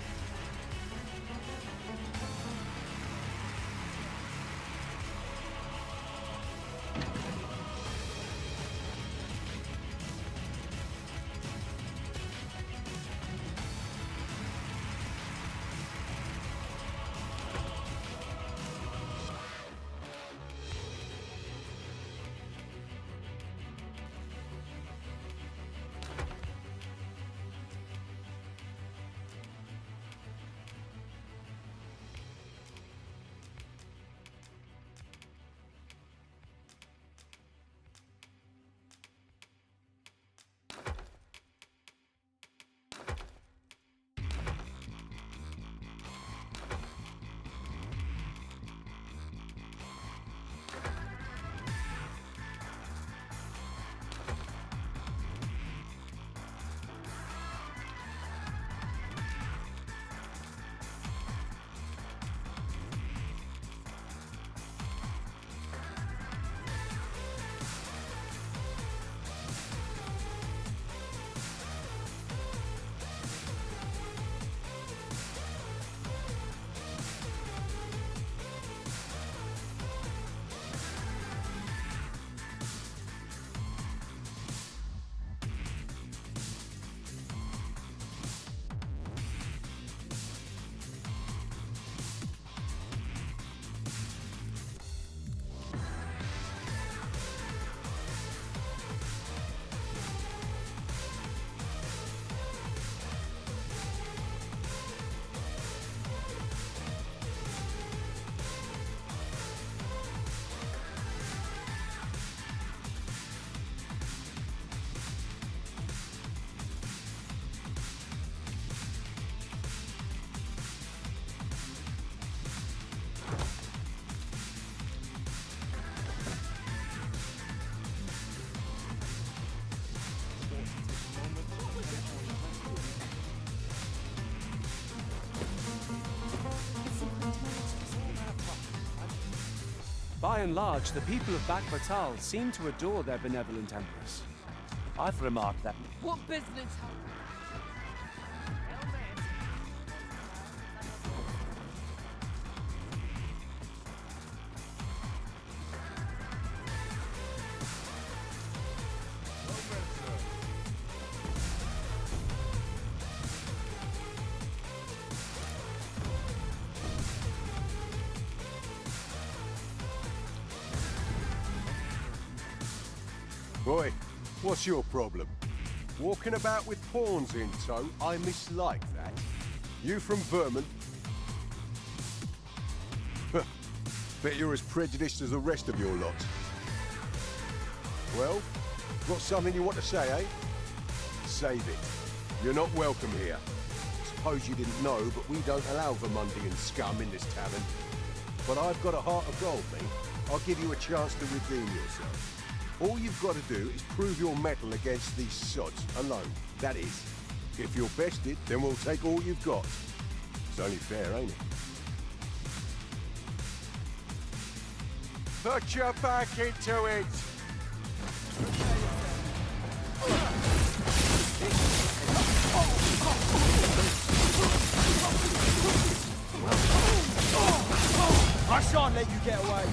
By and large, the people of Batal seem to adore their benevolent empress. I've remarked that. What business? Boy, what's your problem? Walking about with pawns in tow? I mislike that. You from Vermont? Bet you're as prejudiced as the rest of your lot. Well, got something you want to say, eh? Save it. You're not welcome here. Suppose you didn't know, but we don't allow Vermundian scum in this tavern. But I've got a heart of gold, me. I'll give you a chance to redeem yourself. All you've got to do is prove your mettle against these sods alone. That is, if you're bested, then we'll take all you've got. It's only fair, ain't it? Put your back into it! I shan't let you get away.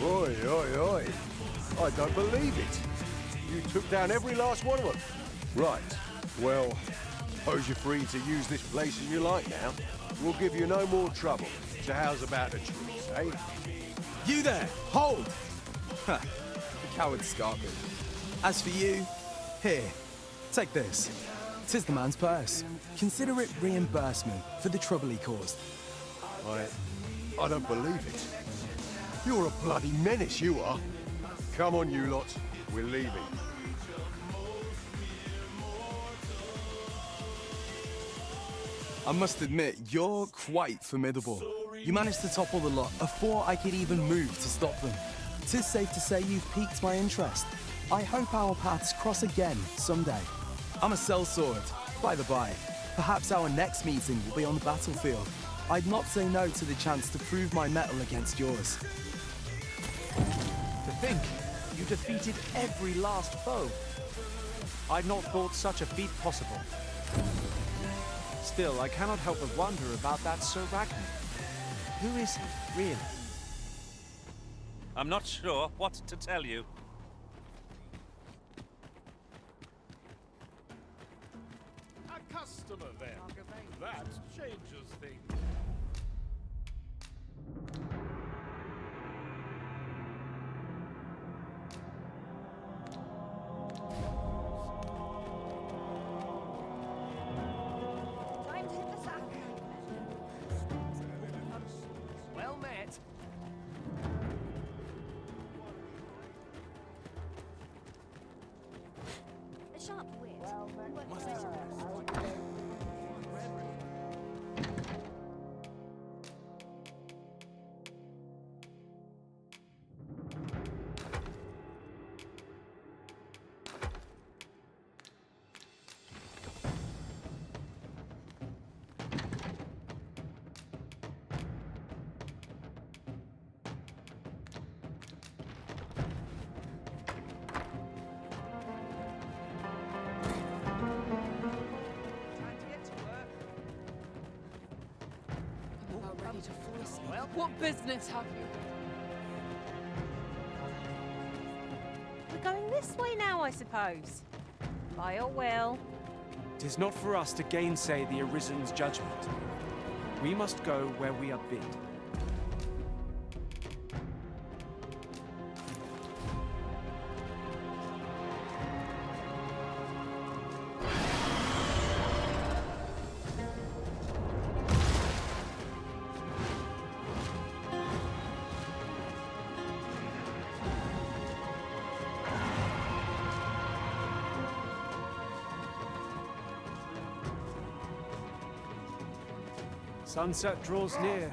Oi, oi, oi. I don't believe it. You took down every last one of them. Right. Well, suppose you're free to use this place as you like now. We'll give you no more trouble. So how's about a truce, eh? You there! Hold! Ha! The coward scarping. As for you, here, take this. 'Tis the man's purse. Consider it reimbursement for the trouble he caused. I don't believe it. You're a bloody menace, you are. Come on, you lot. We're leaving. I must admit, you're quite formidable. You managed to topple the lot before I could even move to stop them. 'Tis safe to say you've piqued my interest. I hope our paths cross again someday. I'm a sellsword, by the by. Perhaps our next meeting will be on the battlefield. I'd not say no to the chance to prove my mettle against yours. To think, you defeated every last foe. I'd not thought such a feat possible. Still, I cannot help but wonder about that Sir Ragnar. Who is he, really? I'm not sure what to tell you. A customer then. That changes things. Time to hit the sack. Well met. A sharp wit. Ready to fall asleep. Well, what business have you? We're going this way now, I suppose. By your will. 'Tis not for us to gainsay the Arisen's judgment. We must go where we are bid. Sunset draws near.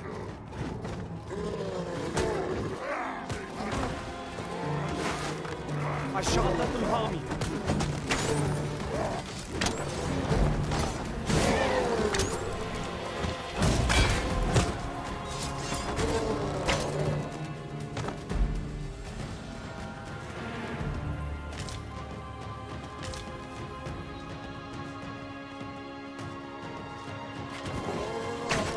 I shan't let them harm you.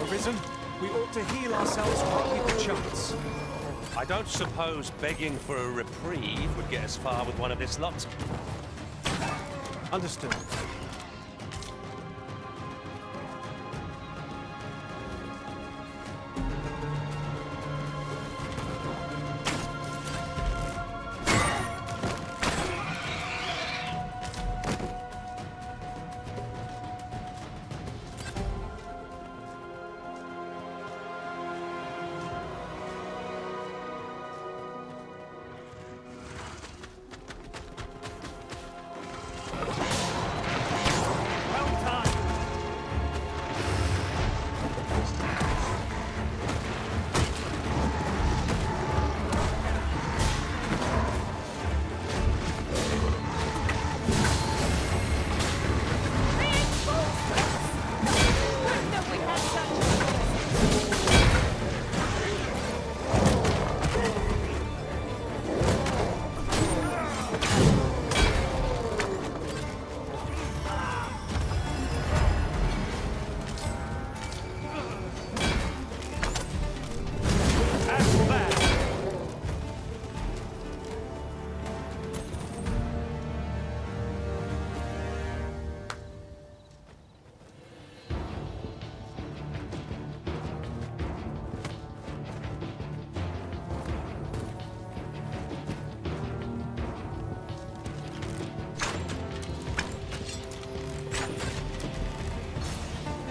Arisen, we ought to heal ourselves while we have a chance. I don't suppose begging for a reprieve would get us far with one of this lot. Understood.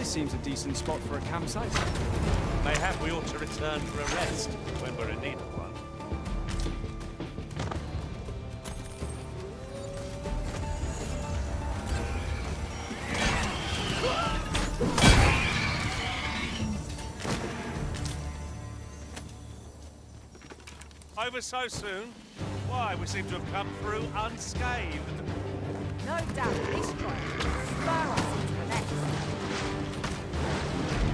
Seems a decent spot for a campsite. Mayhap we ought to return for a rest when we're in need of one. Over so soon? Why, we seem to have come through unscathed. No doubt this trial will spur us into the next.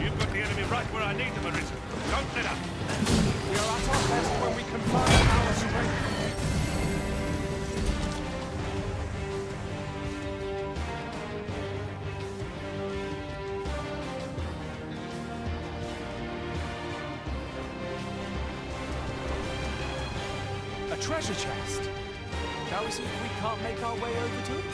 You've got the enemy right where I need them, Arisen. Don't let up. We are at our best when we combine our strength. A treasure chest. Shall we see if we can't make our way over to it?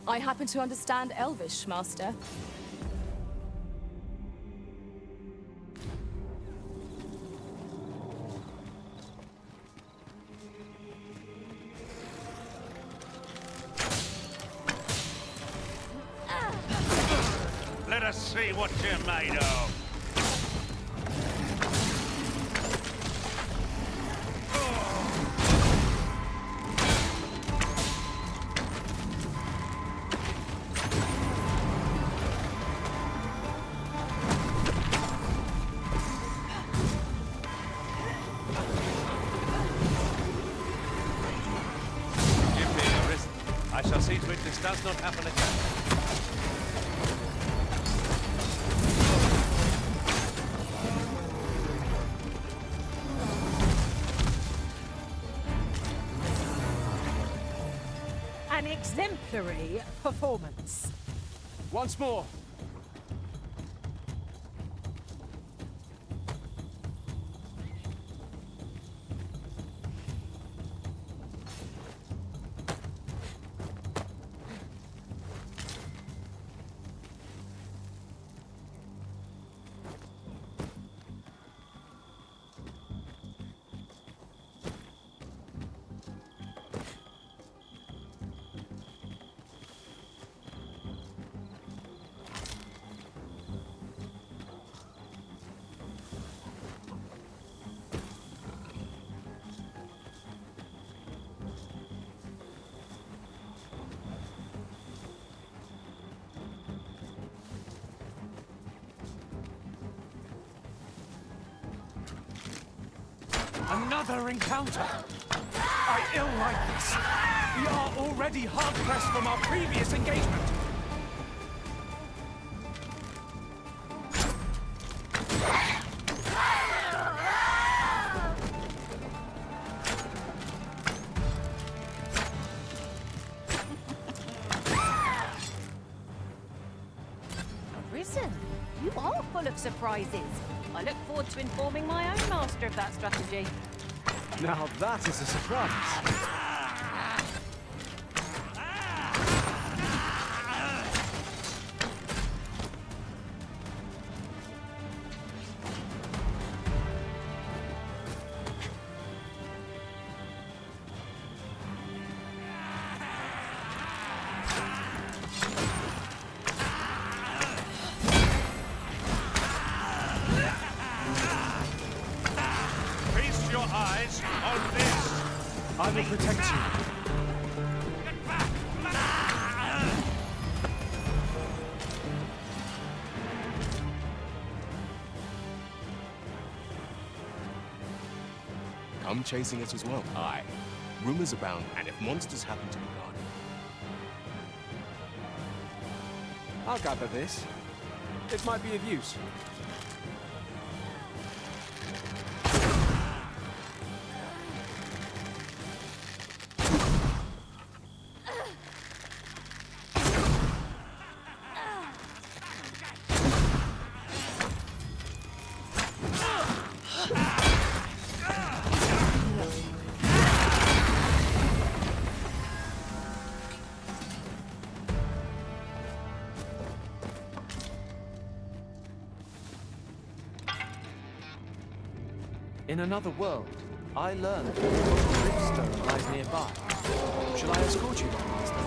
I happen to understand Elvish, Master. Let us see what you're made of. does not happen again. An exemplary performance. Once more. Another encounter! I ill like this. We are already hard-pressed from our previous engagement. Arisen, you are full of surprises. I look forward to informing my own master of that strategy. Now that is a surprise. Feast your eyes on this. I will protect you. Come chasing it as well. Aye. Rumors abound, and if monsters happen to be guarded. I'll gather this. It might be of use. In another world, I learned that the Riftstone lies nearby. Shall I escort you there, Master?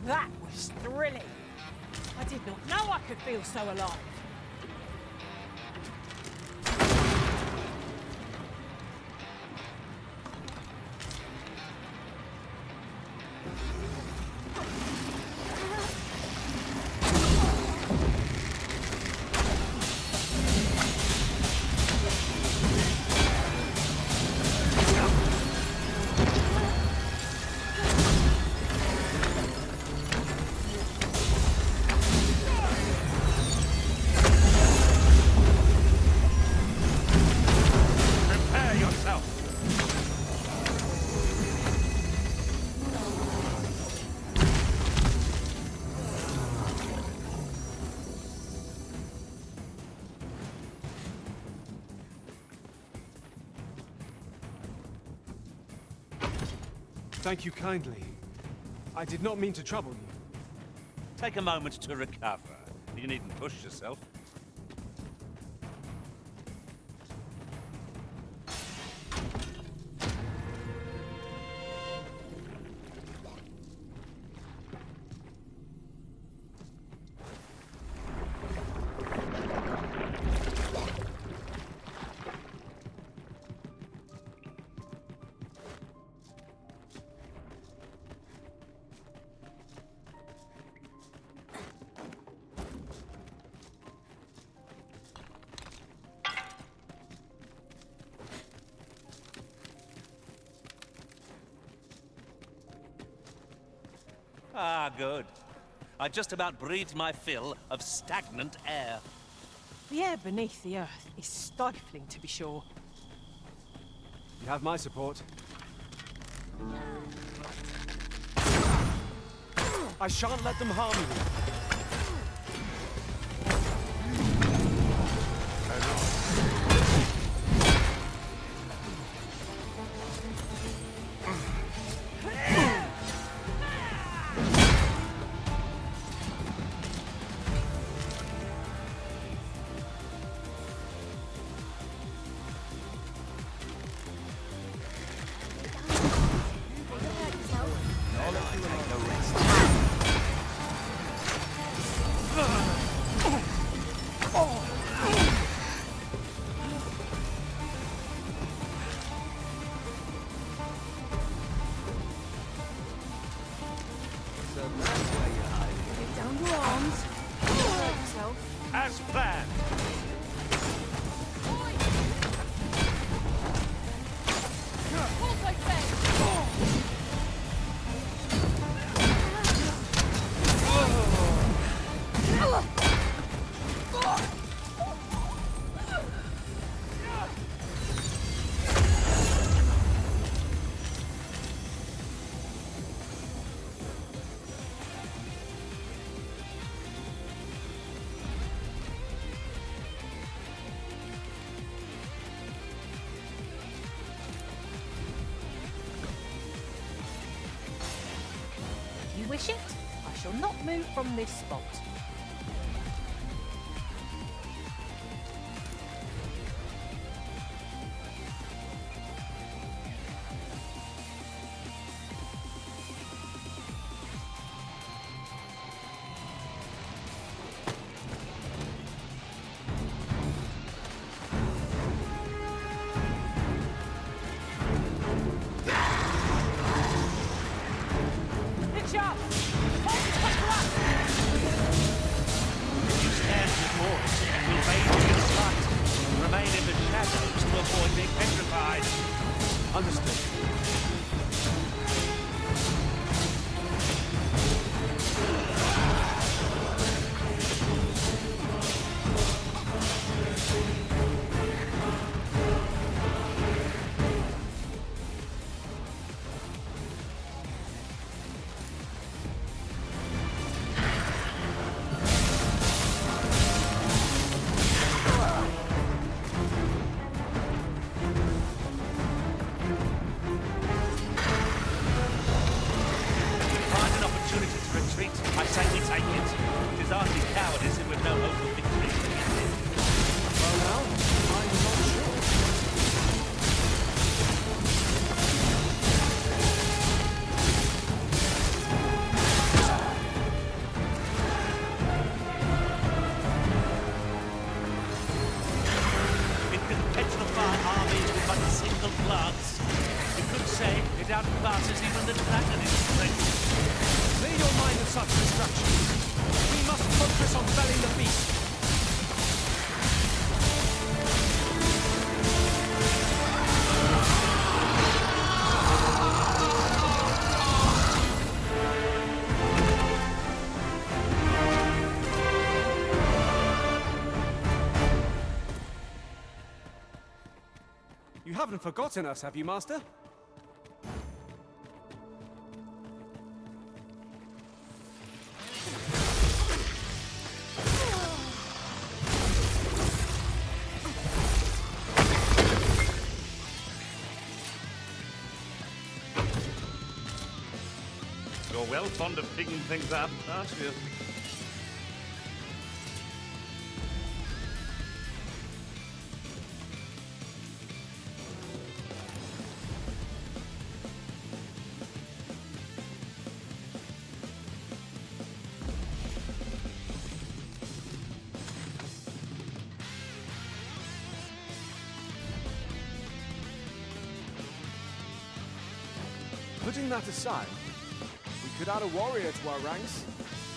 That was thrilling. I did not know I could feel so alive. Prepare yourself. Thank you kindly. I did not mean to trouble you. Take a moment to recover. You needn't push yourself. Ah, good. I just about breathed my fill of stagnant air. The air beneath the earth is stifling, to be sure. You have my support. I shan't let them harm you. As planned. If you wish it, I shall not move from this spot. Pitch up! Hold the pucker up! You stand before us and will bathe in its light. Remain in the shadows to avoid being petrified. Understood. Find an opportunity to retreat. I say we take it. It is hardly cowardice if with no hope of victory. Well now, I'm not sure. It can petrify armies with but a single glance. You could say it outclasses even the dragon in strength. Clear your mind of such distractions. We must focus on felling the beast. You haven't forgotten us, have you, Master? You're well fond of picking things up, aren't you? Putting that aside, we could add a warrior to our ranks.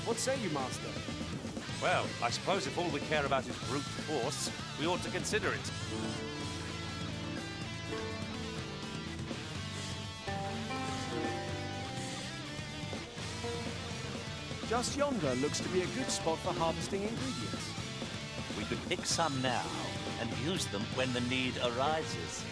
What say you, Master? Well, I suppose if all we care about is brute force, we ought to consider it. Just yonder looks to be a good spot for harvesting ingredients. We could pick some now and use them when the need arises.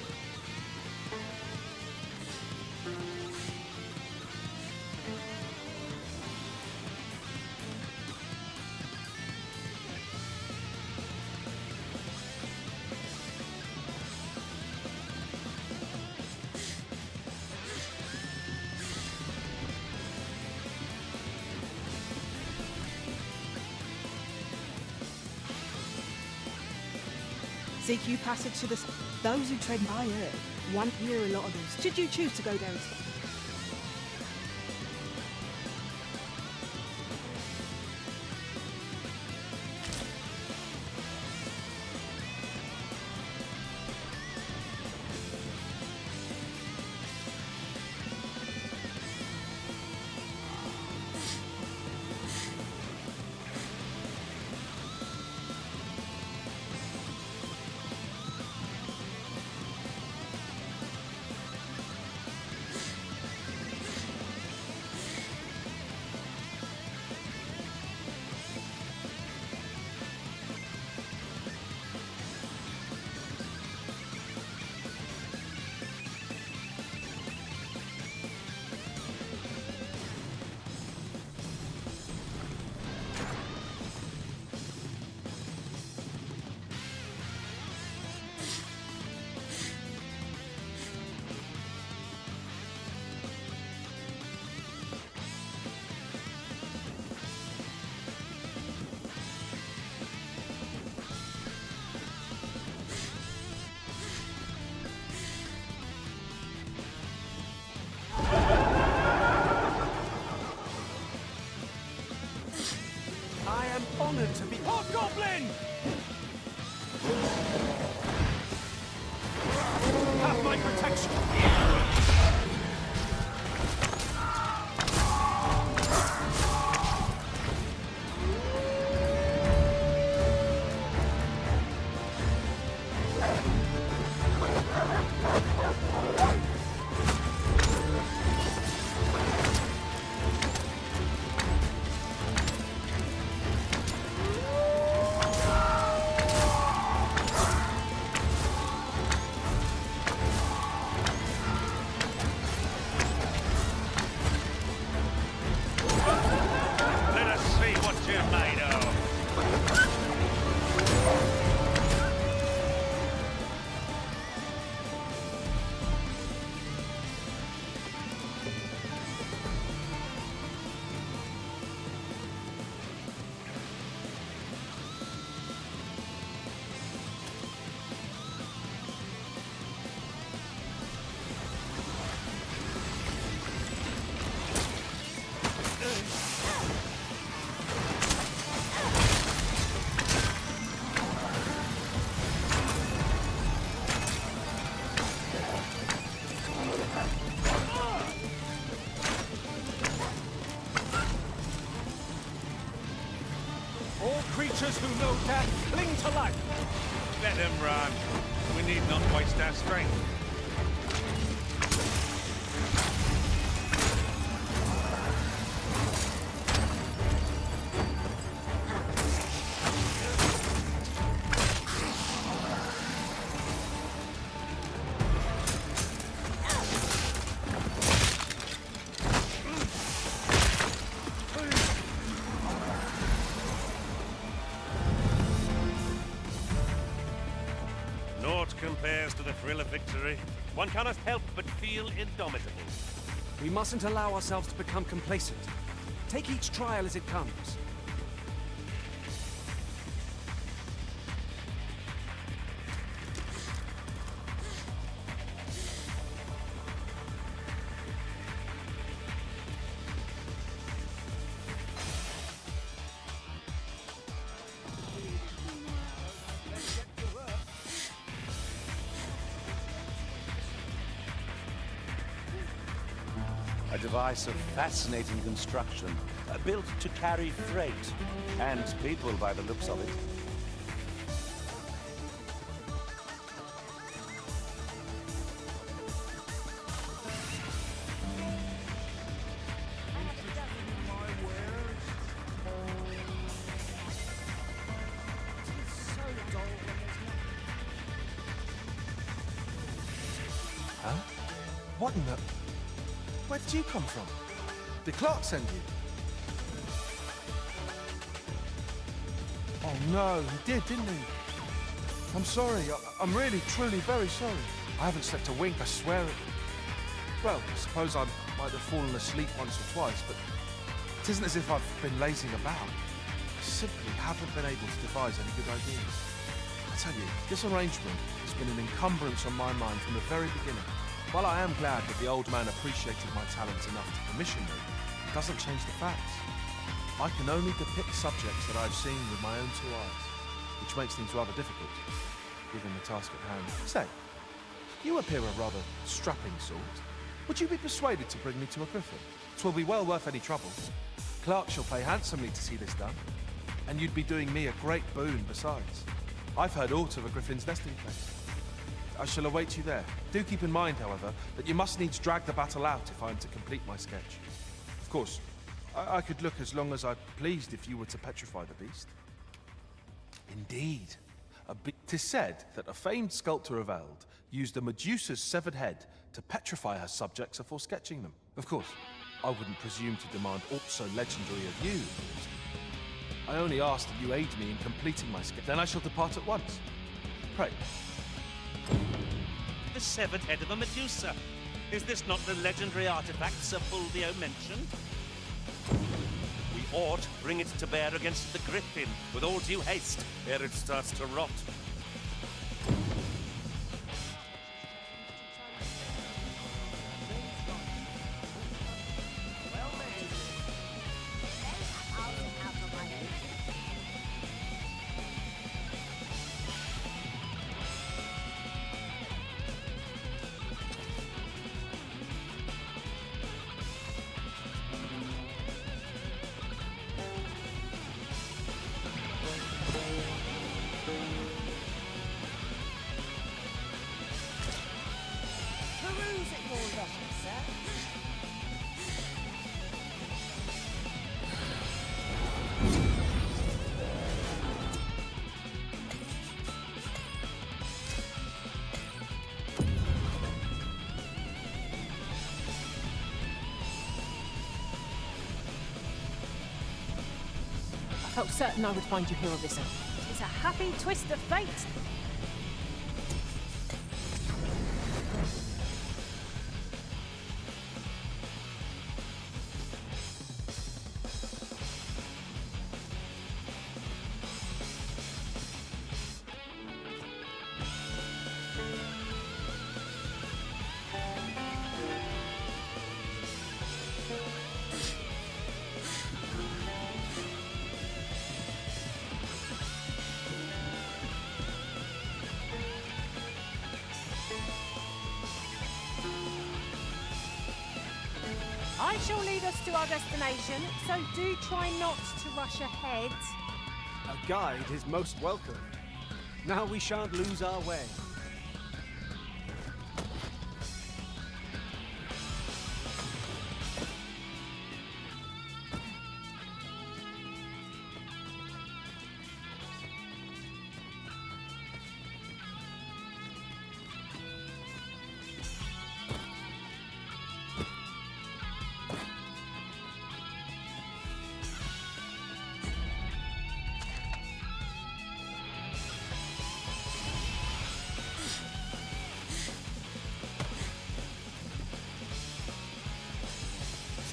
CQ passage to the... Those who tread by earth won't hear a lot of those. Should you choose to go down... I am honored to be... Hobgoblin! Have my protection! Let us see what you're made of. All creatures who know death cling to life. Let them run. We need not waste our strength. Naught compares to the thrill of victory. One cannot help but feel indomitable. We mustn't allow ourselves to become complacent. Take each trial as it comes. A device of fascinating construction, built to carry freight and people by the looks of it. What in the... Where did you come from? Did Clark send you? Oh no, he did, didn't he? I'm sorry. I'm really, truly very sorry. I haven't slept a wink, I swear it. Well, I suppose I might have fallen asleep once or twice, but it isn't as if I've been lazing about. I simply haven't been able to devise any good ideas. I tell you, this arrangement has been an encumbrance on my mind from the very beginning. While I am glad that the old man appreciated my talents enough to commission me, it doesn't change the facts. I can only depict subjects that I've seen with my own two eyes, which makes things rather difficult, given the task at hand. Say, you appear a rather strapping sort. Would you be persuaded to bring me to a griffin? 'Twill be well worth any trouble. Clark shall pay handsomely to see this done, and you'd be doing me a great boon besides. I've heard aught of a griffin's nesting place. I shall await you there. Do keep in mind, however, that you must needs drag the battle out if I am to complete my sketch. Of course, I could look as long as I pleased if you were to petrify the beast. Indeed. 'Tis said that a famed sculptor of Eld used a Medusa's severed head to petrify her subjects before sketching them. Of course, I wouldn't presume to demand aught so legendary of you. I only ask that you aid me in completing my sketch, then I shall depart at once. Pray. The severed head of a Medusa. Is this not the legendary artifact Sir Fulvio mentioned? We ought bring it to bear against the griffin with all due haste, ere it starts to rot. I felt certain I would find you here, Alyssa. It's a happy twist of fate. I shall lead us to our destination, so do try not to rush ahead. A guide is most welcome. Now we shan't lose our way.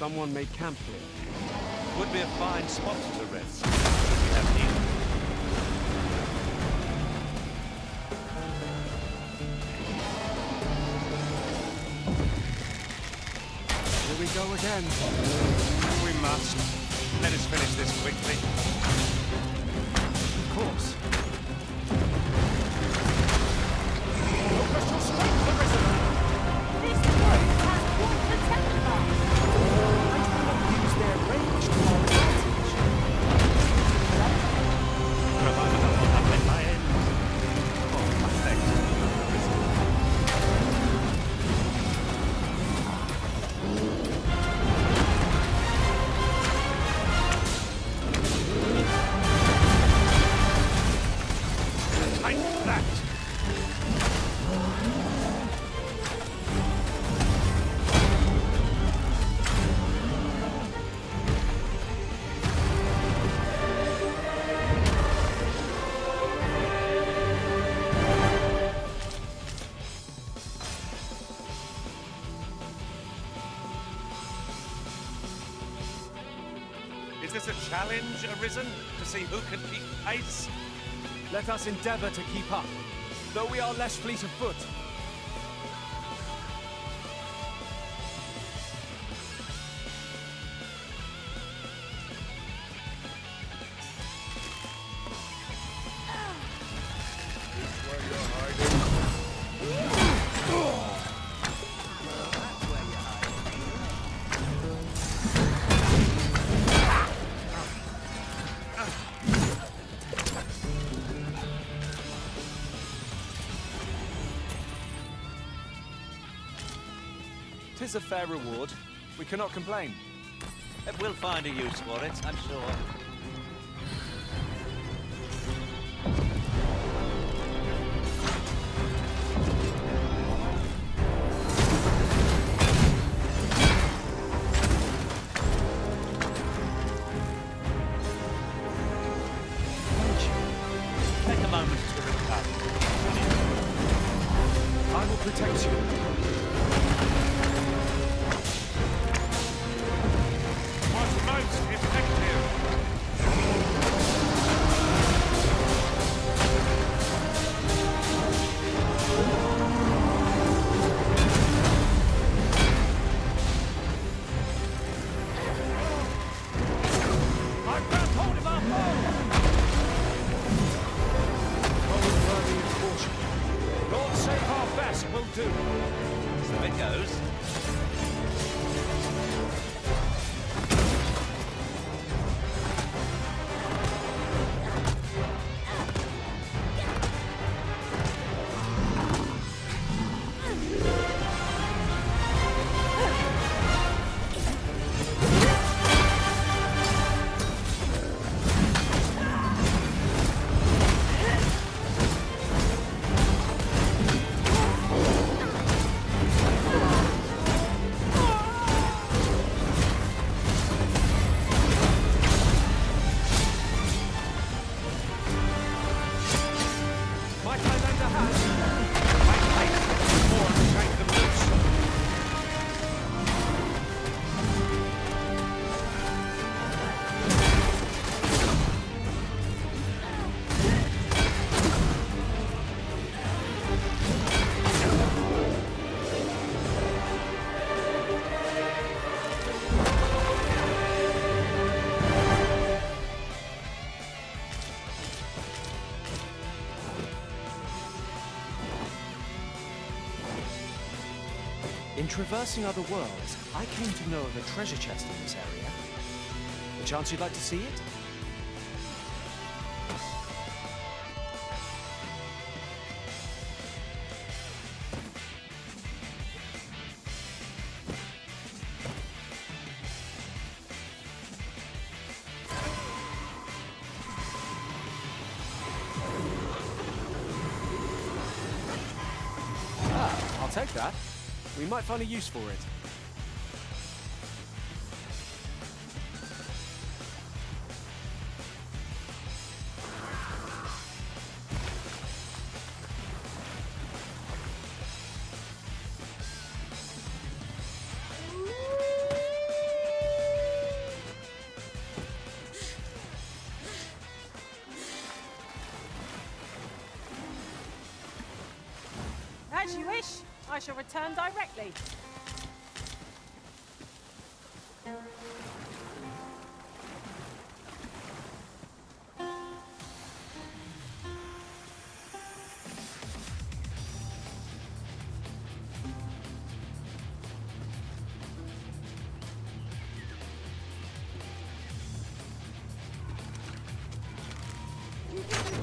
Someone may camp here. Would be a fine spot to rest. We have need. Here we go again. We must. Let us finish this quickly. Of course. Is this a challenge arisen to see who can keep pace? Let us endeavour to keep up, though we are less fleet of foot. Tis a fair reward. We cannot complain. We'll find a use for it, I'm sure. Take a moment to recover. I will protect you. Most effective. I've grabbed hold of our foe! Oh, worthy of caution. Lord save our best will do. So it goes. In traversing other worlds, I came to know of a treasure chest in this area. A chance you'd like to see it? Ah, I'll take that. We might find a use for it. As you wish. I shall return directly.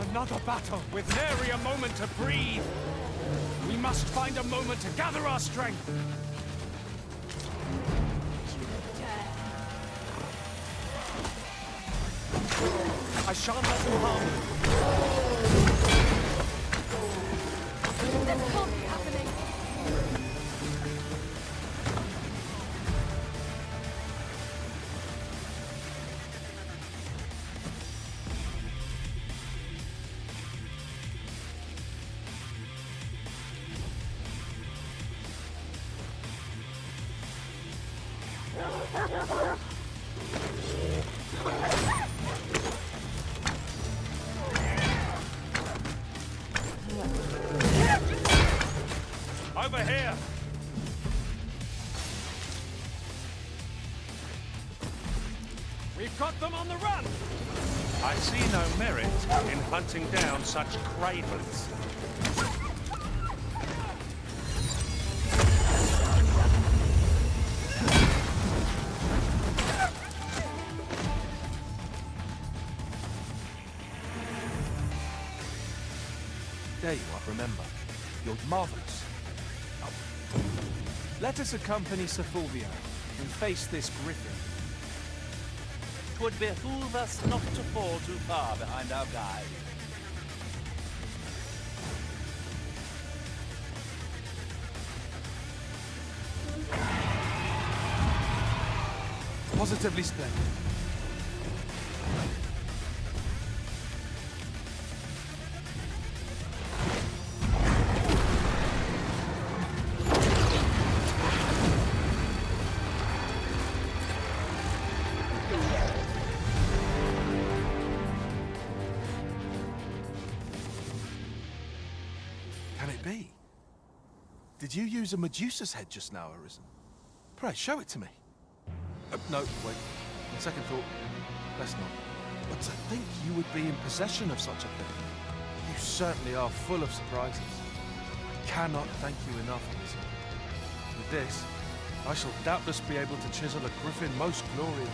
Another battle with nary a moment to breathe. We must find a moment to gather our strength. I shan't let them harm you. This can't be happening. run! I see no merit in hunting down such cravens. There you are, remember. You're marvelous. Let us accompany Sir Fulvio and face this griffin. 'Twould behoove us not to fall too far behind our guide. Positively splendid. Can it be? Did you use a Medusa's head just now, Arisen? Pray, show it to me. No, wait. On second thought, let's not. But to think you would be in possession of such a thing. You certainly are full of surprises. Cannot thank you enough, Arisen. With this, I shall doubtless be able to chisel a griffin most glorious.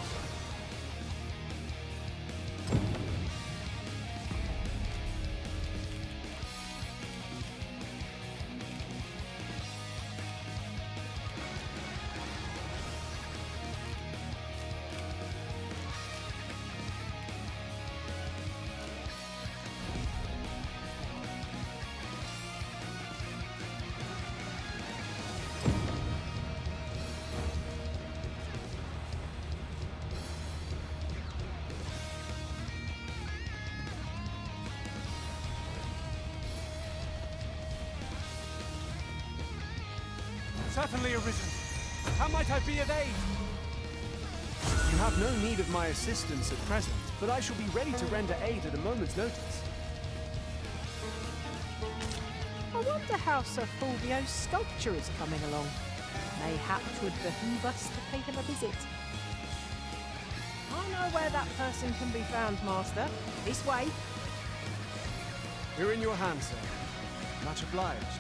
Certainly, Arisen. How might I be of aid? You have no need of my assistance at present, but I shall be ready to render aid at a moment's notice. I wonder how Sir Fulvio's sculpture is coming along. Mayhap 'twould behoove us to pay him a visit. I know where that person can be found, Master. This way. We're in your hands, sir. Much obliged.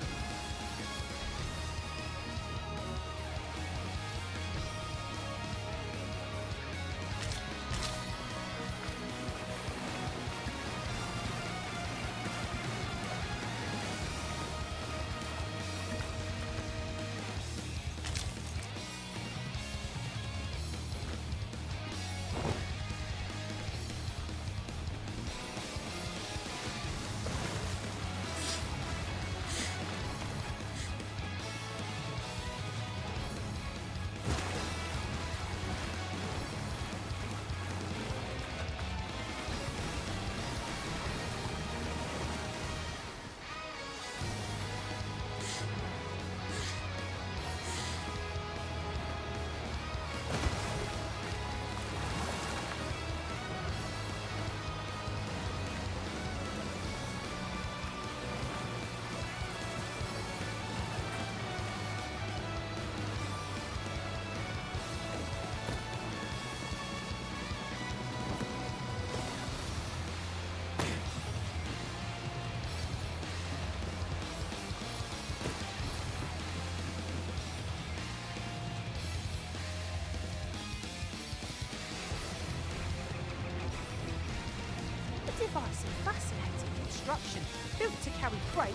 Device of fascinating construction, built to carry freight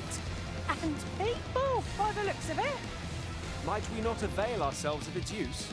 and people, by the looks of it. Might we not avail ourselves of its use?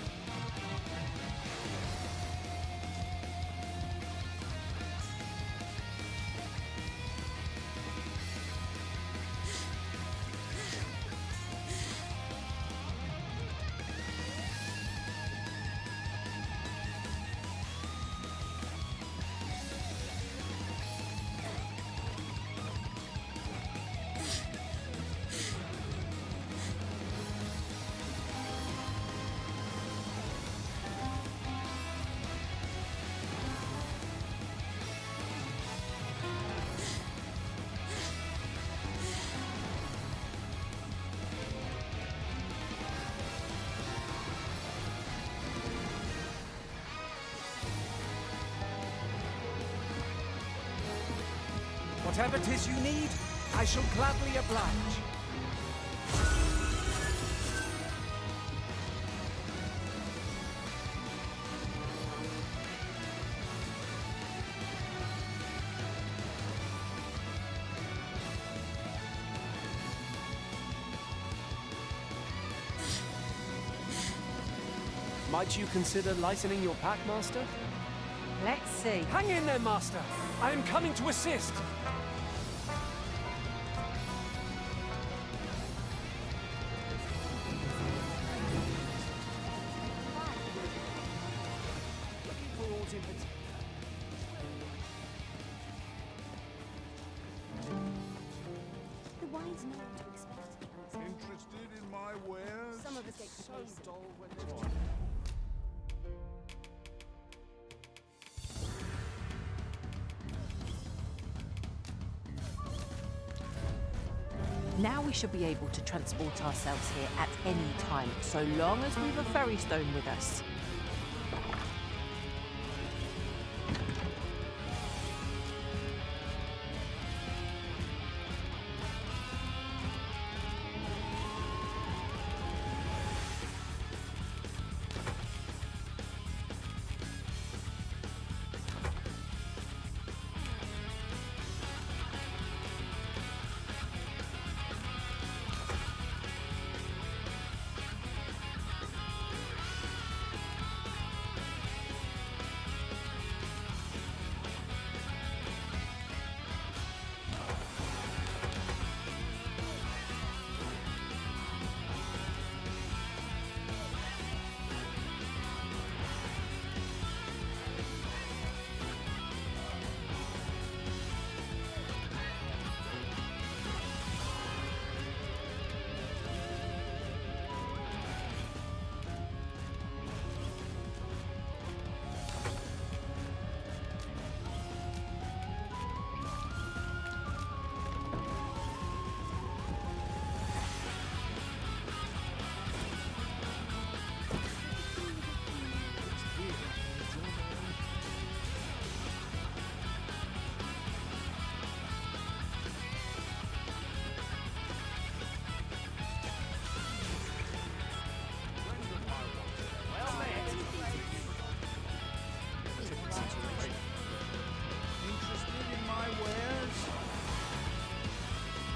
Whatever 'tis you need, I shall gladly oblige. Might you consider lightening your pack, Master? Let's see. Hang in there, Master! I am coming to assist! The wise know what to expect. Interested in my wares? Some of us get so complacent. dull when Now we should be able to transport ourselves here at any time, so long as we've a ferry stone with us.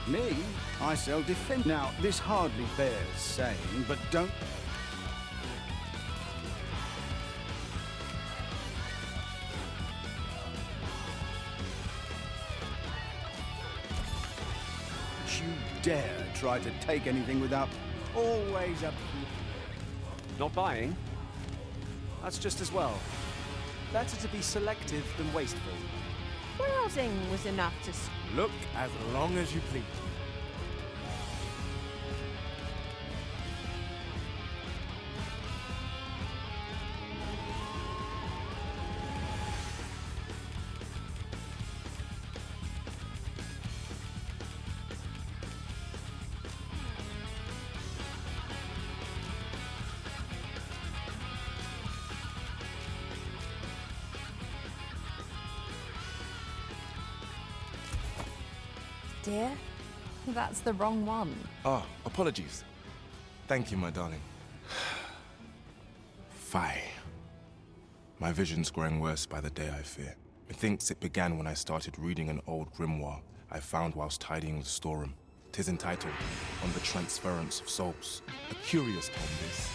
Me? I sell defense. Now, this hardly bears saying, but don't... You dare try to take anything without always a... Not buying? That's just as well. Better to be selective than wasteful. Browsing was enough to... Look as long as you please. Dear, that's the wrong one. Ah, apologies. Thank you, my darling. Fie. My vision's growing worse by the day, I fear. Methinks it began when I started reading an old grimoire I found whilst tidying the storeroom. 'Tis entitled On the Transference of Souls. A curious tome, this.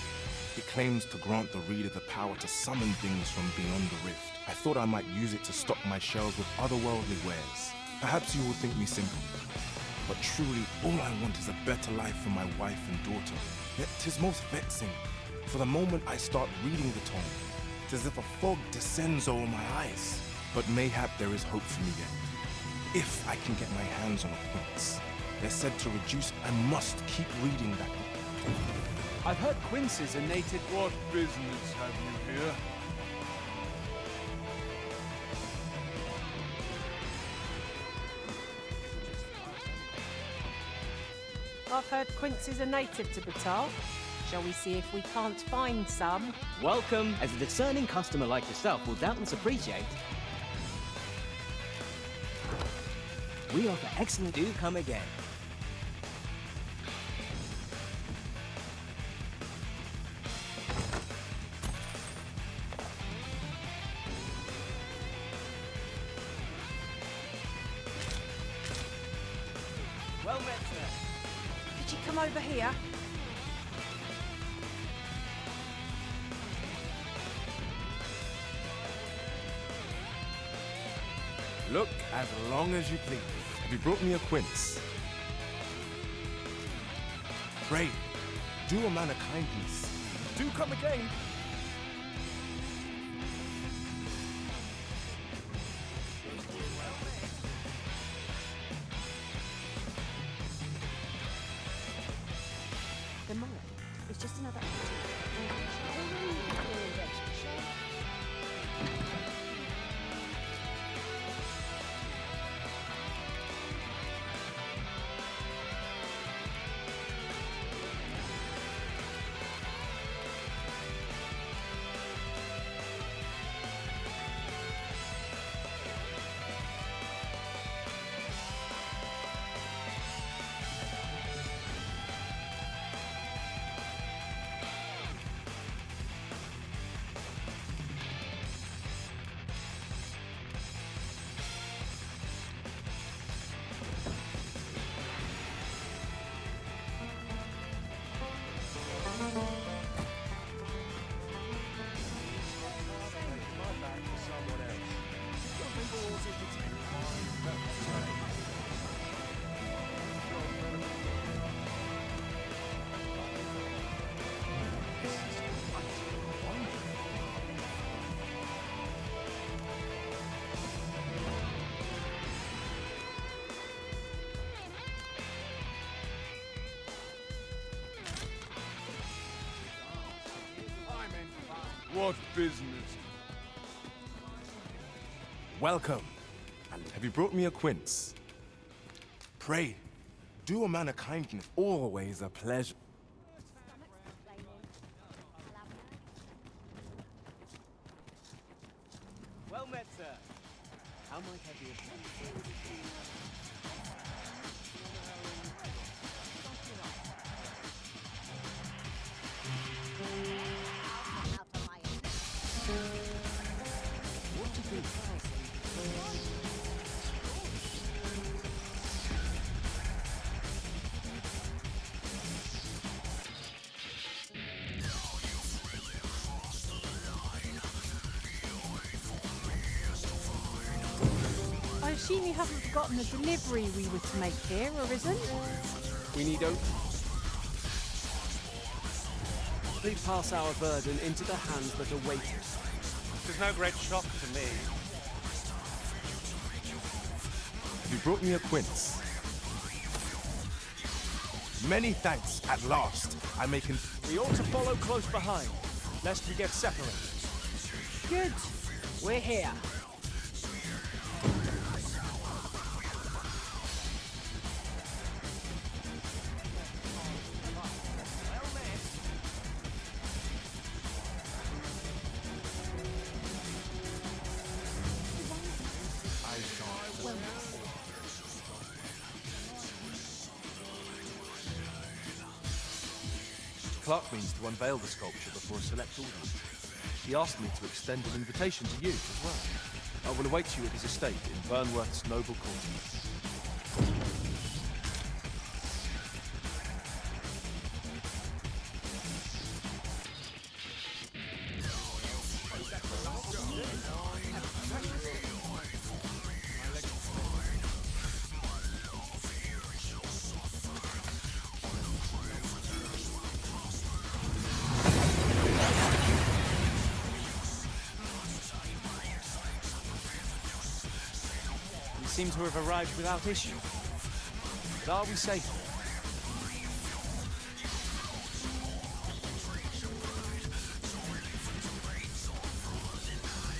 It claims to grant the reader the power to summon things from beyond the rift. I thought I might use it to stock my shelves with otherworldly wares. Perhaps you will think me simple, but truly all I want is a better life for my wife and daughter. Yet 'tis most vexing, for the moment I start reading the tome, 'tis as if a fog descends over my eyes. But mayhap there is hope for me yet. If I can get my hands on a quince. They're said to reduce, I must keep reading that book. I've heard quinces are native... What business have you here? I've heard quinces are native to Batal. Shall we see if we can't find some? Welcome, as a discerning customer like yourself will doubtless appreciate. We offer excellent... Do come again. Well met, sir. Could you come over here? Look as long as you please. Have you brought me a quince? Pray, do a man a kindness. Do come again. The mullet is just another What business? Welcome. Have you brought me a quince? Pray, do a man a kindness. Always a pleasure. Well met, sir. How might I be of help? I assume you haven't forgotten the delivery we were to make here, Arisen? We need oak. Please pass our burden into the hands that await us. There's no great shock to me. Have you brought me a quince? Many thanks, at last. I may We ought to follow close behind, lest we get separated. Good. We're here. Clark means to unveil the sculpture before a select audience. He asked me to extend an invitation to you as well. I will await you at his estate in Burnworth's noble quarter. We seem to have arrived without issue. But are we safe?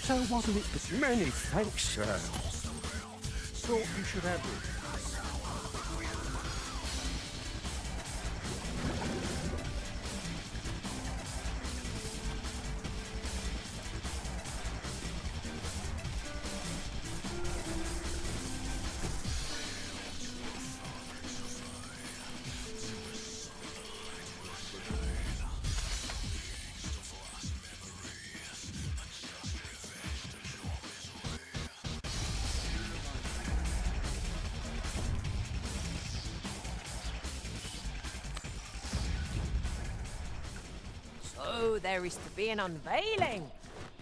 So wasn't it but many thanks, sir. Thought you should have it. So there is to be an unveiling.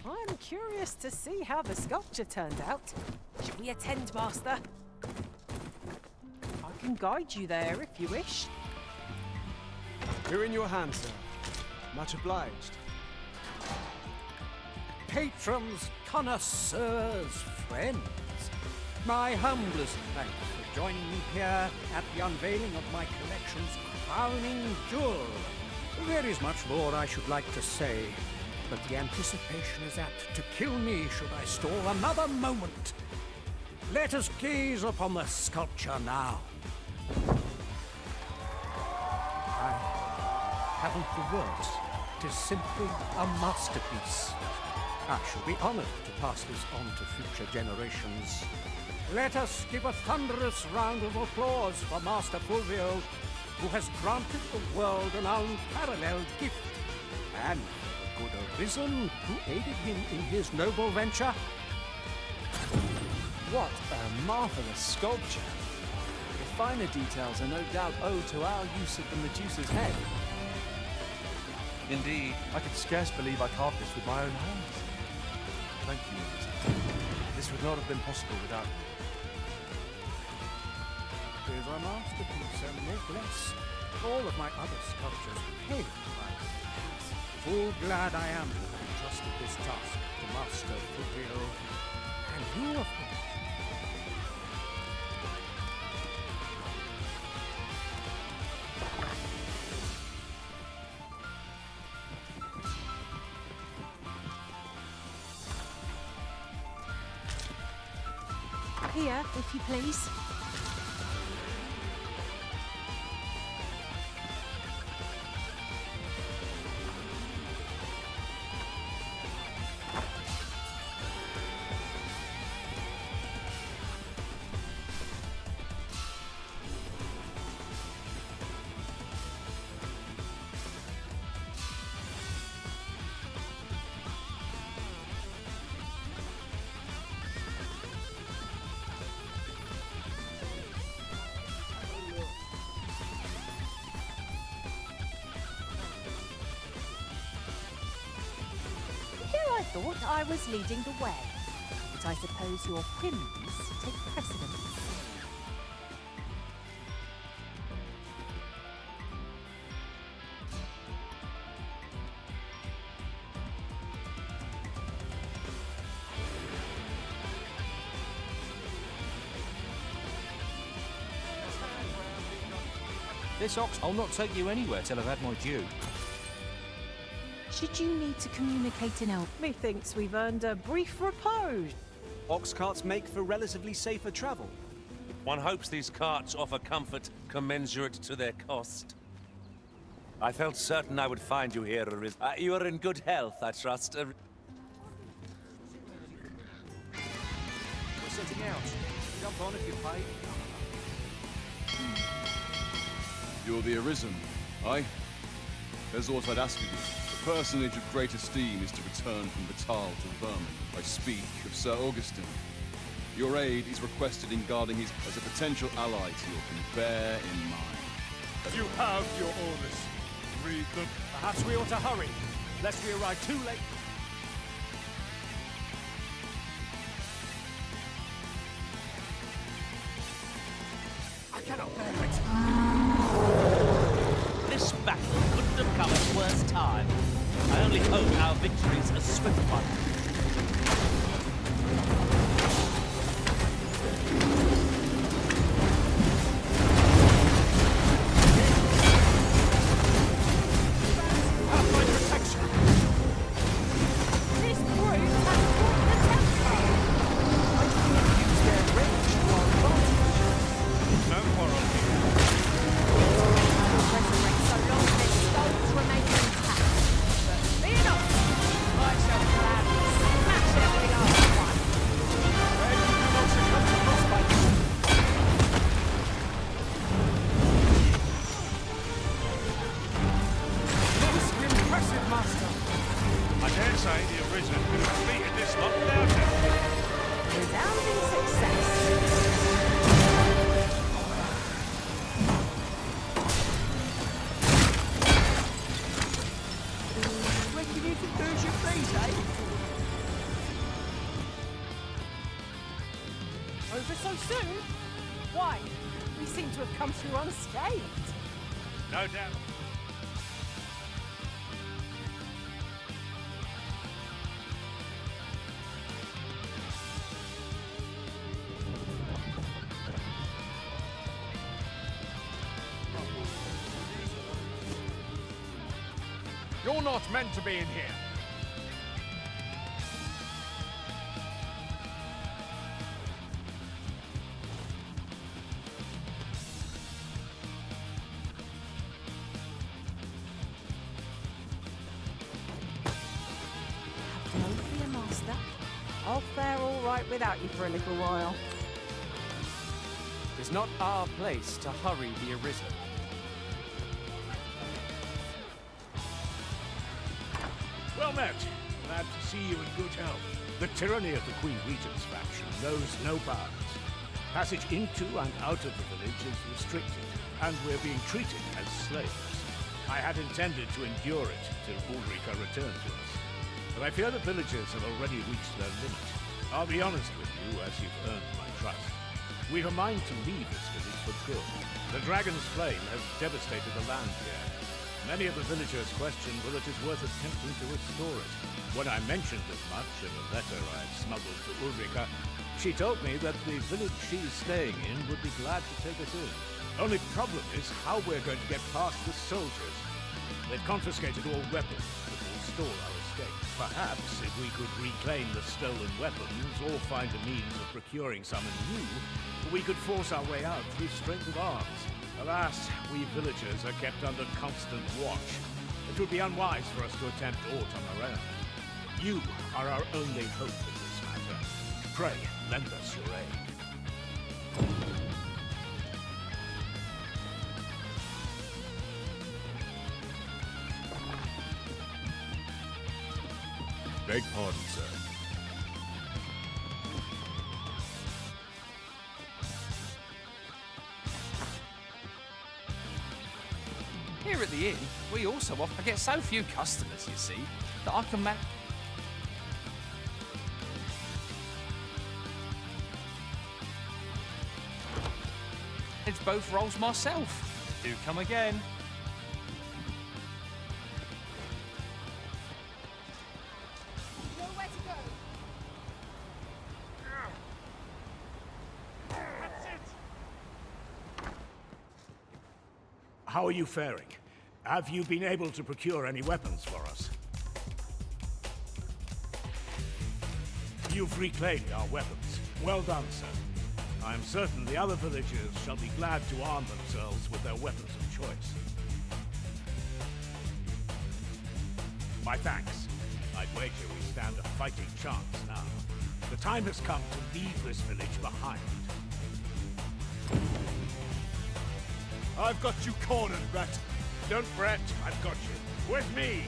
I'm curious to see how the sculpture turned out. Shall we attend, Master? I can guide you there if you wish. You're in your hands, sir. Much obliged. Patrons, connoisseurs, friends, my humblest thanks for joining me here at the unveiling of my collection's crowning jewel. There is much more I should like to say, but the anticipation is apt to kill me should I stall another moment. Let us gaze upon the sculpture now. I haven't the words. It is simply a masterpiece. I shall be honored to pass this on to future generations. Let us give a thunderous round of applause for Master Fulvio, who has granted the world an unparalleled gift, and for the good Arisen, who aided him in his noble venture. What a marvelous sculpture. The finer details are no doubt owed to our use of the Medusa's head. Indeed. I could scarce believe I carved this with my own hands. Thank you, Arisen. This would not have been possible without you. It is a masterpiece and no less. All of my other sculptures pale by comparison. Full glad I am to have entrusted this task to Master Fulvio, and you, of course. Here, if you please. I thought I was leading the way, but I suppose your whims take precedence. This ox, I'll not take you anywhere till I've had my due. Should you need to communicate in Elf, methinks we've earned a brief repose. Ox carts make for relatively safer travel. One hopes these carts offer comfort commensurate to their cost. I felt certain I would find you here, Arisen. You are in good health, I trust. We're setting out. Jump on if you pay. You're the Arisen, aye? There's aught I'd ask of you. The personage of great esteem is to return from Vital to Vermin. I speak of Sir Augustin. Your aid is requested in guarding his as a potential ally to your bear in mind. You have your orders. Read them. Perhaps we ought to hurry, lest we arrive too late. I cannot bear it. This battle couldn't have come at a worse time. I only hope our victory's a swift one. Have my protection. This brute has caught the temper! I can't use their range to our advantage. No quarrel here. Resurrect so long as their skulls remain intact. But fear not, I shall gladly Over so soon? Why? We seem to have come through unscathed. No doubt. You're not meant to be in here. No fear, Master. I'll fare all right without you for a little while. It's not our place to hurry the Arisen. Well met. Glad to see you in good health. The tyranny of the Queen Regent's faction knows no bounds. Passage into and out of the village is restricted, and we're being treated as slaves. I had intended to endure it till Ulrika returned to us, but I fear the villagers have already reached their limit. I'll be honest with you, as you've earned my trust. We've a mind to leave this village for good. The Dragon's Flame has devastated the land here. Many of the villagers question whether it is worth attempting to restore it. When I mentioned as much in a letter I had smuggled to Ulrika, she told me that the village she's staying in would be glad to take us in. Only problem is how we're going to get past the soldiers. They've confiscated all weapons that will stall our escape. Perhaps if we could reclaim the stolen weapons or find a means of procuring some new, we could force our way out through strength of arms. Alas, we villagers are kept under constant watch. It would be unwise for us to attempt aught on our own. You are our only hope in this matter. Pray, lend us your aid. Beg pardon, sir. Here at the inn, we also offer. I get so few customers, you see, that I can manage. It's both roles myself. Do come again. Nowhere to go. How are you faring? Have you been able to procure any weapons for us? You've reclaimed our weapons. Well done, sir. I am certain the other villagers shall be glad to arm themselves with their weapons of choice. My thanks. I'd wager we stand a fighting chance now. The time has come to leave this village behind. I've got you cornered, Rat. Don't fret, I've got you. With me!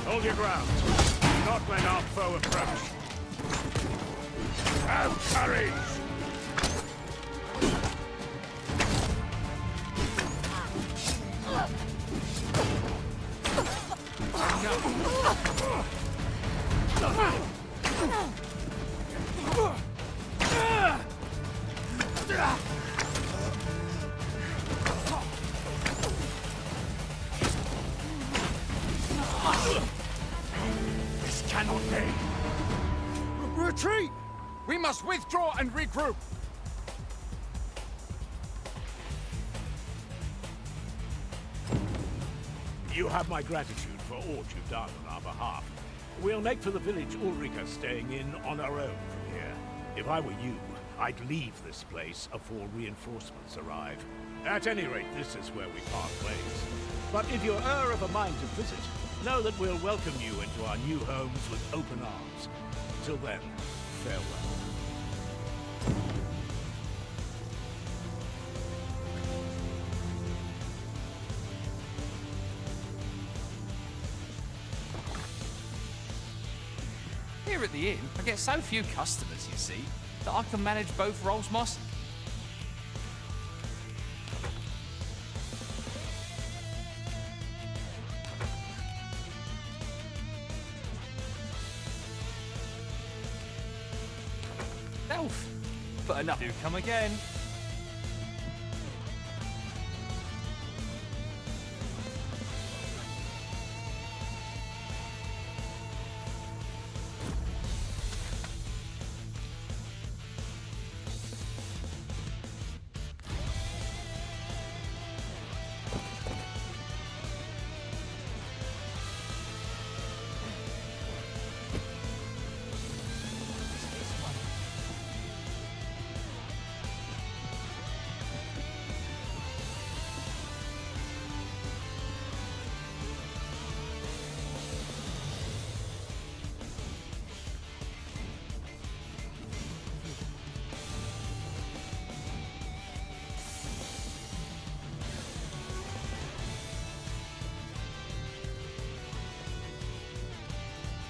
Hold your ground. Do not let our foe approach. Have courage! This cannot be! Retreat! We must withdraw and regroup! You have my gratitude for all you've done on our behalf. We'll make for the village Ulrika's staying in on our own from here. If I were you, I'd leave this place afore reinforcements arrive. At any rate, this is where we part ways. But if you're of a mind to visit, know that we'll welcome you into our new homes with open arms. Till then, farewell. Here at the inn, I get so few customers, you see, that I can manage both roles myself. But enough. Do come again.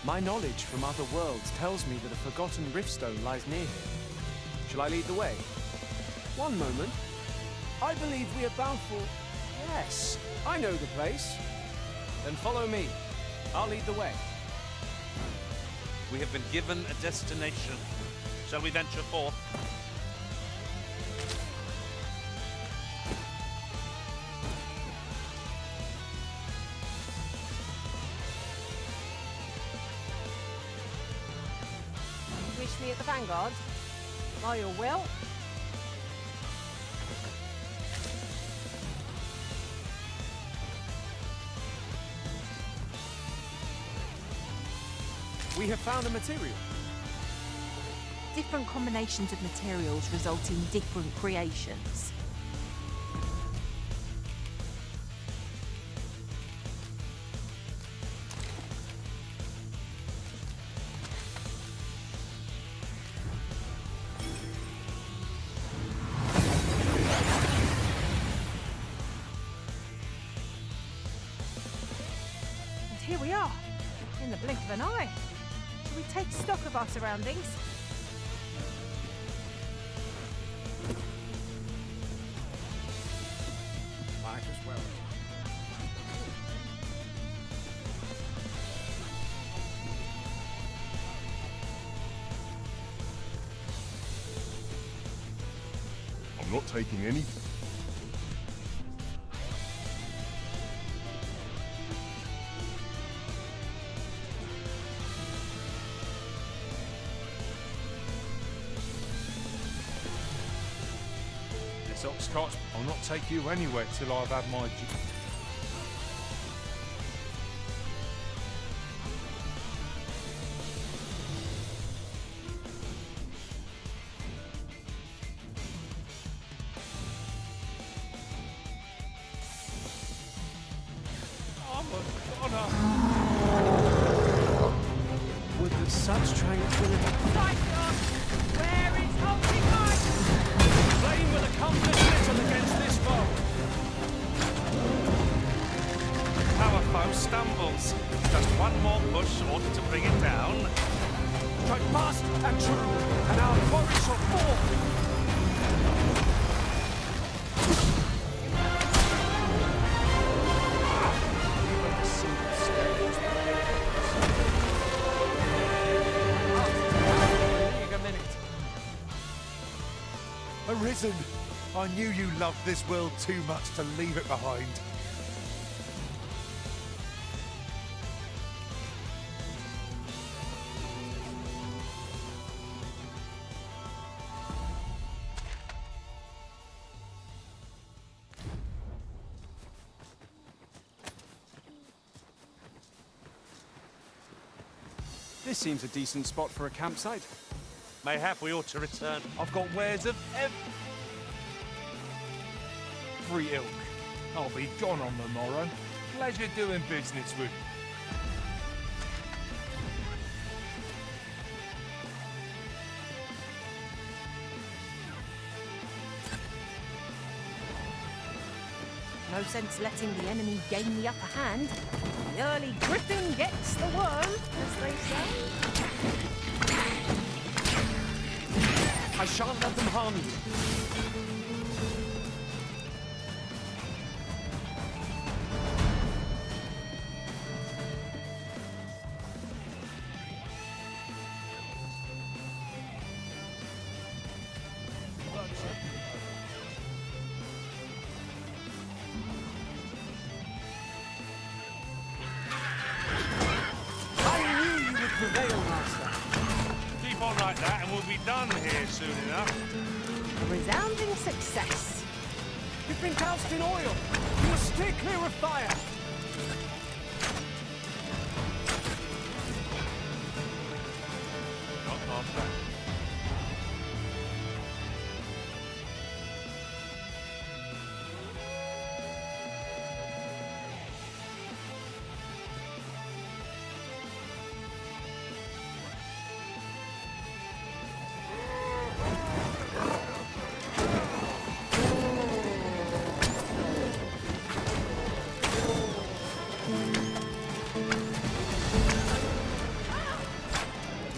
My knowledge from other worlds tells me that a forgotten riftstone lies near here. Shall I lead the way? One moment. I believe we are bound for... Yes, I know the place. Then follow me. I'll lead the way. We have been given a destination. Shall we venture forth? Wish me at the vanguard? By your will? We have found a material. Different combinations of materials result in different creations. And here we are, in the blink of an eye. Shall we take stock of our surroundings? Might as well. I'm not taking any... This oxcart, I'll not take you anywhere till I've had my... Would that such tranquility... Where is holding mine? Flame with a compass little against this foe. Our foe stumbles. Just one more push ought to bring it down. Strike fast and true, and our quarry shall fall! Arisen! I knew you loved this world too much to leave it behind. This seems a decent spot for a campsite. Mayhap we ought to return. I've got wares of every ilk. I'll be gone on the morrow. Pleasure doing business with you. No sense letting the enemy gain the upper hand. The early griffin gets the worm, as they say. shan't let them harm you. Prevail, Master. Keep on like that and we'll be done here soon enough. A resounding success. You've been doused in oil. You must steer clear of fire. Not past that.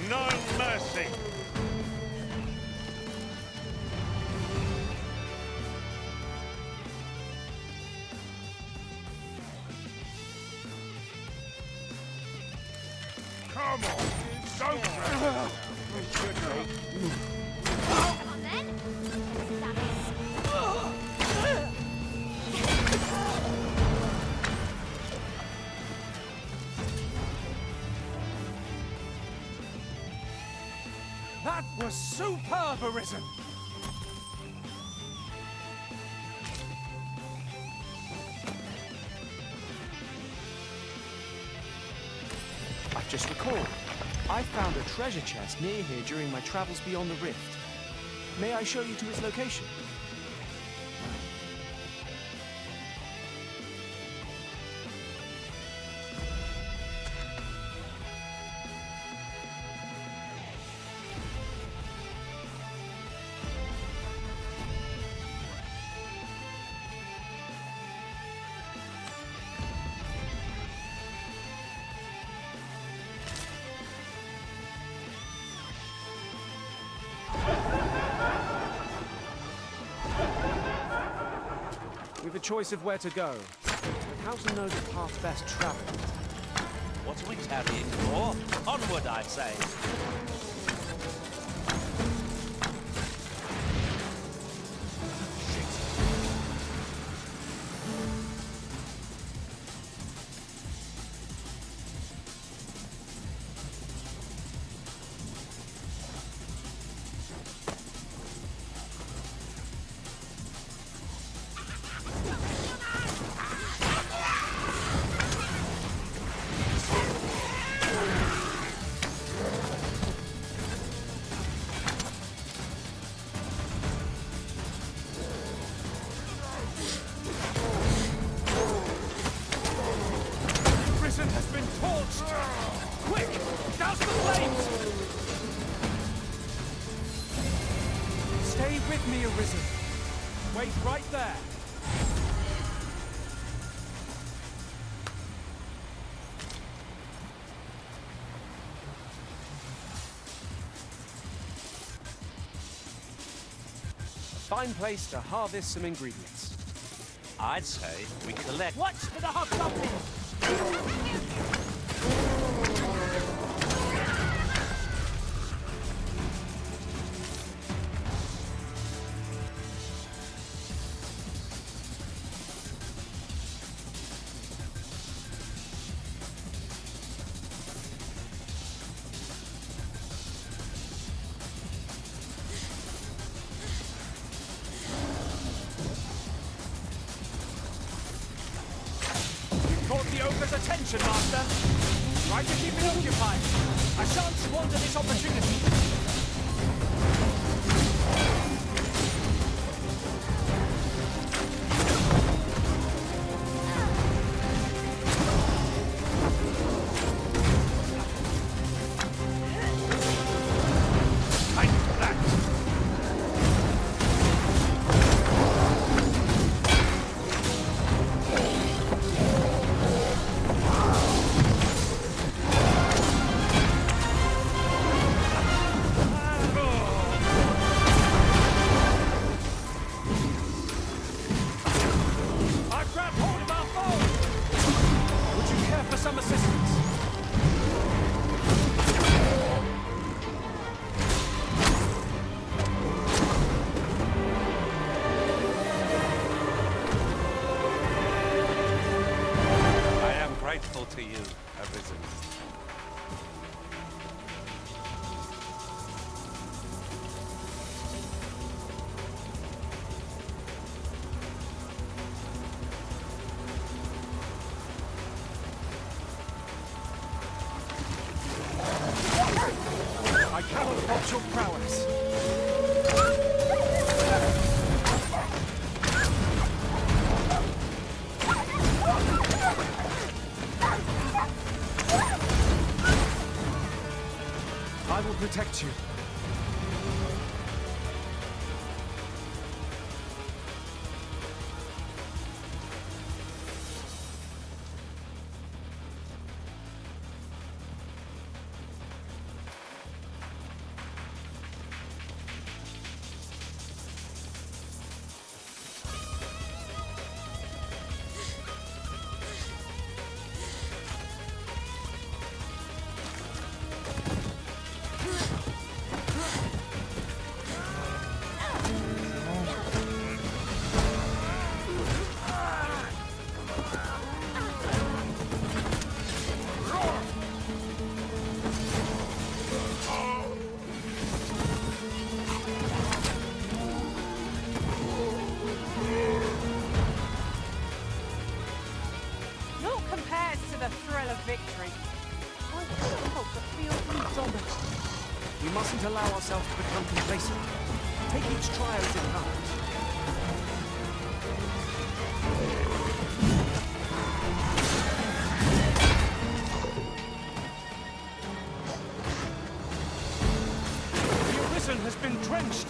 No mercy! Come on, don't drag. Come on then. That was superb, Arisen! I've just recalled. I found a treasure chest near here during my travels beyond the rift. May I show you to its location? We've a choice of where to go, but how to know the path best traveled? What are we tarrying for? Onward, I say. Prison has been torched! Quick! Douse the flames! Stay with me, Arisen. Wait right there. A fine place to harvest some ingredients. I'd say we collect... Watch for the hobgoblins! Caught the ogre's attention, Master. Try to keep it occupied. I shan't squander this opportunity. cannot fault your prowess. I will protect you. Not compared to the thrill of victory. I can't help but feel indomitable. We mustn't allow ourselves to become complacent. Take each trial as it comes. The Arisen has been drenched.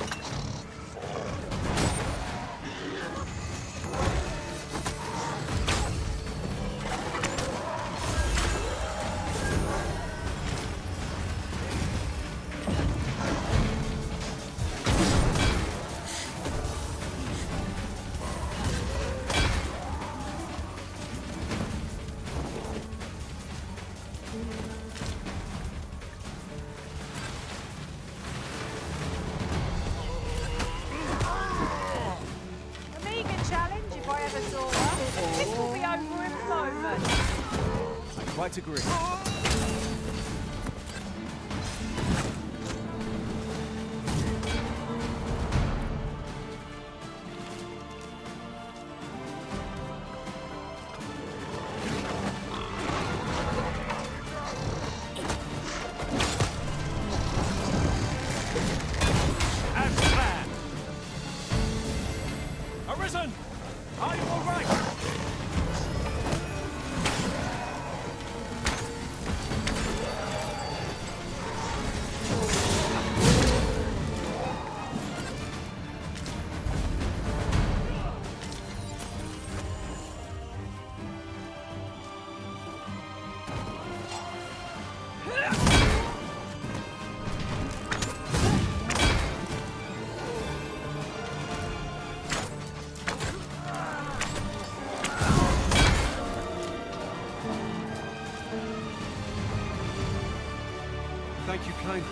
A meagre challenge if I ever saw one. This will be over in a moment. I quite agree. As planned. Arisen! Are you all right? Thank you kindly.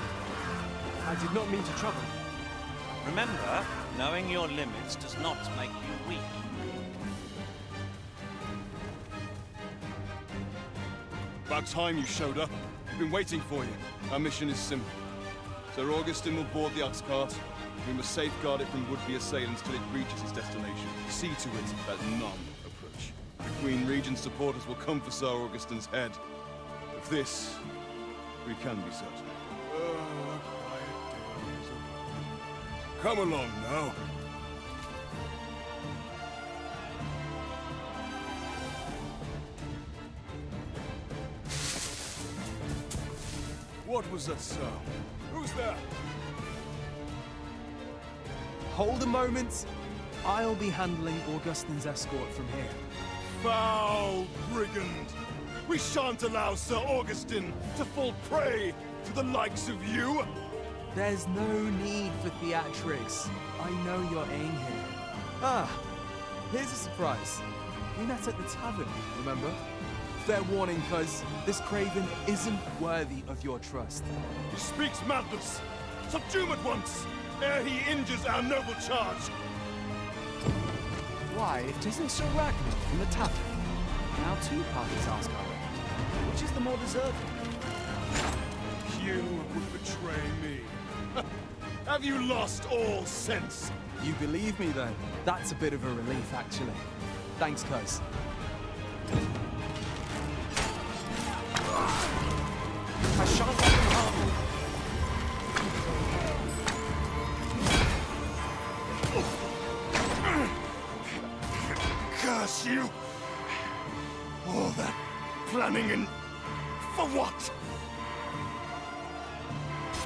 I did not mean to trouble you. Remember, knowing your limits does not make you weak. About time you showed up. We've been waiting for you. Our mission is simple. Sir Augustin will board the ox cart. We must safeguard it from would-be assailants till it reaches its destination. See to it that none approach. The Queen Regent's supporters will come for Sir Augustin's head. Of this, we can be certain. Come along now. What was that sound? Who's there? Hold a moment. I'll be handling Augustin's escort from here. Foul brigand! We shan't allow Sir Augustin to fall prey to the likes of you! There's no need for theatrics. I know your aim here. Ah, here's a surprise. We met at the tavern, remember? Fair warning, cuz this craven isn't worthy of your trust. He speaks madness! Subdue him at once, ere he injures our noble charge! Why, it isn't Sir Ragnar from the tavern. Now two parties ask our aid. Which is the more deserving? You would betray me. Have you lost all sense? You believe me, then? That's a bit of a relief, actually. Thanks, cuz. I shan't let them harm you. running and... for what?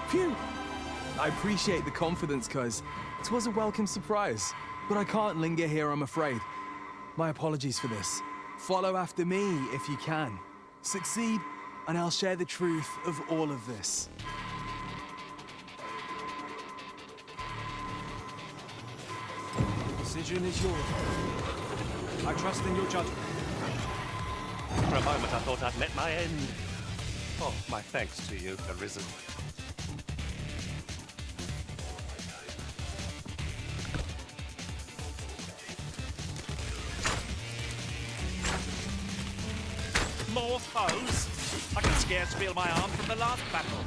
Phew! I appreciate the confidence, cuz. 'Twas a welcome surprise. But I can't linger here, I'm afraid. My apologies for this. Follow after me, if you can. Succeed, and I'll share the truth of all of this. The decision is yours. I trust in your judgment. For a moment, I thought I'd met my end. Oh, my thanks to you, Arisen. More foes? I can scarce feel my arm from the last battle.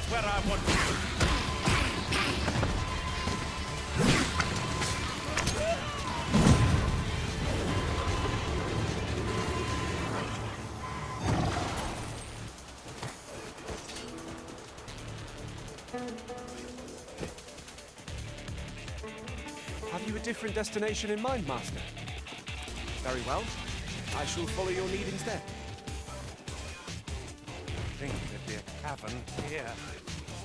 Where I want to. Have you a different destination in mind, Master? Very well. I shall follow your lead instead. I think there'd be a cavern here.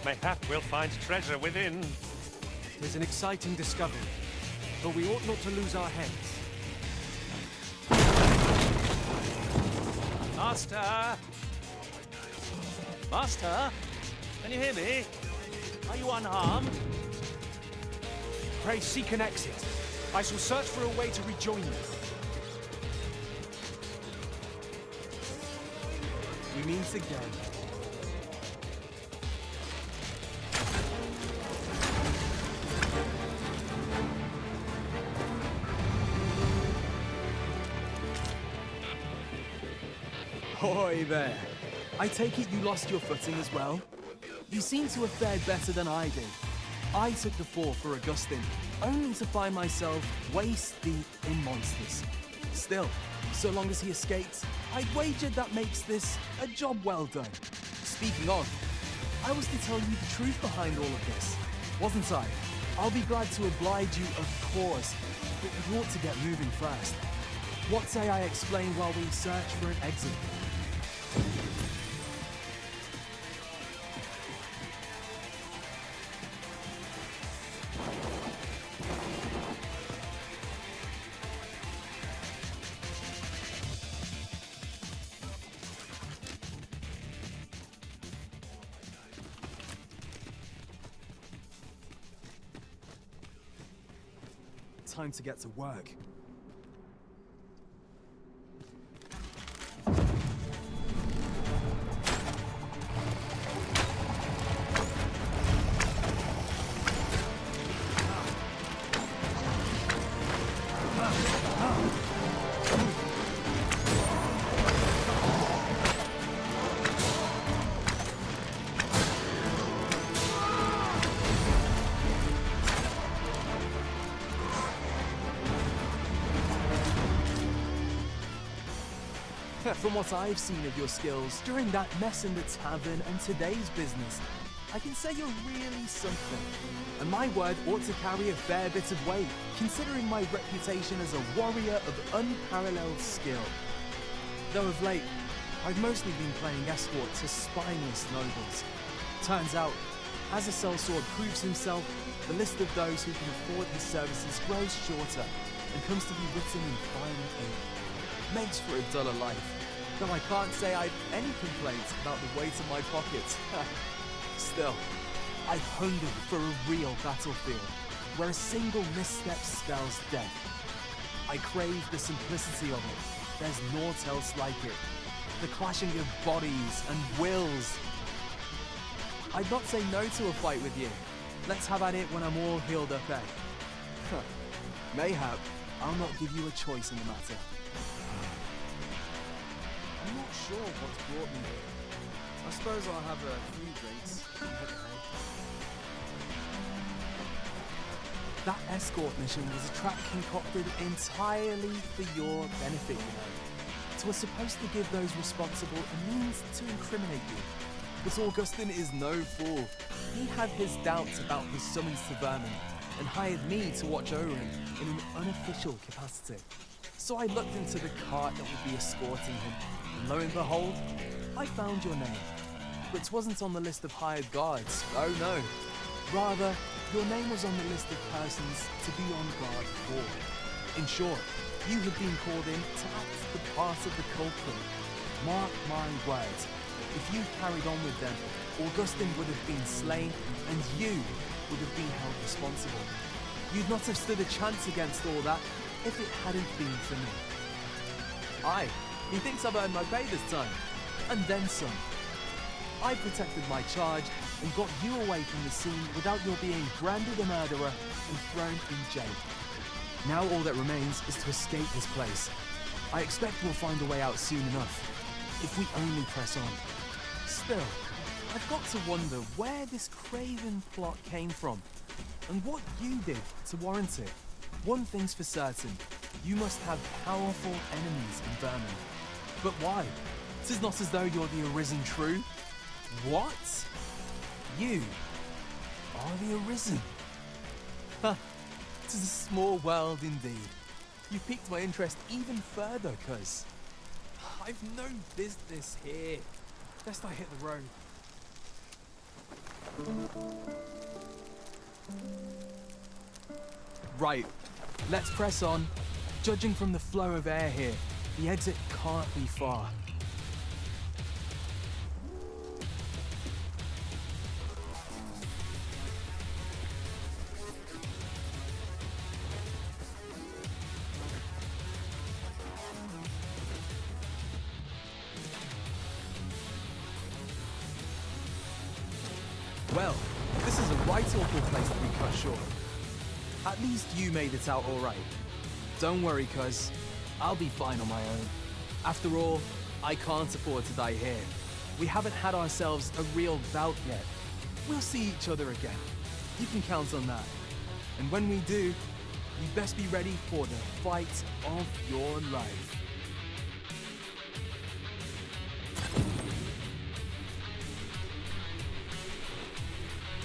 Mayhap we'll find treasure within. It is an exciting discovery, but we ought not to lose our heads. Master! Master? Can you hear me? Are you unharmed? Pray seek an exit. I shall search for a way to rejoin you. We meet again. Ahoy there. I take it you lost your footing as well? You seem to have fared better than I did. I took the fall for Augustine, only to find myself waist deep in monsters. Still, so long as he escaped, I'd wagered that makes this a job well done. Speaking of, I was to tell you the truth behind all of this, wasn't I? I'll be glad to oblige you, of course, but we ought to get moving first. What say I explain while we search for an exit? Time to get to work. From what I've seen of your skills during that mess in the tavern and today's business, I can say you're really something. And my word ought to carry a fair bit of weight, considering my reputation as a warrior of unparalleled skill. Though of late, I've mostly been playing escort to spineless nobles. Turns out, as a sellsword proves himself, the list of those who can afford his services grows shorter and comes to be written in finer ink. Makes for a duller life, though I can't say I've any complaints about the weight of my pockets. Still, I've hungered for a real battlefield, where a single misstep spells death. I crave the simplicity of it. There's naught else like it. The clashing of bodies and wills. I'd not say no to a fight with you. Let's have at it when I'm all healed up, eh? Mayhap, I'll not give you a choice in the matter. I'm not sure what's brought me here. I suppose I'll have a few drinks and head away. That escort mission was a trap concocted entirely for your benefit, you know. It was supposed to give those responsible a means to incriminate you. But Augustin is no fool. He had his doubts about his summons to Vermin, and hired me to watch over him in an unofficial capacity. So I looked into the cart that would be escorting him, and lo and behold, I found your name. But it wasn't on the list of hired guards, oh no. Rather, your name was on the list of persons to be on guard for. In short, you had been called in to act the part of the culprit. Mark my words, if you carried on with them, Augustin would have been slain, and you would have been held responsible. You'd not have stood a chance against all that if it hadn't been for me. Aye, he thinks I've earned my pay this time, and then some. I protected my charge and got you away from the scene without your being branded a murderer and thrown in jail. Now all that remains is to escape this place. I expect we'll find a way out soon enough, if we only press on. Still, I've got to wonder where this craven plot came from, and what you did to warrant it. One thing's for certain, you must have powerful enemies in Vermin. But why? 'Tis not as though you're the Arisen True. What? You are the Arisen? Huh, 'tis a small world indeed. You piqued my interest even further, cuz I've no business here. Best I hit the road. Right, let's press on. Judging from the flow of air here, the exit can't be far. Well, this is a right awful place to be cut short. At least you made it out all right. Don't worry, cuz. I'll be fine on my own. After all, I can't afford to die here. We haven't had ourselves a real bout yet. We'll see each other again. You can count on that. And when we do, you best be ready for the fight of your life.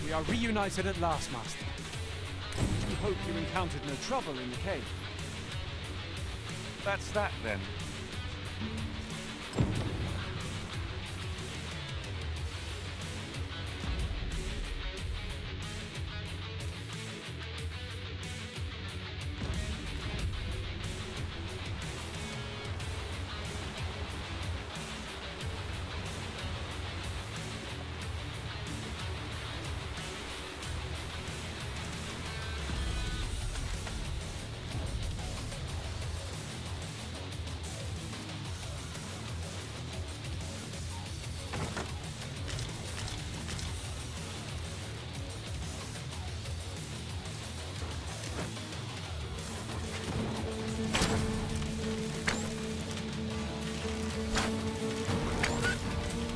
We are reunited at last, Master. We hope you encountered no trouble in the cave. That's that, then.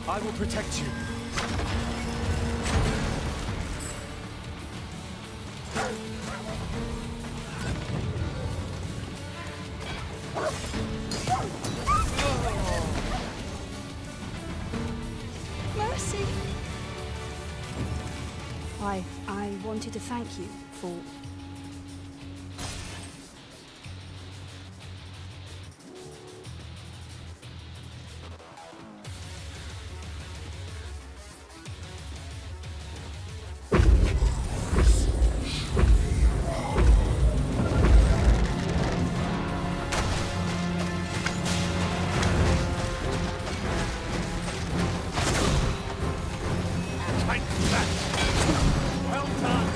I will protect you. Mercy! I wanted to thank you for... Well done!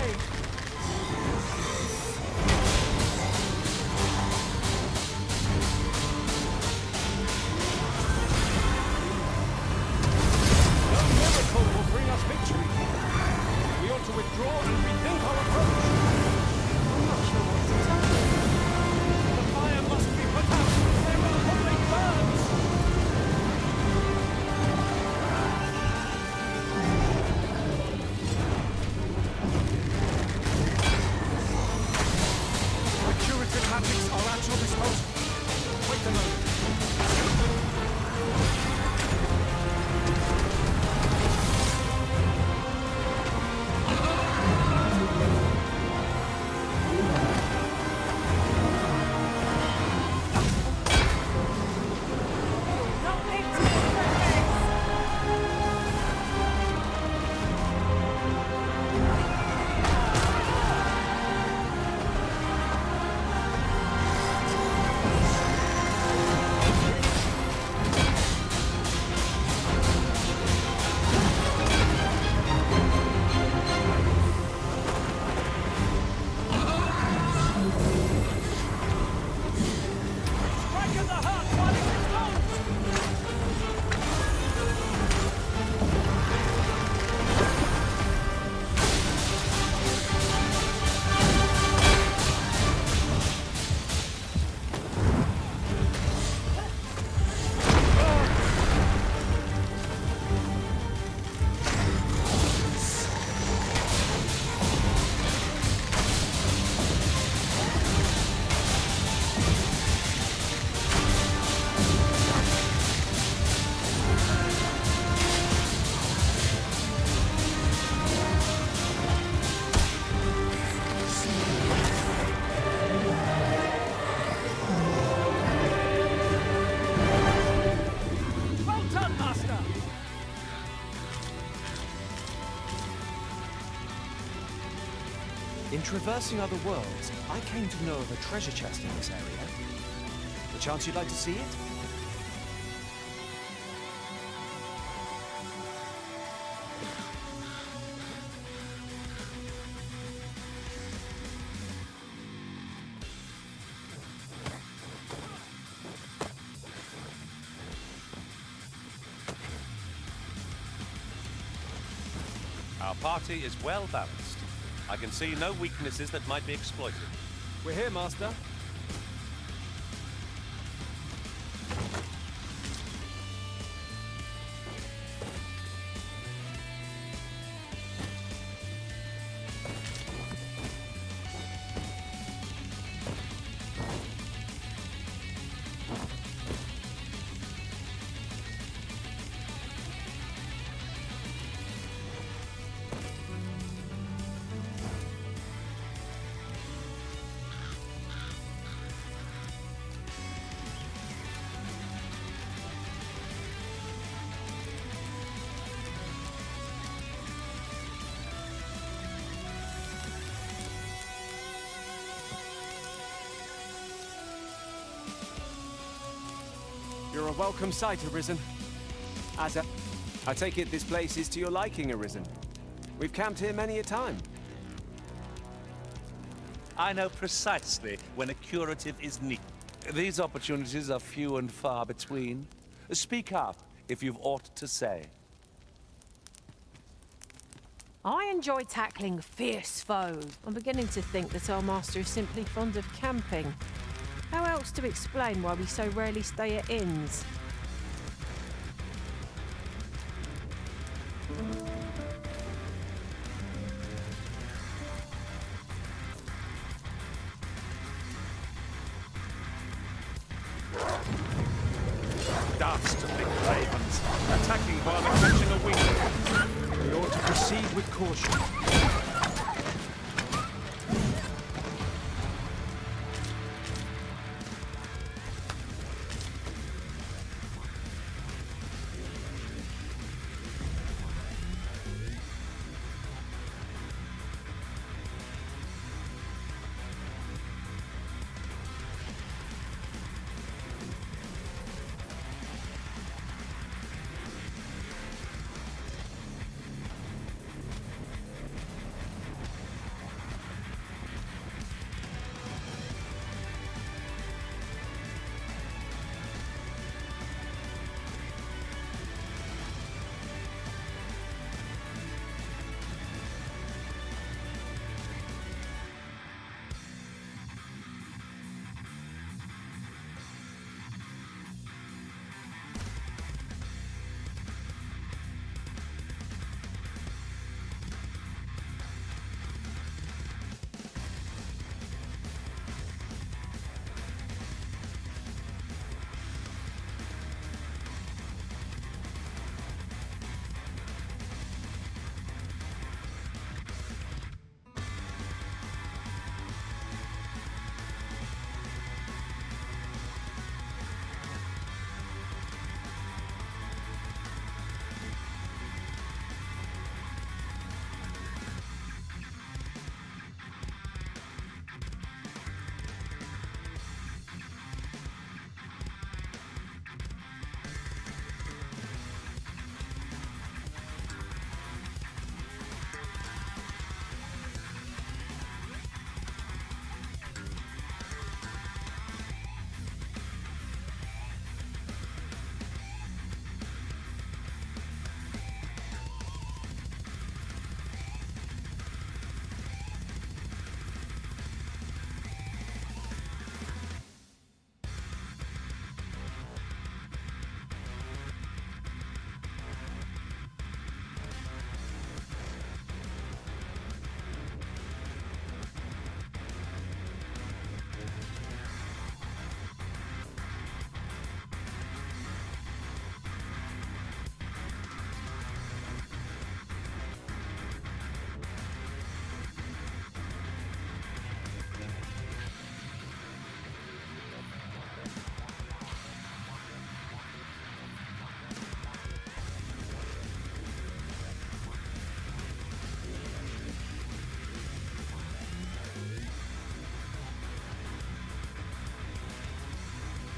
No miracle will bring us victory. We ought to withdraw and rethink our approach. I'm not sure what to tell you. The fire must be put out. There are holy birds. The curative magics are at your disposal. Wait a moment. In traversing other worlds, I came to know of a treasure chest in this area. The chance you'd like to see it? Our party is well balanced. I can see no weaknesses that might be exploited. We're here, Master. You're a welcome sight, Arisen. I take it this place is to your liking, Arisen. We've camped here many a time. I know precisely when a curative is needed. These opportunities are few and far between. Speak up if you've aught to say. I enjoy tackling fierce foes. I'm beginning to think that our master is simply fond of camping. How else to explain why we so rarely stay at inns? Dastardly ravens, attacking while they're catching a wing. We ought to proceed with caution.